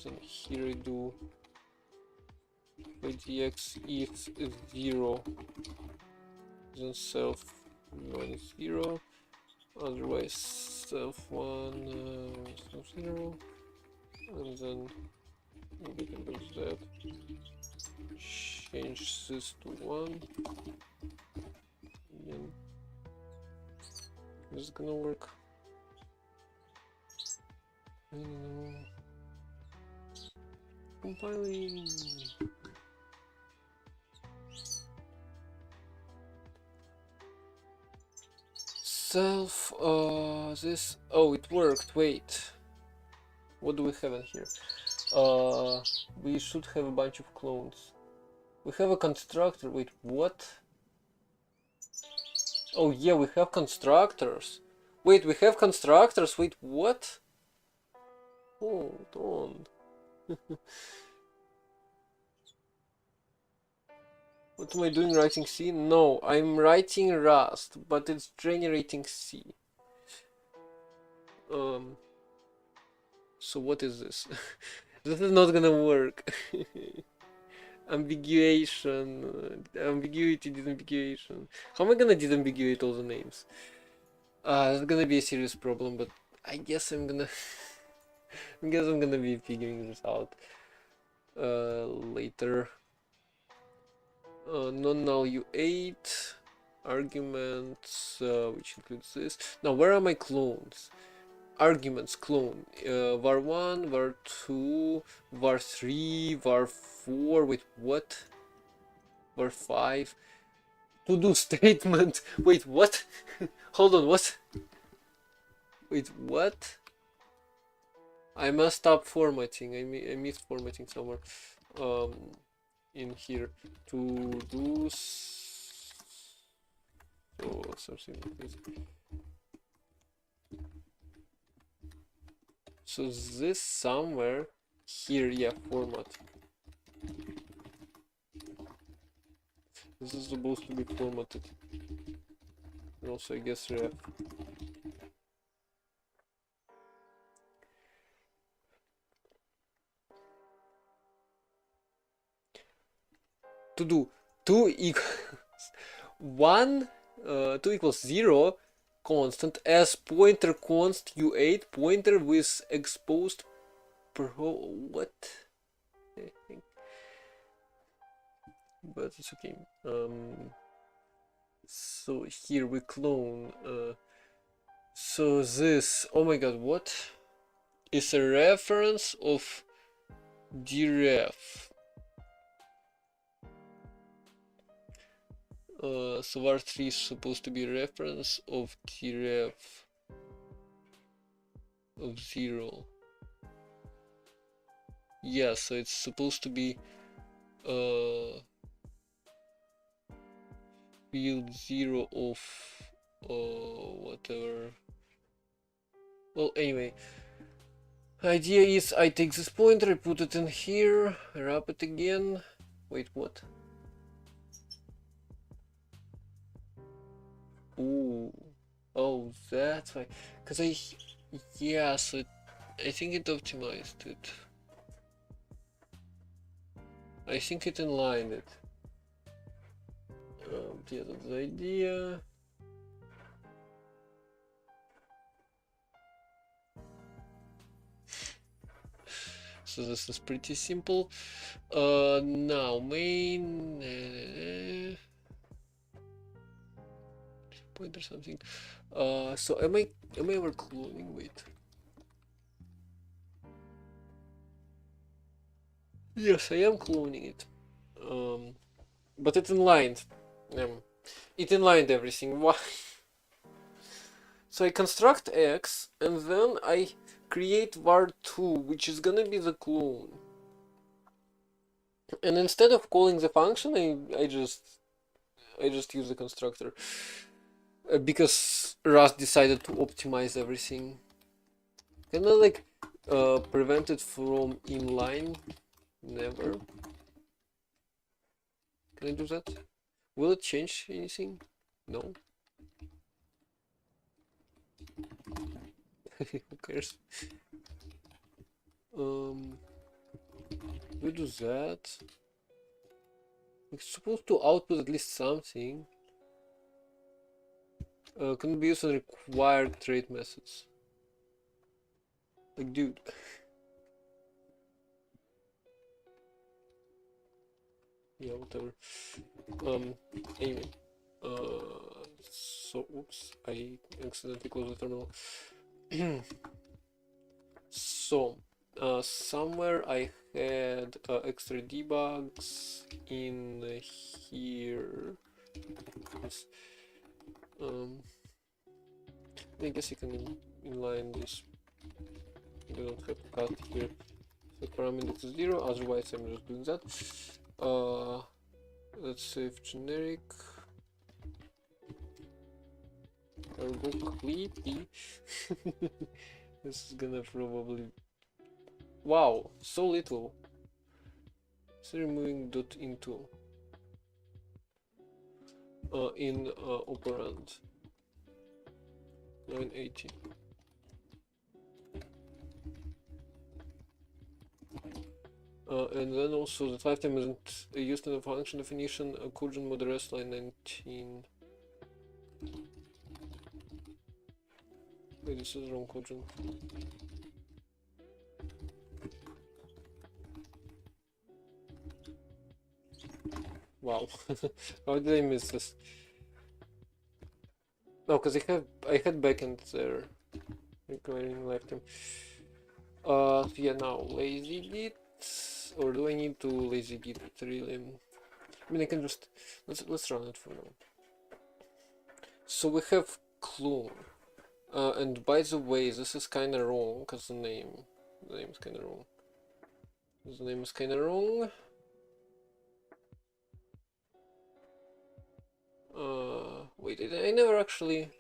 Then here I do dx is 0, then self 1 is 0, otherwise self 1 is 0, and then we can do that. Change this to 1. And this is gonna work. I don't know. Compiling. Self, this, oh, it worked, wait. What do we have in here? We should have a bunch of clones. We have a constructor, wait, what? Oh yeah, we have constructors. Wait, we have constructors, wait, what? Hold on. What am I doing writing C? No, I'm writing Rust, but it's generating C. So what is this? This is not gonna work. Ambiguation, ambiguity, disambiguation. How am I gonna disambiguate all the names? It's gonna be a serious problem, but I guess I'm gonna be figuring this out later. Non-null U8 arguments, which includes this. Now, where are my clones? Arguments clone var1, var2, var3, var4. Wait, what? var5. To do statement. Wait, what? Hold on, what? Wait, what? I must stop formatting. I missed formatting somewhere. In here to do something like this. So this somewhere here, yeah, format. This is supposed to be formatted. And also I guess ref. To do 2 equals 1, 2 equals 0 constant as pointer const u8 pointer with exposed what? I think. But it's okay. So here we clone. So this, oh my god, what? Is a reference of dref. So var3 is supposed to be a reference of dref of 0. Yeah, so it's supposed to be field 0 of whatever. Well, anyway, idea is I take this pointer, I put it in here, wrap it again. Wait, what? Ooh, oh, that's why. Cause yeah, so I think it optimized it. I think it inlined it. Yeah, that's the idea. So this is pretty simple. Now main point or something. So am I ever cloning? Wait. Yes, I am cloning it. But it inlined. It inlined everything. Why? So I construct X and then I create var2, which is gonna be the clone. And instead of calling the function, I just use the constructor because Rust decided to optimize everything. Can I like prevent it from inline? Never. Can I do that? Will it change anything? No. Who cares? We do that. It's supposed to output at least something. Can be used on required trait methods. Like, dude. Yeah, whatever. Anyway. So, oops, I accidentally closed the terminal. So, somewhere I had extra debugs in here. Yes. I guess you can inline this. You don't have to cut here. Set parameter to 0, otherwise I'm just doing that. Let's save generic. Ergo creepy. This is gonna probably. Wow, so little. So removing dot into in operand 980. And then also the lifetime isn't used in the function definition. Cogent modulus line 19. Wait, this is wrong cogent. Wow, how did I miss this? No, because I had backend there requiring lifetime. Yeah, now lazy git, or do I need to lazy git it really? I mean, I can just let's run it for now. So we have clone, and by the way, this is kind of wrong because the name is kind of wrong. The name is kind of wrong. Wait, I never actually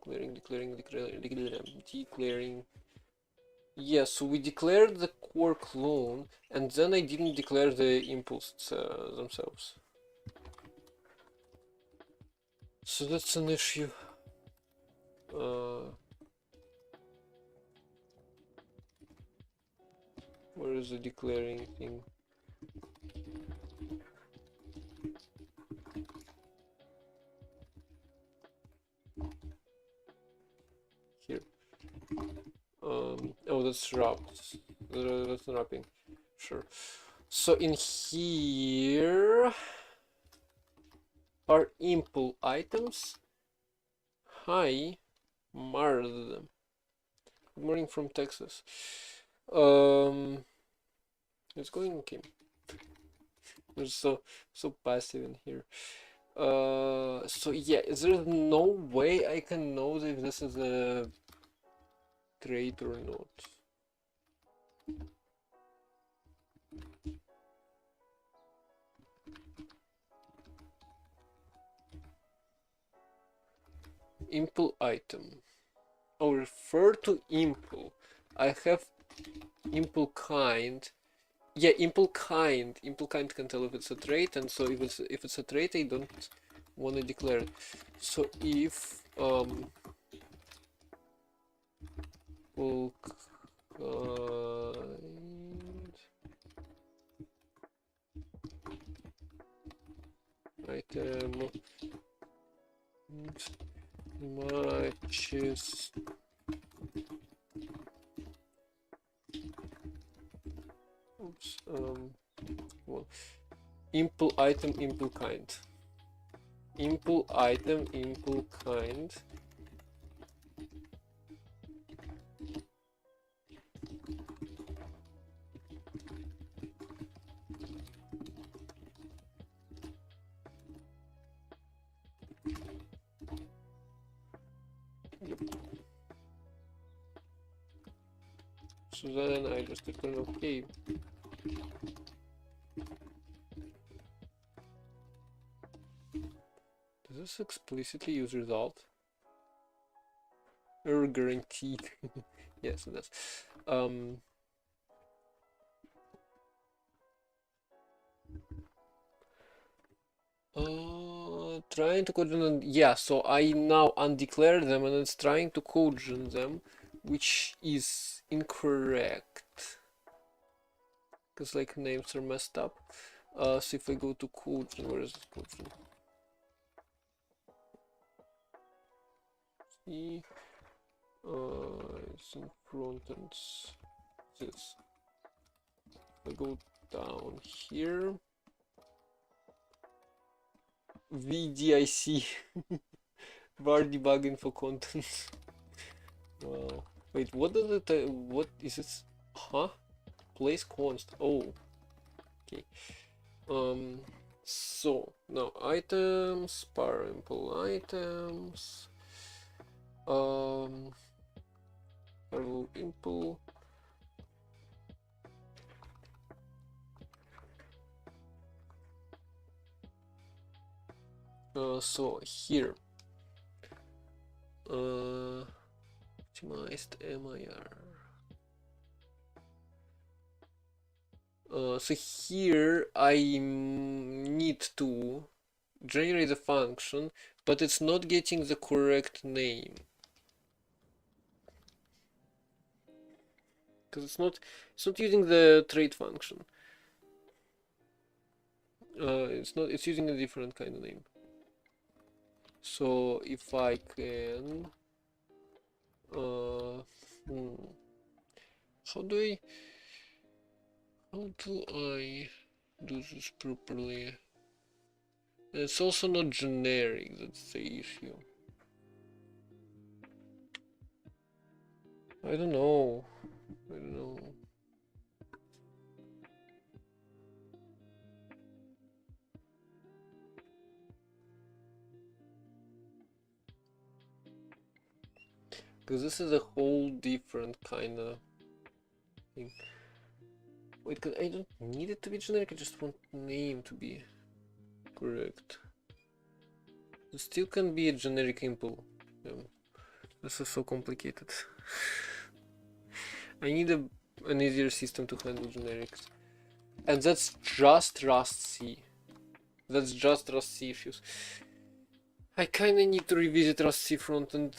declaring. Yeah, so we declared the core clone, and then I didn't declare the impulse themselves. So that's an issue. Where is the declaring thing? Here. Oh, that's wrapped. That's wrapping. Sure. So in here are impul items. Hi, Mard. Good morning from Texas. It's going okay. There's so passive in here. So yeah, there's no way I can know if this is a trait or not. Impul item. I'll refer to impul. I have impul kind. Yeah, impul kind. Impul kind can tell if it's a trait, and so if it's a trait, I don't want to declare it. So if impul kind item matches well, impul item impul kind. Impul item impul kind. Yep. So then I just return okay. Does this explicitly use result? Error guaranteed. Yes, it does. Trying to code yeah, so I now undeclare them and it's trying to codegen them, which is incorrect. Because like names are messed up. So if I go to codegen, where is this codegen? See, it's in front and this. I go down here. VDIC. var debug info content. Wow. Wait, what does it? What is it? Huh? Place const. Oh. Okay. So now items, parample items. Parallel impl. So here. Optimized MIR. So here I need to generate a function, but it's not getting the correct name. Because it's not using the trait function. It's using a different kind of name. So if I can how do I do this properly? It's also not generic, that's the issue. I don't know. Because this is a whole different kind of thing. Wait, cause I don't need it to be generic, I just want name to be correct. It still can be a generic impl. Yeah. This is so complicated. I need an easier system to handle generics. And that's just Rust C. That's just Rust C issues. I kinda need to revisit Rust C frontend,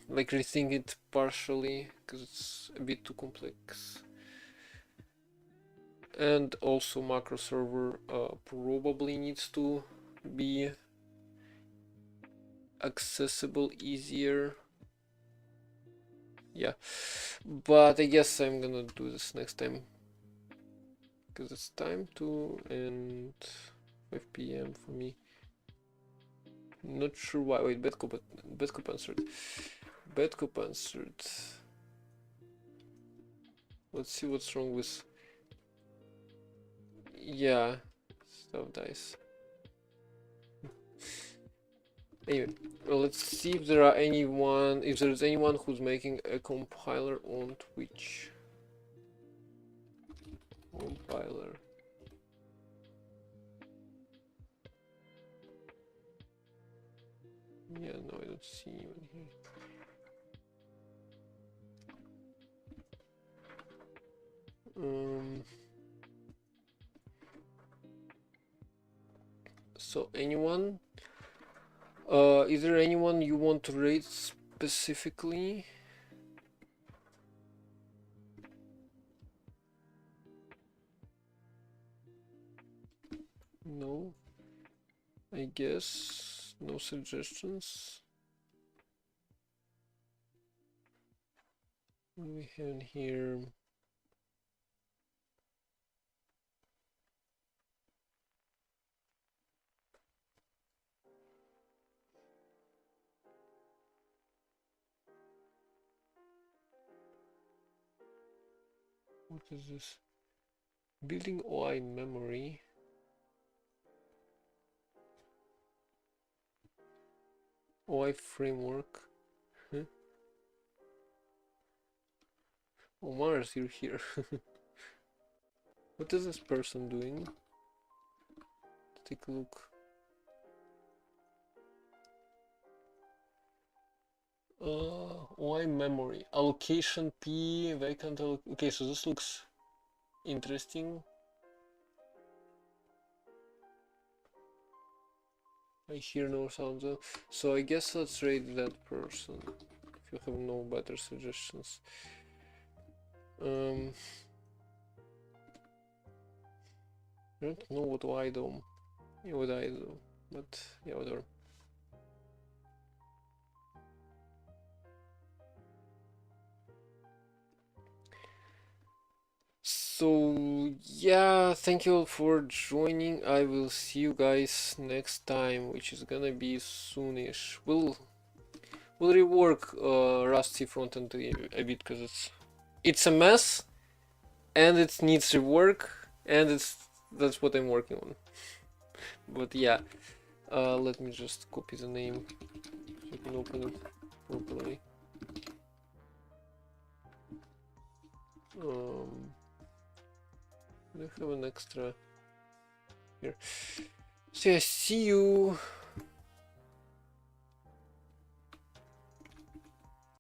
like rethink it partially, because it's a bit too complex. And also macro server probably needs to be accessible easier. Yeah, but I guess I'm gonna do this next time, because it's time to end 5 p.m. for me. Not sure why. Wait, Bedcop answered. Bedcop answered. Let's see what's wrong with. Yeah, stuff dice. Anyway, well, let's see if there are if there's anyone who's making a compiler on Twitch. Compiler. Yeah, no, I don't see anyone here. So anyone? Is there anyone you want to rate specifically? No. I guess no suggestions. What do we have in here? What is this? Building OI memory. OI framework. Huh? Oh, Mars, you're here. What is this person doing? Take a look. Why memory? Allocation P, vacant okay, so this looks interesting. I hear no sound though. So I guess let's rate that person. If you have no better suggestions. I don't know what I do. Yeah, what I do. But yeah, whatever. So yeah, thank you all for joining. I will see you guys next time, which is gonna be soonish. We'll rework Rusty frontend a bit because it's a mess and it needs rework, and that's what I'm working on. But yeah, let me just copy the name so I can open it properly. I have an extra here. So yeah, see you.